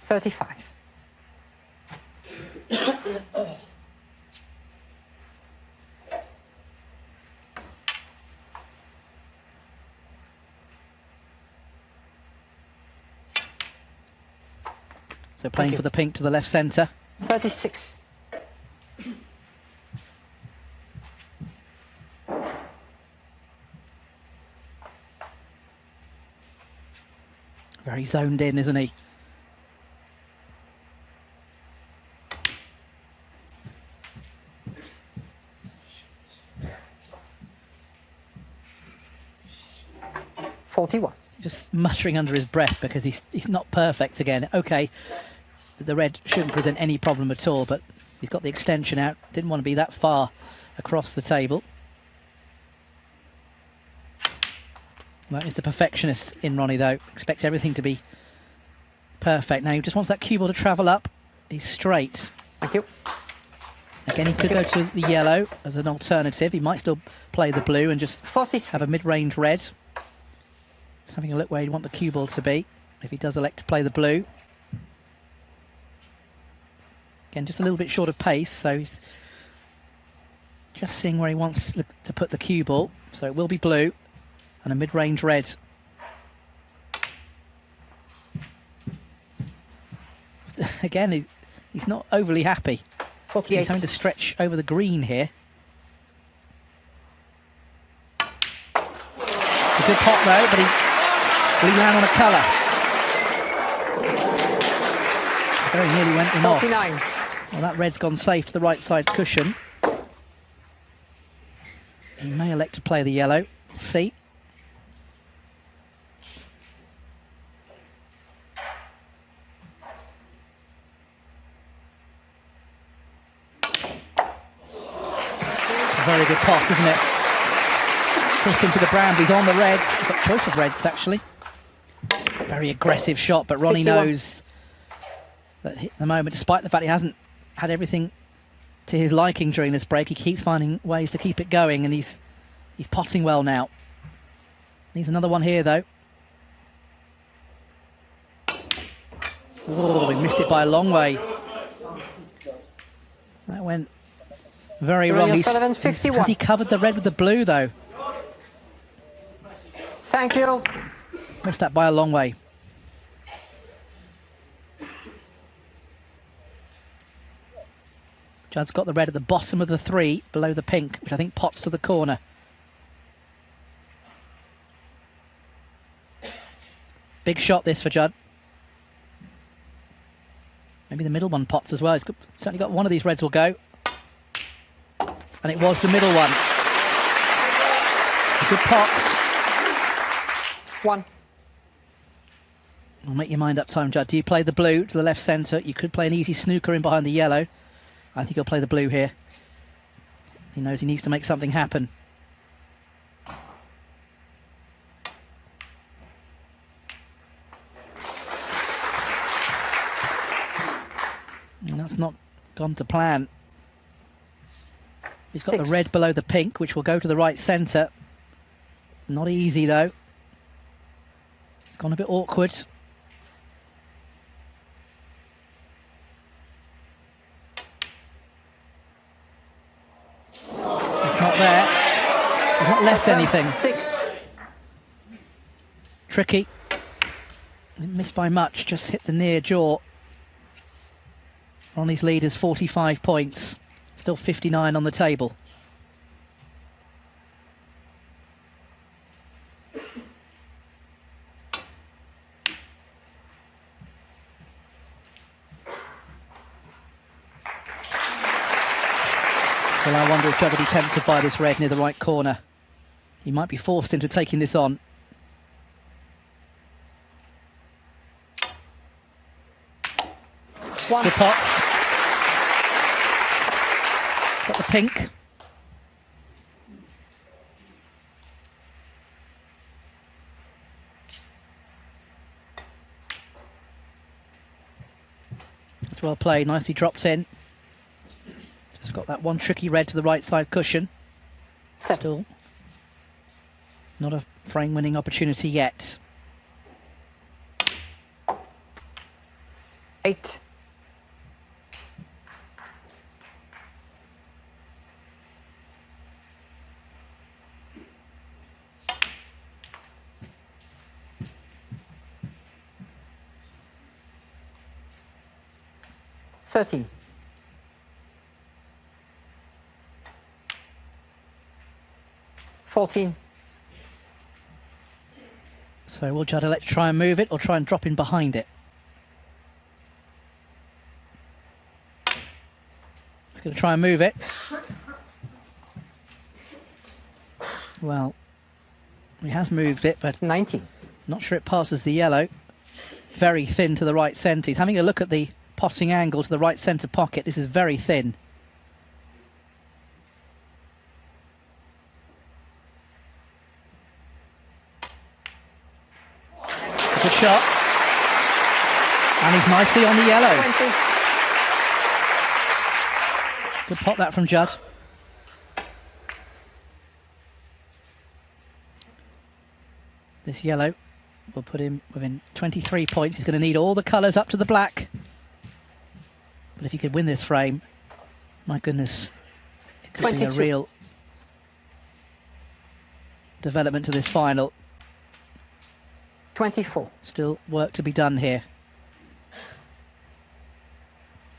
35. So playing for the pink to the left centre. 36. Very zoned in, isn't he? Just muttering under his breath because he's not perfect again. Okay, the red shouldn't present any problem at all, but he's got the extension out. Didn't want to be that far across the table. That is the perfectionist in Ronnie, though. Expects everything to be perfect. Now he just wants that cue ball to travel up. He's straight. Thank you. Again, he could go to the yellow as an alternative. He might still play the blue and just have a mid-range red. Having a look where he'd want the cue ball to be, if he does elect to play the blue. Again, just a little bit short of pace, so he's just seeing where he wants to put the cue ball. So it will be blue and a mid-range red. Again, he's not overly happy. 48. He's having to stretch over the green here. It's a good pot though, but will he land on a colour? Very nearly went in 49. off. Well, that red's gone safe to the right side cushion. He may elect to play the yellow. We'll see. A very good pot, isn't it? Just into the brambles on the reds. He's got choice of reds, actually. Very aggressive shot, but Ronnie 51. knows that at the moment, despite the fact he hasn't had everything to his liking during this break. He keeps finding ways to keep it going, and he's potting well now. Needs another one here, though. Oh, he missed it by a long way. That went very wrong. Has he covered the red with the blue, though? Thank you. Missed that by a long way. Judd's got the red at the bottom of the 3, below the pink, which I think pots to the corner. Big shot this for Judd. Maybe the middle one pots as well. He's certainly got one of these reds will go. And it was the middle one. Good pots. 1. I'll make your mind up time, Judd. Do you play the blue to the left centre? You could play an easy snooker in behind the yellow. I think he'll play the blue here. He knows he needs to make something happen. And that's not gone to plan. He's got 6. the red below the pink, which will go to the right centre. Not easy, though. It's gone a bit awkward. It's not there. He's not left anything. 6. Tricky. Didn't miss by much, just hit the near jaw. Ronnie's lead is 45 points. Still 59 on the table. Well, I wonder if Judd will be tempted by this red near the right corner. He might be forced into taking this on. One. Good pots. Got the pink. That's well played, nicely dropped in. Just got that one tricky red to the right side cushion. 7. Still not a frame winning opportunity yet. 8. $13. 14. So will Judd elect to try and move it or try and drop in behind it? He's going to try and move it. Well, he has moved it, but 19. not sure it passes the yellow. Very thin to the right centre. He's having a look at the potting angle to the right centre pocket. This is very thin. Good shot. And he's nicely on the yellow. 20. Good pot that from Judd. This yellow will put him within 23 points. He's going to need all the colours up to the black. But if he could win this frame, my goodness, it could 22. be a real development to this final. 24. Still work to be done here.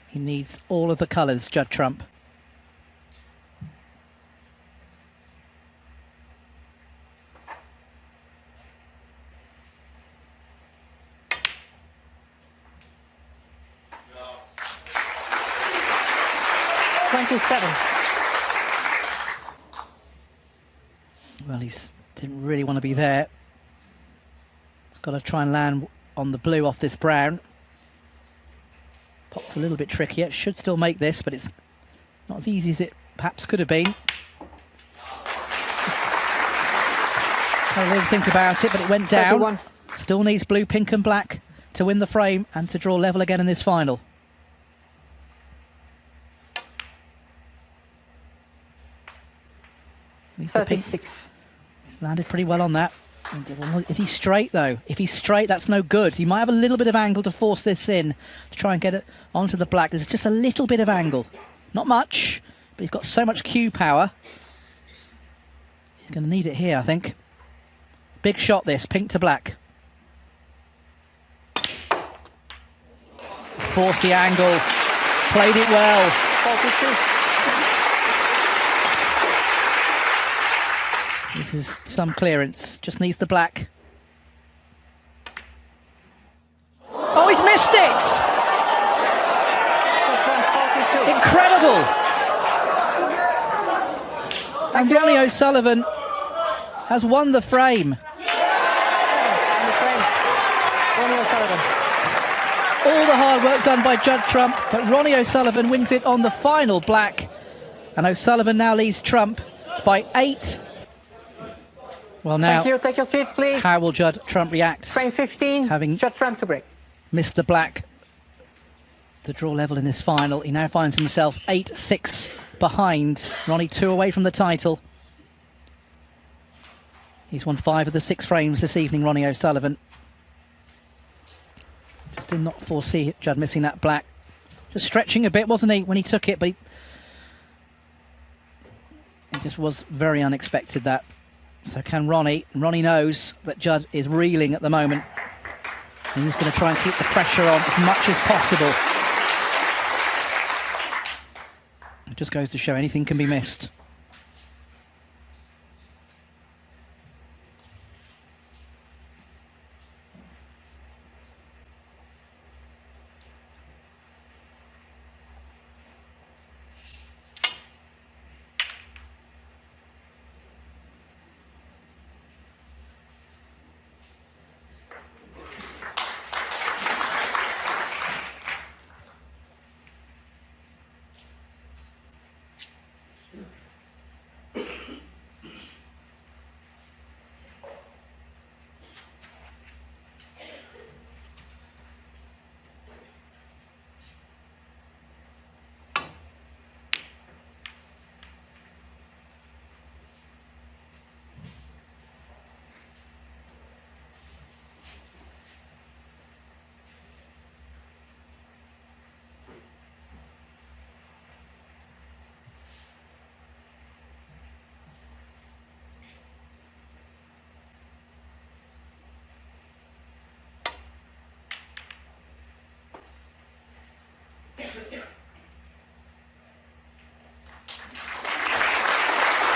He needs all of the colours, Judd Trump. Well, he didn't really want to be there. He's got to try and land on the blue off this brown. Pot's a little bit trickier. It should still make this, but it's not as easy as it perhaps could have been. Had a little think about it, but it went down. 31. Still needs blue, pink and black to win the frame and to draw level again in this final. Needs the pink. 36. Landed pretty well on that. Is he straight, though? If he's straight, that's no good. He might have a little bit of angle to force this in, to try and get it onto the black. There's just a little bit of angle. Not much, but he's got so much cue power. He's going to need it here, I think. Big shot, this. Pink to black. Forced the angle. Played it well. 42. This is some clearance. Just needs the black. Oh, he's missed it! Incredible! And Ronnie O'Sullivan has won the frame. Ronnie O'Sullivan. All the hard work done by Judd Trump, but Ronnie O'Sullivan wins it on the final black. And O'Sullivan now leads Trump by 8. Well, now, Thank you. Take your seats, please. how will Judd Trump react? Frame 15. Having Judd Trump to break. missed the black to draw level in this final. He now finds himself 8-6 behind. Ronnie 2 away from the title. He's won 5 of the 6 frames this evening, Ronnie O'Sullivan. Just did not foresee Judd missing that black. Just stretching a bit, wasn't he, when he took it, but it just was very unexpected, that. So can Ronnie? Ronnie knows that Judd is reeling at the moment. And he's going to try and keep the pressure on as much as possible. It just goes to show anything can be missed.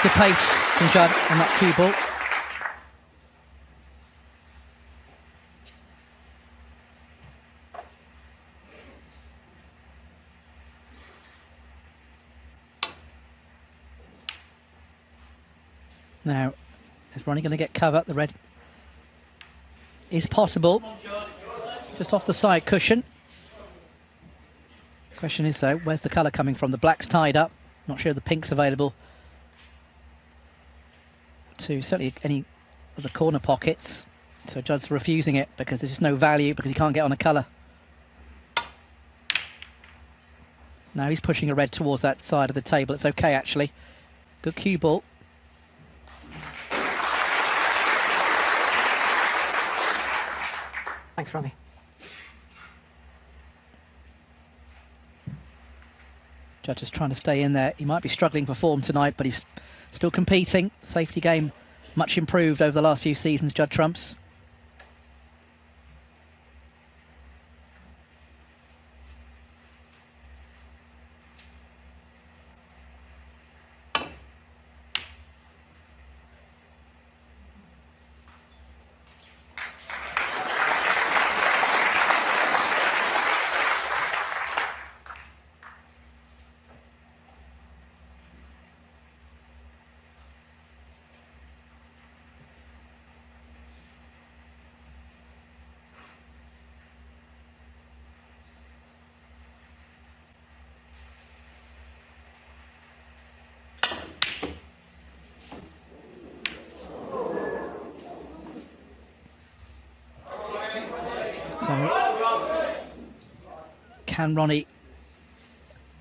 Good pace from Judd on that cue ball. Now, is Ronnie going to get cover? The red is possible. Just off the side cushion. Question is, though, where's the colour coming from? The black's tied up. Not sure the pink's available to certainly any of the corner pockets. So Judd's refusing it because there's just no value, because he can't get on a colour. Now he's pushing a red towards that side of the table. It's okay, actually. Good cue ball. Thanks, Ronnie. Judd just trying to stay in there. He might be struggling for form tonight, but he's still competing. Safety game much improved over the last few seasons, Judd Trump's. So, can Ronnie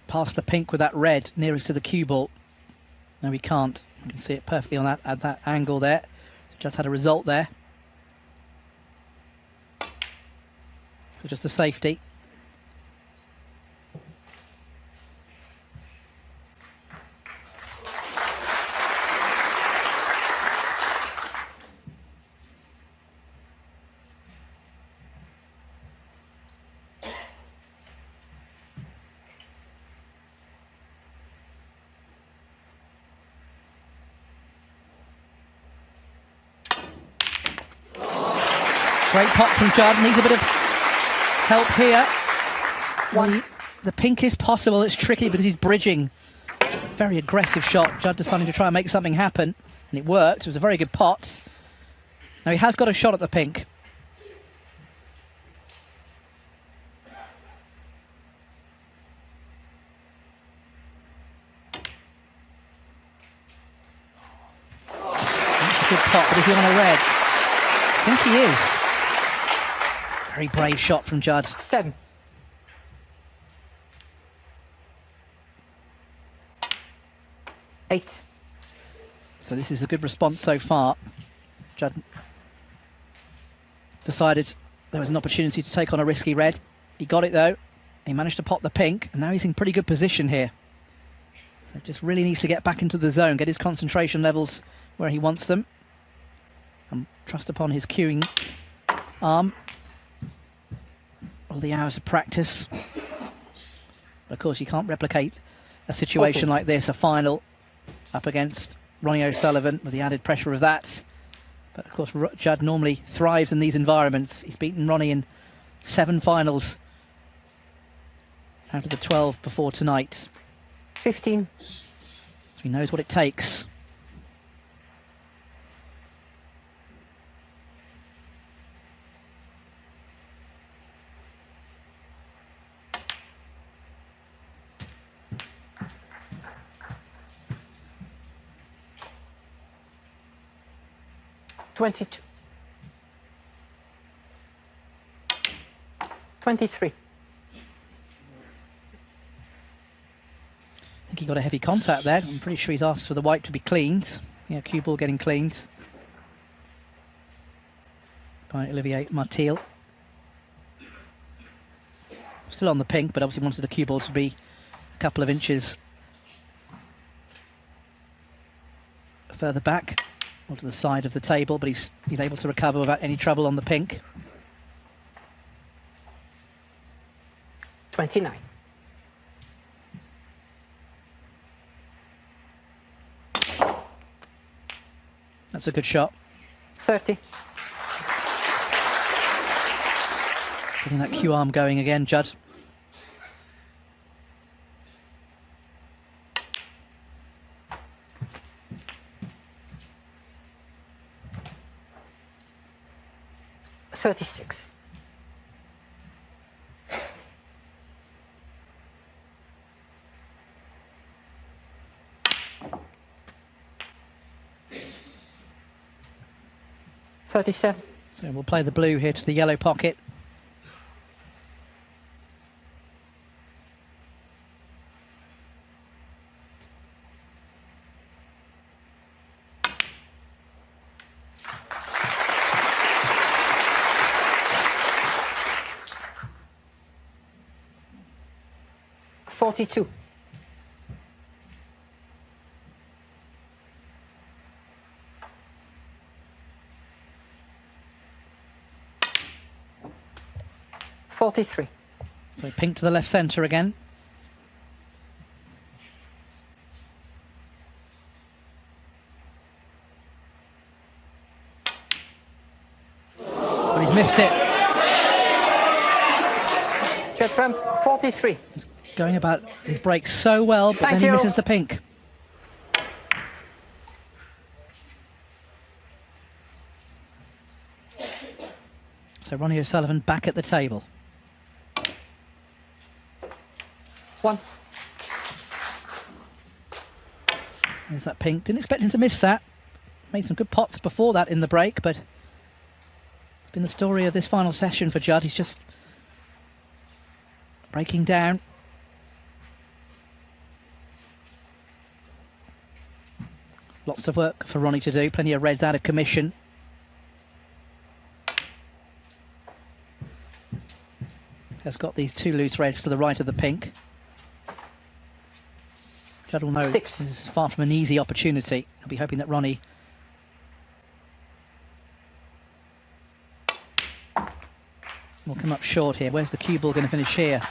pass the pink with that red nearest to the cue ball? No, he can't. You can see it perfectly on that at that angle there. Just had a result there. So just a safety. Great pot from Judd. Needs a bit of help here. The pink is possible. It's tricky because he's bridging. Very aggressive shot. Judd deciding to try and make something happen. And it worked. It was a very good pot. Now he has got a shot at the pink. That's a good pot, but is he on a red? I think he is. Very brave shot from Judd. 7. Eight. So this is a good response so far. Judd decided there was an opportunity to take on a risky red. He got it though. He managed to pot the pink, and now he's in pretty good position here. So just really needs to get back into the zone, get his concentration levels where he wants them, and trust upon his cueing arm. All the hours of practice. But of course, you can't replicate a situation like this, a final up against Ronnie O'Sullivan with the added pressure of that. But of course, Judd normally thrives in these environments. He's beaten Ronnie in 7 finals out of the 12 before tonight. 15. So he knows what it takes. $22. 23. I think he got a heavy contact there. I'm pretty sure he's asked for the white to be cleaned. Yeah, cue ball getting cleaned by Olivier Martil. Still on the pink, but obviously wanted the cue ball to be a couple of inches further back onto the side of the table, but he's able to recover without any trouble on the pink. 29. That's a good shot. 30. Getting that cue arm going again, Judd. $36. $37. So we'll play the blue here to the yellow pocket. $42. $43. So pink to the left centre again. But he's missed it. Judd from 43. He's going about his break so well, but Thank then he you. misses the pink. So Ronnie O'Sullivan back at the table. 1. There's that pink. Didn't expect him to miss that. Made some good pots before that in the break, but it's been the story of this final session for Judd. He's just breaking down. Lots of work for Ronnie to do. Plenty of reds out of commission. Has got these 2 loose reds to the right of the pink. Judd will know 6. this is far from an easy opportunity. I'll be hoping that Ronnie will come up short here. Where's the cue ball going to finish here?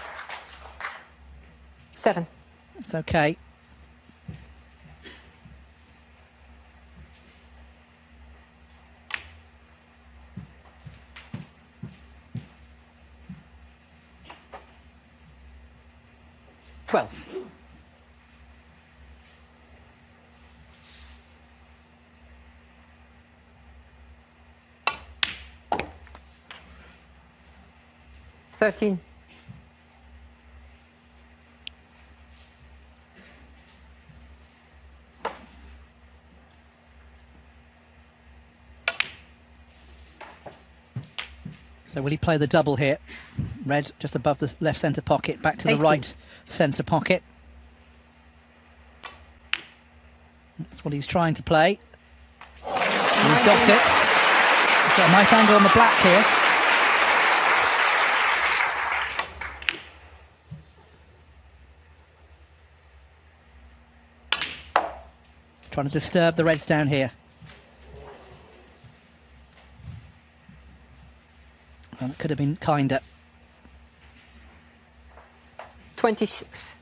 7. It's okay. $12. $13. So will he play the double here? Red just above the left centre pocket, back to the 18. right centre pocket. That's what he's trying to play. And he's got it. He's got a nice angle on the black here. Trying to disturb the reds down here. Well, it could have been kinder. 26.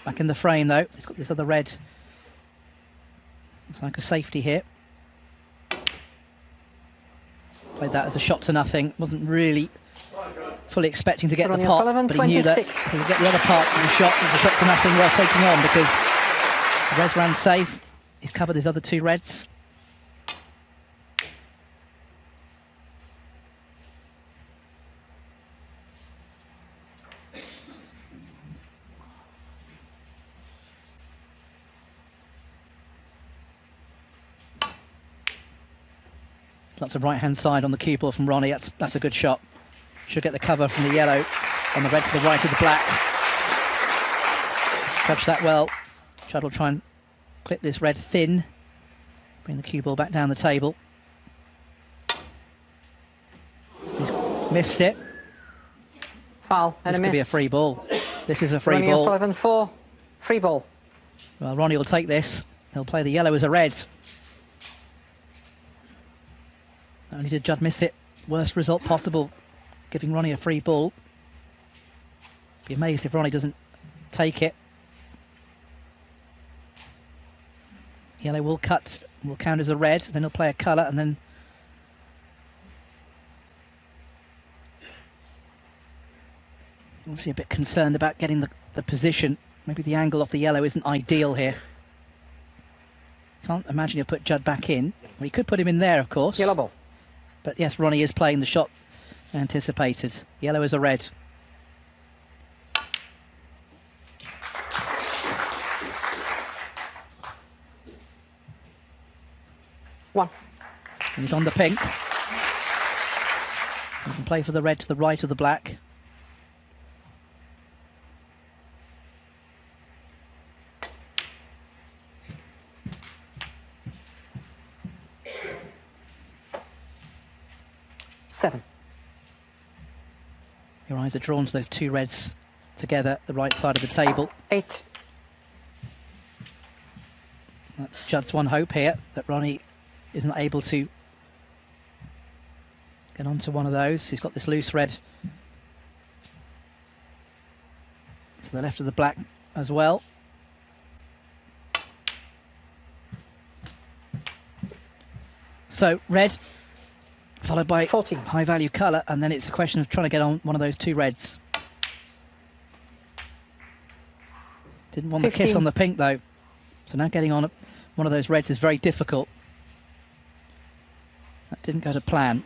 Back in the frame though. He's got this other red. Looks like a safety here. Played that as a shot to nothing. Wasn't really fully expecting to get the pot, RonnieO'Sullivan, but he knew that 26. he would get the other part of the shot. It was a shot to nothing worth taking on because the reds ran safe. He's covered his other 2 reds. Lots of right-hand side on the cue ball from Ronnie. That's a good shot. Should get the cover from the yellow on the red to the right of the black. Judge that well. Judd will try and clip this red thin. Bring the cue ball back down the table. He's missed it. Foul and This a could miss. be a free ball. This is a free ball. RonnieO'Sullivan 4. Free ball. Well, Ronnie will take this. He'll play the yellow as a red. Not only did Judd miss it, worst result possible, giving Ronnie a free ball. Be amazed if Ronnie doesn't take it. Yellow will cut, will count as a red, then he'll play a colour, and then obviously a bit concerned about getting the position. Maybe the angle off the yellow isn't ideal here. Can't imagine he'll put Judd back in. Well, he could put him in there, of course. Yellow ball. But yes, Ronnie is playing the shot anticipated. Yellow is a red. One. And he's on the pink. He can play for the red to the right of the black. Seven. Your eyes are drawn to those 2 reds together at the right side of the table. 8. That's Judd's one hope here, that Ronnie isn't able to get onto one of those. He's got this loose red to the left of the black as well. So red followed by 14. high value colour, and then it's a question of trying to get on one of those 2 reds. Didn't want the kiss 15. on the pink though, so now getting on one of those reds is very difficult. That didn't go to plan.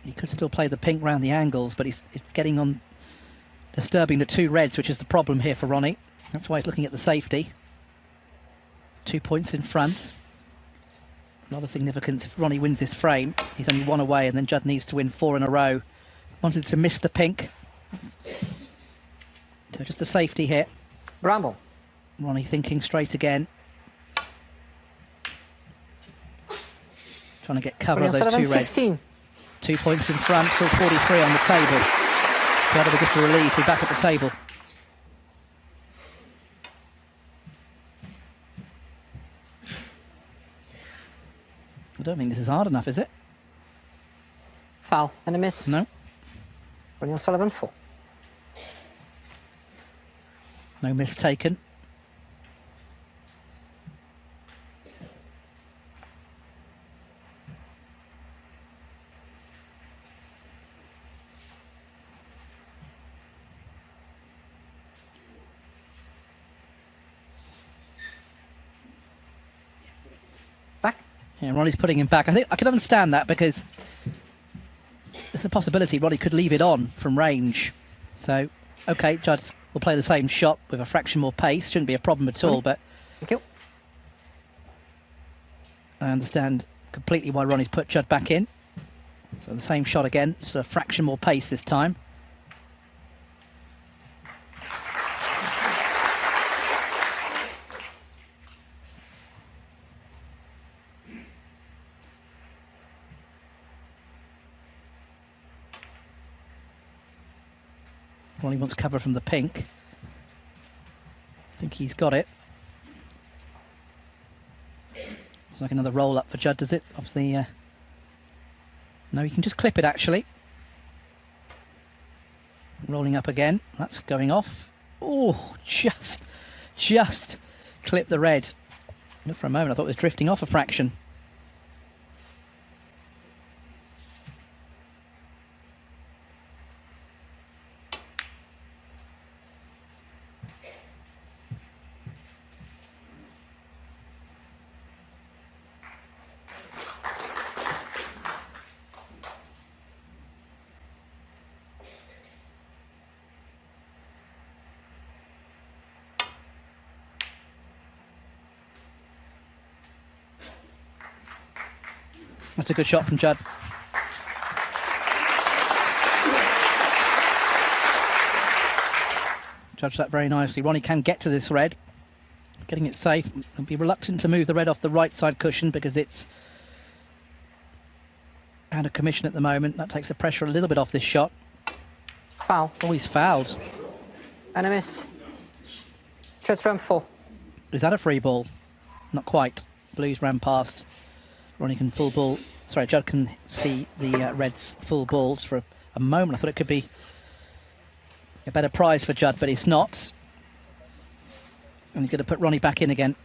He could still play the pink round the angles, but it's getting on, disturbing the 2 reds, which is the problem here for Ronnie. That's why he's looking at the safety. 2 points in front. A lot of significance if Ronnie wins this frame. He's only 1 away, and then Judd needs to win 4 in a row. Wanted to miss the pink. So just a safety hit. Bramble. Ronnie thinking straight again. Trying to get cover of those O'Sullivan, two reds. 15. 2 points in front, still 43 on the table. That'll be just a relief, we're back at the table. I don't think this is hard enough, is it? Foul and a miss. No. Ronnie O'Sullivan, 4. No miss taken. Back. Yeah, Ronnie's putting him back. I think I can understand that because there's a possibility Ronnie could leave it on from range. So, okay, Judd will play the same shot with a fraction more pace. Shouldn't be a problem at all, but Thank you. I understand completely why Ronnie's put Judd back in. So the same shot again, just a fraction more pace this time. Ronnie wants cover from the pink. I think he's got it. It's like another roll up for Judd, does it? Off the. No, you can just clip it actually. Rolling up again. That's going off. Oh, just clip the red. For a moment, I thought it was drifting off a fraction. That's a good shot from Judd. Judged that very nicely. Ronnie can get to this red. Getting it safe. He'll be reluctant to move the red off the right side cushion because it's out of commission at the moment. That takes the pressure a little bit off this shot. Foul. Oh, he's fouled. And a miss. Judd ran 4. Is that a free ball? Not quite. Blues ran past. Ronnie can full ball. Sorry, Judd can see the Reds full ball just for a moment. I thought it could be a better prize for Judd, but it's not. And he's going to put Ronnie back in again.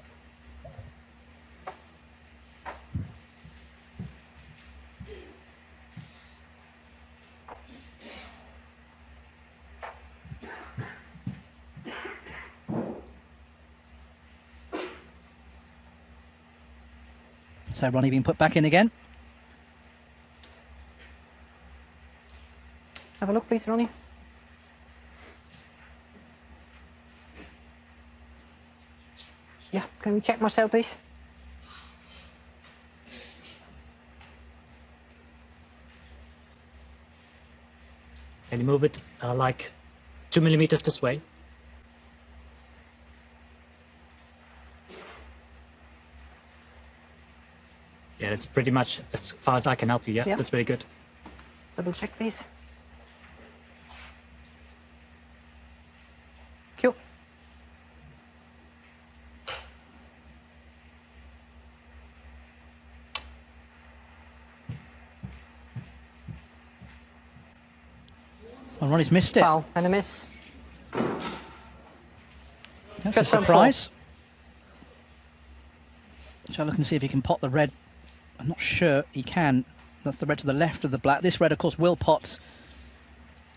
So Ronnie being put back in again. Have a look, please, Ronnie. Yeah, can we check Marcel, please? Can you move it like 2 millimeters this way? Yeah, that's pretty much as far as I can help you. Yeah, Yeah. That's very good. Double check, please. Q. Well, Ronnie's missed it. Foul and a miss. That's a Just some surprise. Shall I look and see if he can pot the red? I'm not sure he can. That's the red to the left of the black. This red, of course, will pot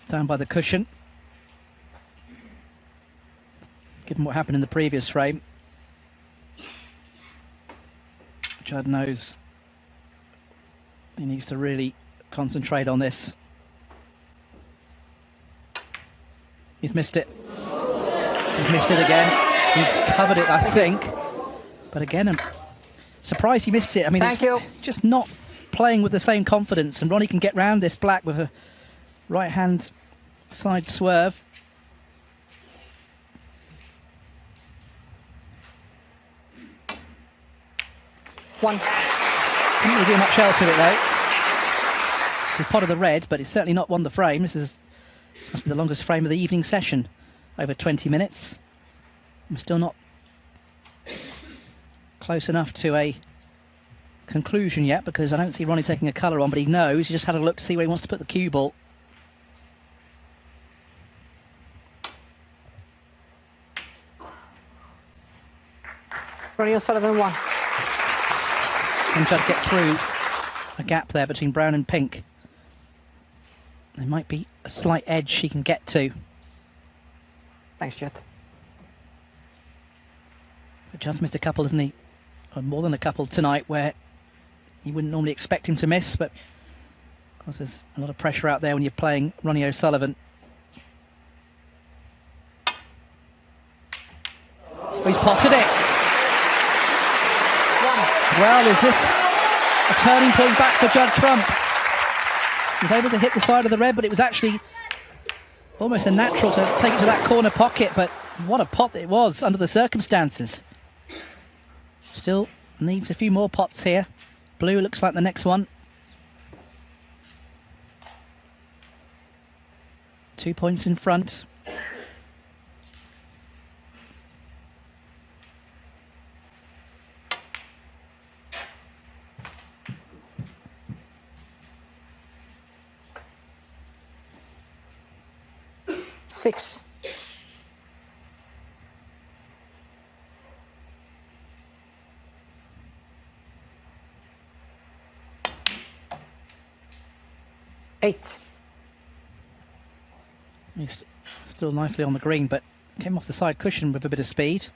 down by the cushion. Given what happened in the previous frame. Judd knows he needs to really concentrate on this. He's missed it. He's missed it again. He's covered it, I think. But again, I'm surprised he missed it. I mean, Thank you. Just not playing with the same confidence. And Ronnie can get round this black with a right hand Side swerve. One. Didn't really do much else with it though. We potted the red, but it's certainly not won the frame. This must be the longest frame of the evening session, over 20 minutes. We're still not close enough to a conclusion yet, because I don't see Ronnie taking a colour on, but he knows. He just had a look to see where he wants to put the cue ball. RonnieO'Sullivan 1. Can Judd get through a gap there between brown and pink? There might be a slight edge he can get to. Thanks, Judd. But Judd's missed a couple, hasn't he? Or more than a couple tonight, where you wouldn't normally expect him to miss, but of course there's a lot of pressure out there when you're playing RonnieO'Sullivan. Oh, he's potted it! Well, is this a turning point back for Judd Trump? He was able to hit the side of the red, but it was actually almost a natural to take it to that corner pocket, but what a pot it was under the circumstances. Still needs a few more pots here. Blue looks like the next one. 2 points in front. Six. Eight. He's still nicely on the green, but came off the side cushion with a bit of speed.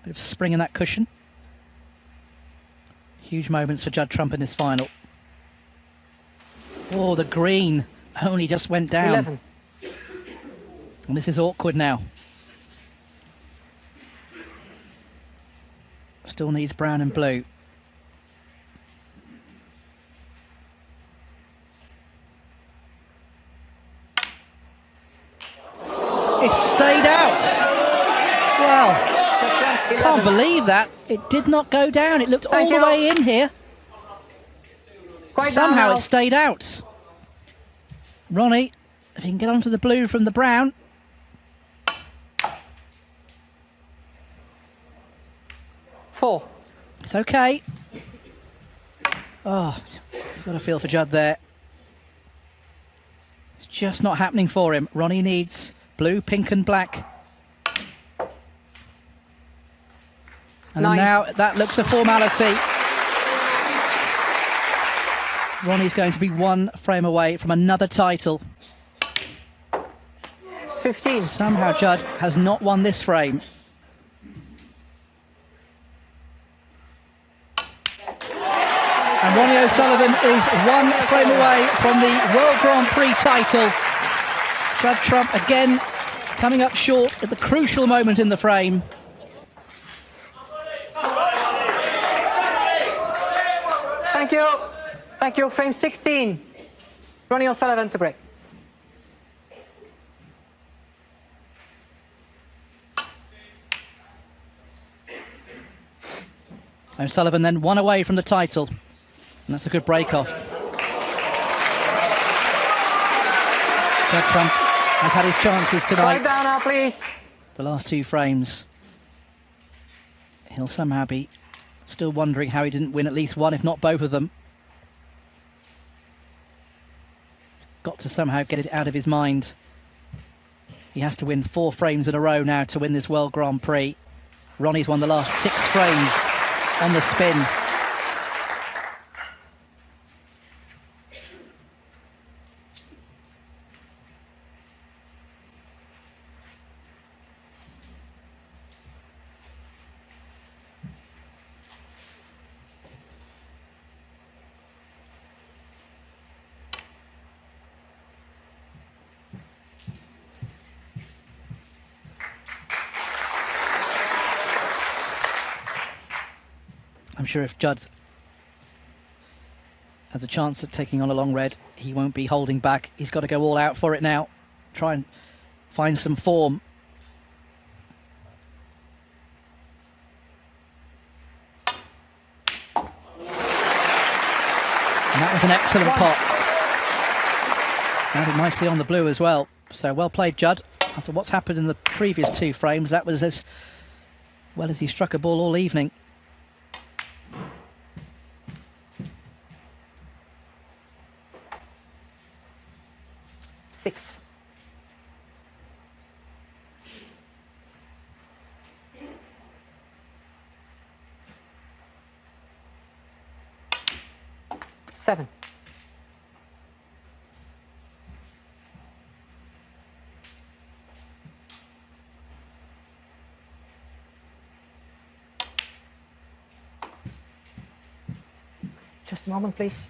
Bit of spring in that cushion. Huge moments for Judd Trump in this final. Oh, the green only just went down. 11. And this is awkward now. Still needs brown and blue. It stayed out. Well, can't believe that. It did not go down. It looked all the way in here. Somehow it stayed out. Ronnie, if he can get onto the blue from the brown. Four. It's okay. Oh, got a feel for Judd there. It's just not happening for him. Ronnie needs blue, pink and black. And now that looks a formality. Ronnie's going to be one frame away from another title. 15. Somehow Judd has not won this frame. And RonnieO'Sullivan is one frame away from the World Grand Prix title. Judd Trump again coming up short at the crucial moment in the frame. Thank you. Thank you. Frame 16. RonnieO'Sullivan to break. O'Sullivan then one away from the title. And that's a good break-off. Judd Trump has had his chances tonight. Down now, please. The last two frames. He'll somehow be still wondering how he didn't win at least one, if not both of them. Got to somehow get it out of his mind. He has to win 4 frames in a row now to win this World Grand Prix. Ronnie's won the last 6 frames on the spin. I'm sure if Judd has a chance of taking on a long red, he won't be holding back. He's got to go all out for it now. try and find some form. And that was an excellent pot. Landed nicely on the blue as well. So well played, Judd. After what's happened in the previous 2 frames, that was as well as he struck a ball all evening. Six. Seven. Just a moment, please.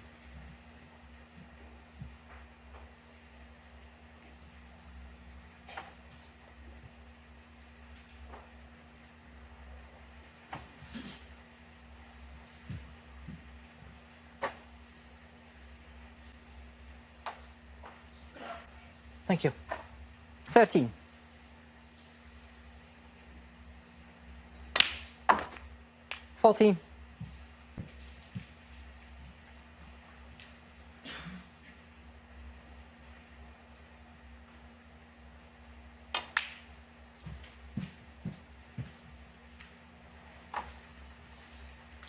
Thank you. 13. $14.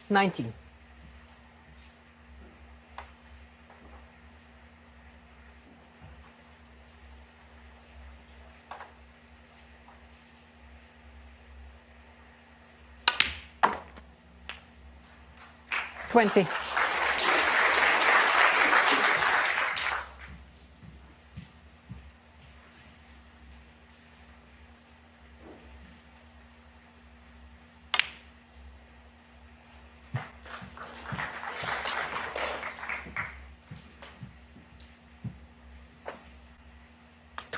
$19. $20.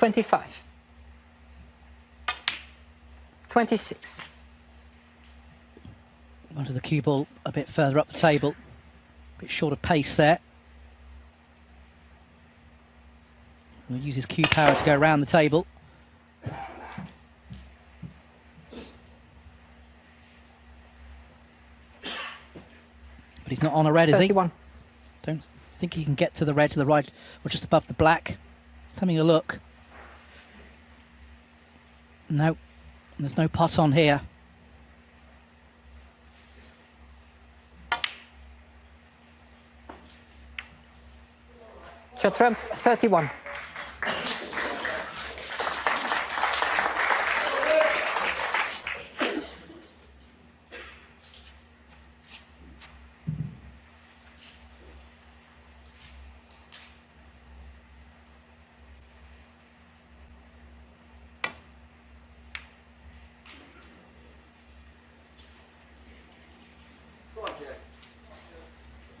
$25. $26. Onto the cue ball a bit further up the table. A bit short of pace there. He'll use his cue power to go around the table. But he's not on a red, 31. is he? Don't think he can get to the red to the right or just above the black. Just having a look. No, there's no pot on here. Trump, 31.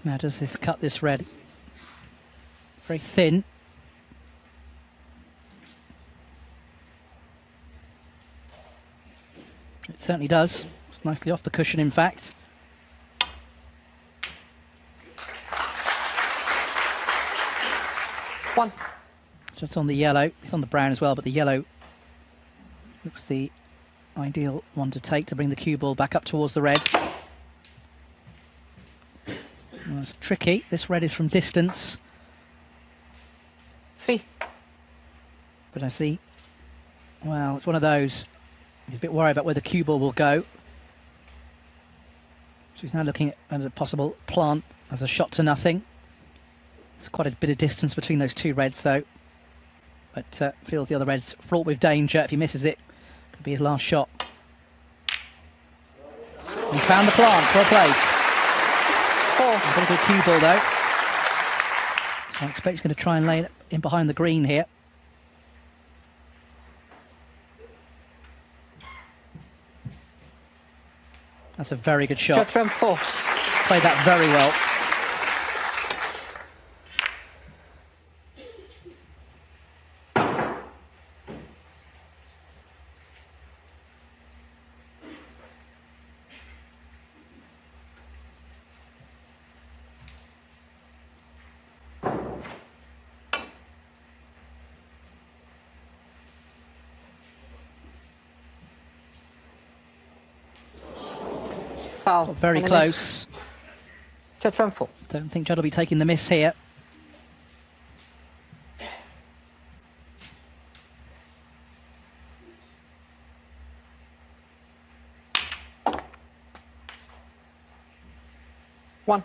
Now does this cut this red very thin? It certainly does. It's nicely off the cushion, in fact. One. Just on the yellow. It's on the brown as well, but the yellow looks the ideal one to take to bring the cue ball back up towards the reds. Well, it's tricky. This red is from distance. 3. But I see, well, it's one of those. He's a bit worried about where the cue ball will go. So he's now looking at a possible plant as a shot to nothing. There's quite a bit of distance between those two reds, though. But feels the other red's fraught with danger. If he misses it, could be his last shot. He's found the plant. Well played. 4. A bit of a cue ball, though. So I expect he's going to try and lay it in behind the green here. That's a very good shot. Trump, 4. Played that very well. Foul. Very And a close. miss. Judd Trump full. Don't think Judd will be taking the miss here. One.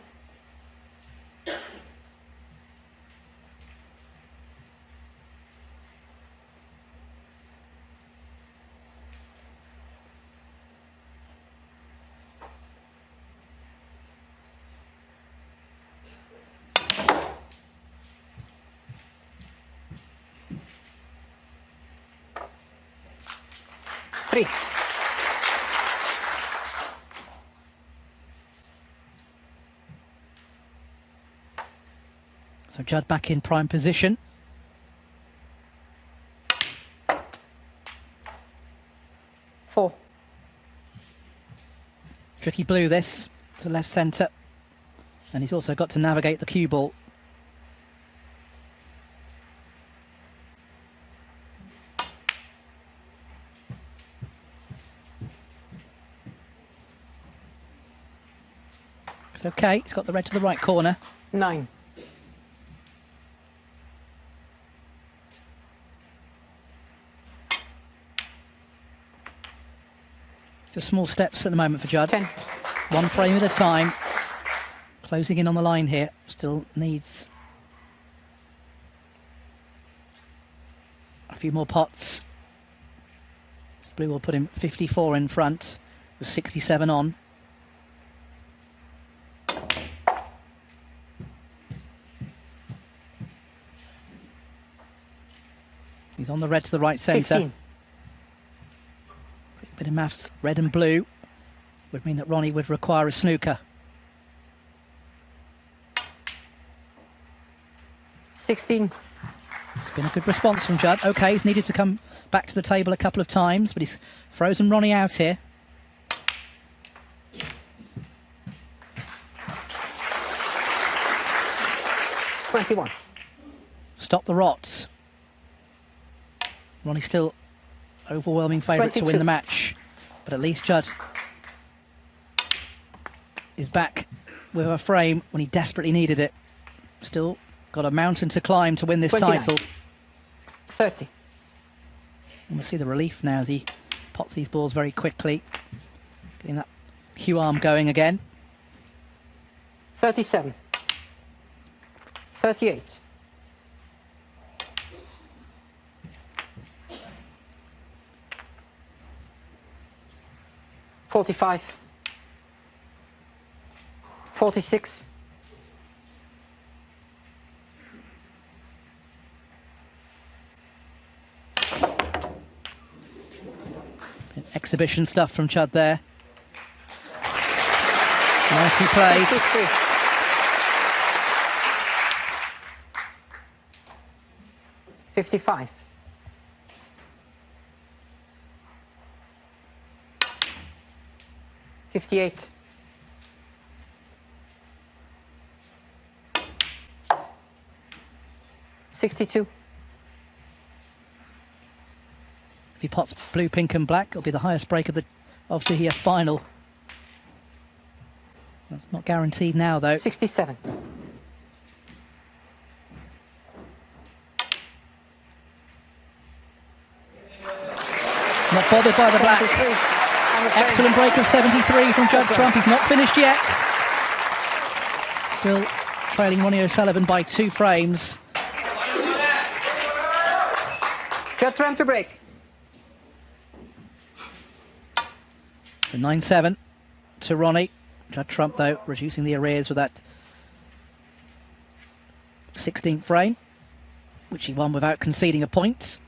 Three. So Judd back in prime position. Four. Tricky blue this to left centre. And he's also got to navigate the cue ball. It's okay, he's got the red to the right corner. 9. Just small steps at the moment for Judd. 10. One frame at a time. Closing in on the line here. Still needs a few more pots. This blue will put him 54 in front with 67 on. He's on the red to the right centre. 15. Quick bit of maths, red and blue would mean that Ronnie would require a snooker. 16. It's been a good response from Judd. Okay, he's needed to come back to the table a couple of times, but he's frozen Ronnie out here. $21. Stop the rots. Ronnie's still overwhelming favourite to win 22. the match, but at least Judd is back with a frame when he desperately needed it. Still got a mountain to climb to win this 29. title. 30. And we'll see the relief now as he pots these balls very quickly. Getting that cue arm going again. 37. 38. 45. 46. 'Exhibition stuff from Judd there. Nicely played. 53. 55. 58. 62. If he pots blue, pink and black, it'll be the highest break of the final. That's not guaranteed now, though. 67. Not bothered by the black. 73. On the frame. Excellent break of 73 from Judd Trump. He's not finished yet. Still trailing Ronnie O'Sullivan by 2 frames. Judd Trump to break. So 9-7 to Ronnie. Judd Trump, though, reducing the arrears with that 16th frame, which he won without conceding a point.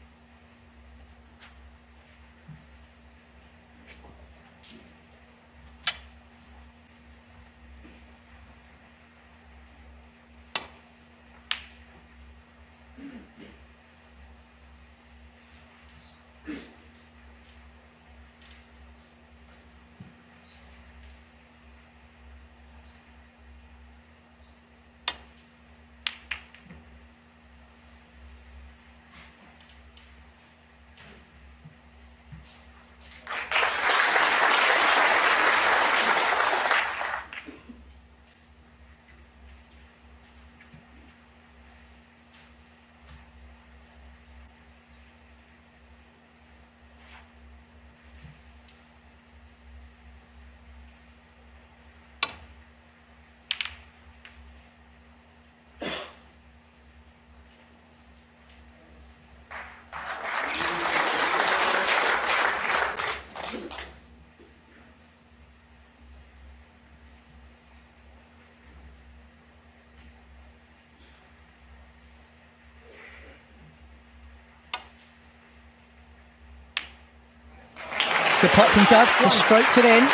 Good pot from Judd, just stroked it in.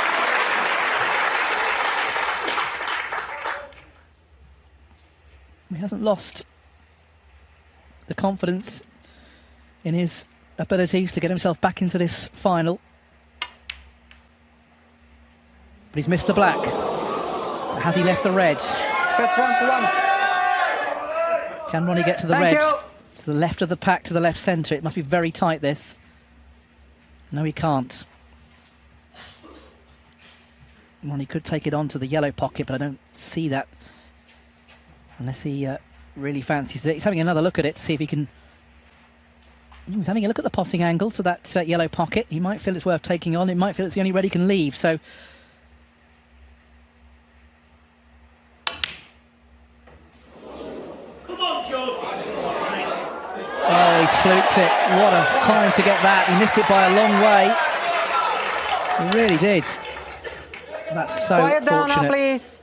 He hasn't lost the confidence in his abilities to get himself back into this final. But he's missed the black. Has he left the red? Can Ronnie get to the red? To the left of the pack, to the left centre. It must be very tight, this. No, he can't. Ronnie could take it on to the yellow pocket, but I don't see that. Unless he really fancies it. He's having another look at it to see if he can... He's having a look at the potting angle to that yellow pocket. He might feel it's worth taking on. It might feel it's the only red he can leave, so... Oh, he's fluked it. What a time to get that. He missed it by a long way. He really did. That's so Quiet down fortunate. now, please.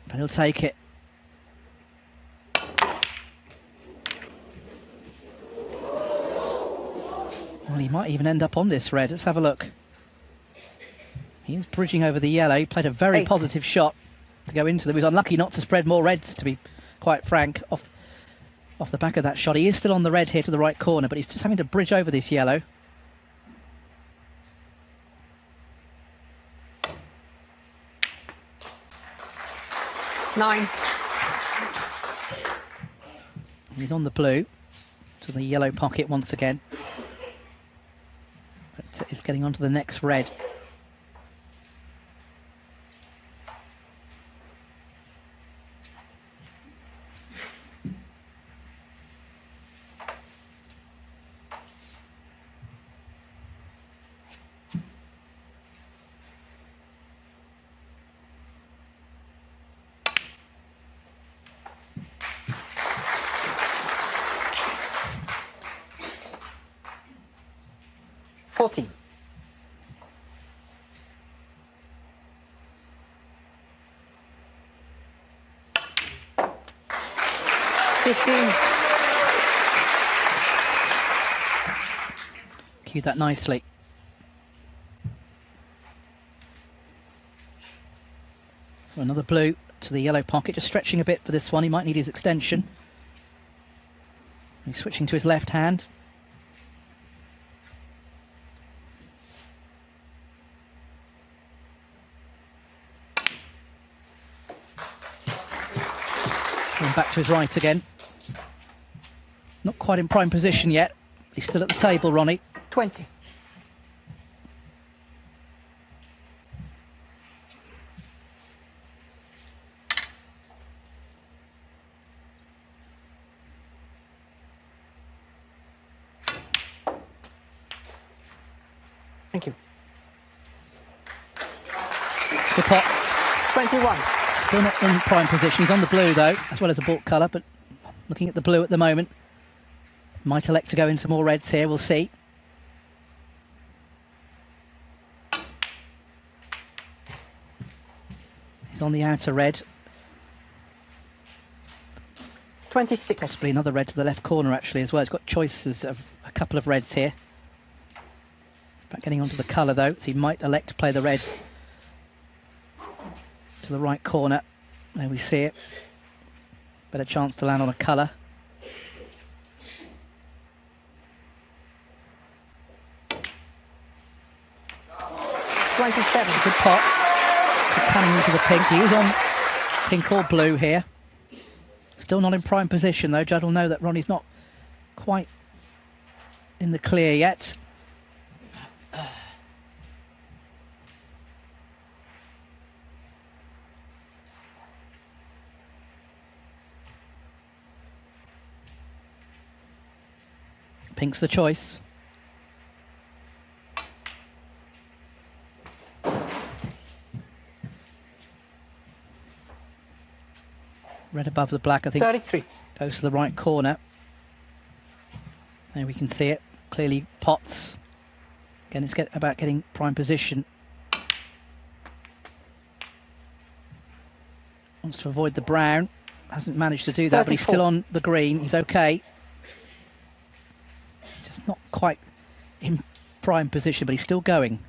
But he'll take it. Well, he might even end up on this red. Let's have a look. He's bridging over the yellow. He played a very positive shot to go into them. He was unlucky not to spread more reds, to be quite frank, off the back of that shot. He is still on the red here to the right corner, but he's just having to bridge over this yellow. Nine. He's on the blue to the yellow pocket once again. But he's getting onto the next red. Cued that nicely. So another blue to the yellow pocket, just stretching a bit for this one. He might need his extension. He's switching to his left hand. And back to his right again. Not quite in prime position yet. He's still at the table, Ronnie. 20. Thank you. The pot. 21. Still not in prime position. He's on the blue, though, as well as the baulk colour, but looking at the blue at the moment. Might elect to go into more reds here, we'll see. He's on the outer red. 26. Possibly another red to the left corner, actually, as well. He's got choices of a couple of reds here. Back getting onto the colour, though, so he might elect to play the red to the right corner. There we see it. Better chance to land on a colour. Good pot. Coming into the pink. He is on pink or blue here. Still not in prime position, though. Judd will know that Ronnie's not quite in the clear yet. Pink's the choice. Red above the black, I think. 33. Goes to the right corner. There we can see it. Clearly pots. Again, it's about getting prime position. Wants to avoid the brown. Hasn't managed to do that, 34. but he's still on the green. He's okay. Just not quite in prime position, but he's still going.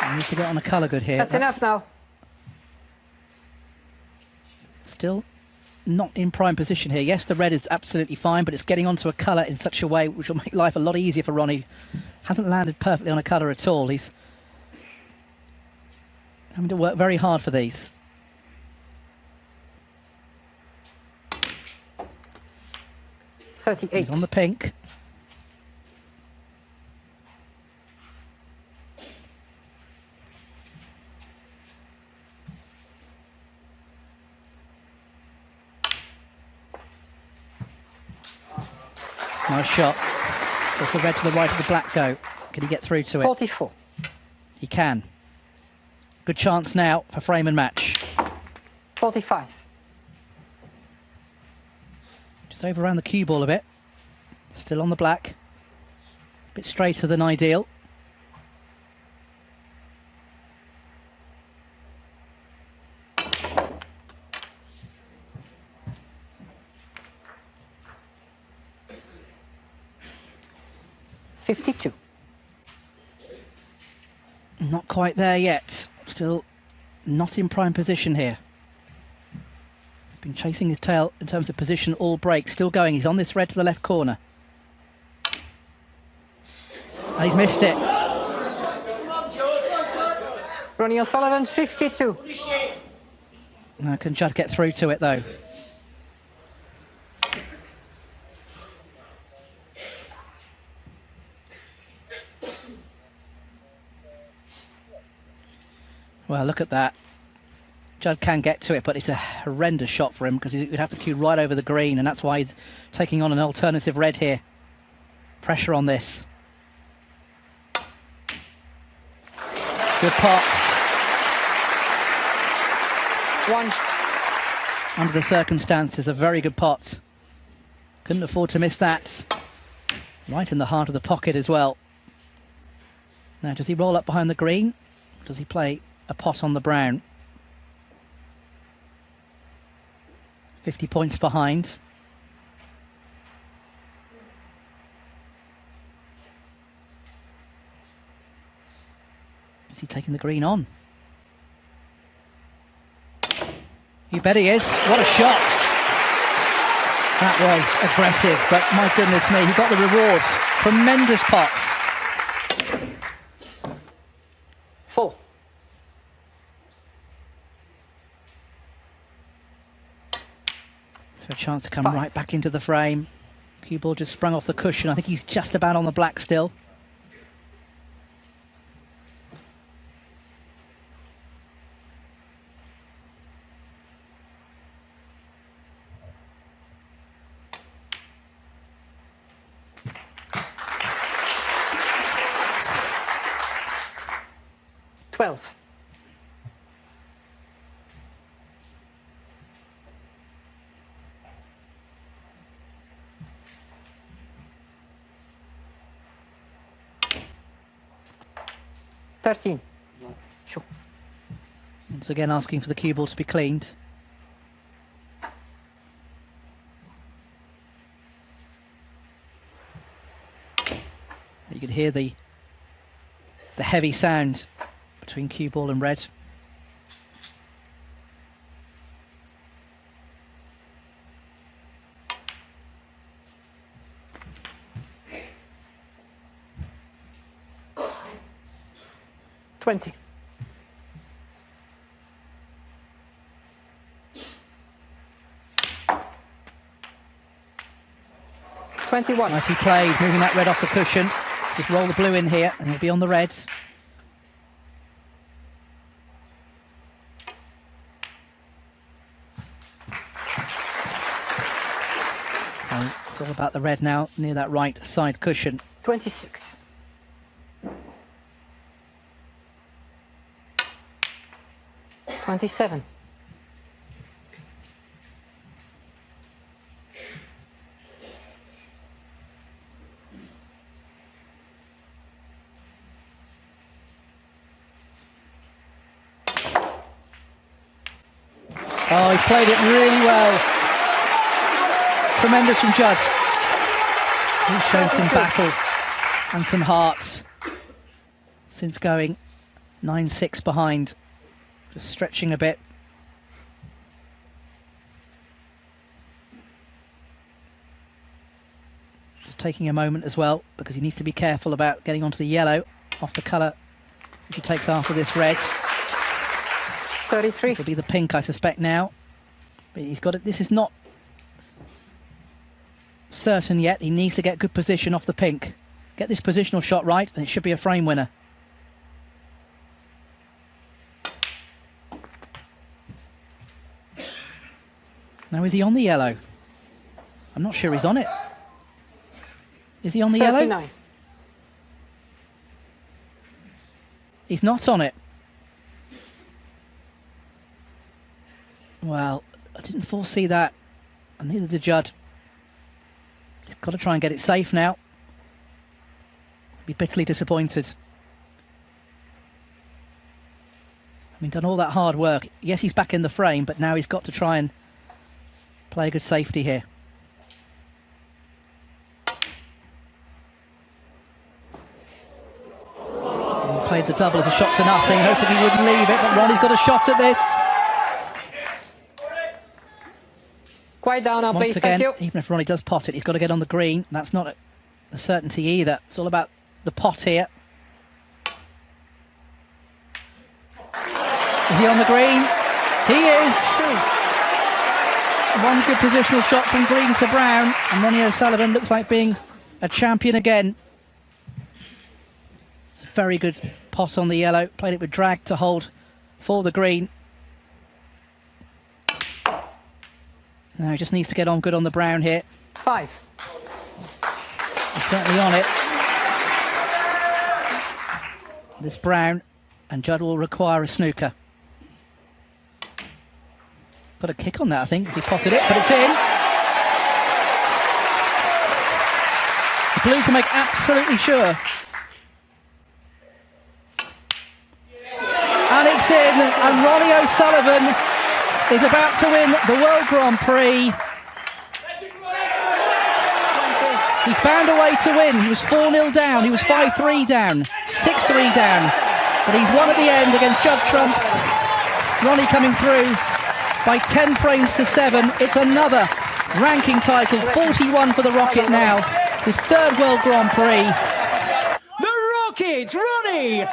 He needs to get on a colour good here. That's enough now. Still not in prime position here. Yes, the red is absolutely fine, but it's getting onto a colour in such a way which will make life a lot easier for Ronnie. Hasn't landed perfectly on a colour at all. He's having to work very hard for these. He's on the pink. Nice shot. Does the red to the right of the black go? Can he get through to it? 44. He can. Good chance now for frame and match. 45. Just over around the cue ball a bit. Still on the black. A bit straighter than ideal. Not quite there yet. Still not in prime position here. He's been chasing his tail in terms of position all break. Still going. He's on this red to the left corner. And he's missed it. Ronnie O'Sullivan, 52. Now, can Judd get through to it, though? Well, look at that. Judd can get to it, but it's a horrendous shot for him because he would have to cue right over the green, and that's why he's taking on an alternative red here. Pressure on this. Good pots. One. Under the circumstances, a very good pot. Couldn't afford to miss that. Right in the heart of the pocket as well. Now, does he roll up behind the green? Or does he play a pot on the brown? 50 points behind. Is he taking the green on? You bet he is. What a shot. That was aggressive, but my goodness me, he got the reward. Tremendous pots. 4. So a chance to come right back into the frame. Cue ball just sprung off the cushion. I think he's just about on the black still. Sure. Once again asking for the cue ball to be cleaned. You could hear the heavy sound between cue ball and red. $20. $21. Nicely played, moving that red off the cushion. Just roll the blue in here and he'll be on the reds. So it's all about the red now, near that right side cushion. 26. $27. Oh, he's played it really well. Tremendous from Judd. He's shown some battle and some heart since going 9-6 behind. Just stretching a bit. Just taking a moment as well, because he needs to be careful about getting onto the yellow off the colour which he takes after this red. 33. It'll be the pink, I suspect, now. But he's got it. This is not certain yet. He needs to get good position off the pink. Get this positional shot right, and it should be a frame winner. Now, is he on the yellow? I'm not sure he's on it. Is he on the 39. yellow? He's not on it. Well, I didn't foresee that, and neither did Judd. He's got to try and get it safe now. Be bitterly disappointed. I mean, done all that hard work. Yes, he's back in the frame, but now he's got to try and play a good safety here. He played the double as a shot to nothing, hoping he wouldn't leave it, but Ronnie's got a shot at this. Quiet down now, Once please. again, Thank you. even if Ronnie does pot it, he's got to get on the green. That's not a certainty either. It's all about the pot here. Is he on the green? He is. One good positional shot from green to brown, and Ronnie O'Sullivan looks like being a champion again. It's a very good pot on the yellow. Played it with drag to hold for the green. Now he just needs to get on good on the brown here. 5. He's certainly on it. This brown, and Judd will require a snooker. Got a kick on that, I think, as he potted it, but it's in. The blue to make absolutely sure. And it's in, and Ronnie O'Sullivan is about to win the World Grand Prix. He found a way to win. He was 4-0 down. He was 5-3 down, 6-3 down. But he's won at the end against Judd Trump. Ronnie coming through by 10 frames to 7. It's another ranking title, 41 for the Rocket now. His third World Grand Prix. The Rocket, Ronnie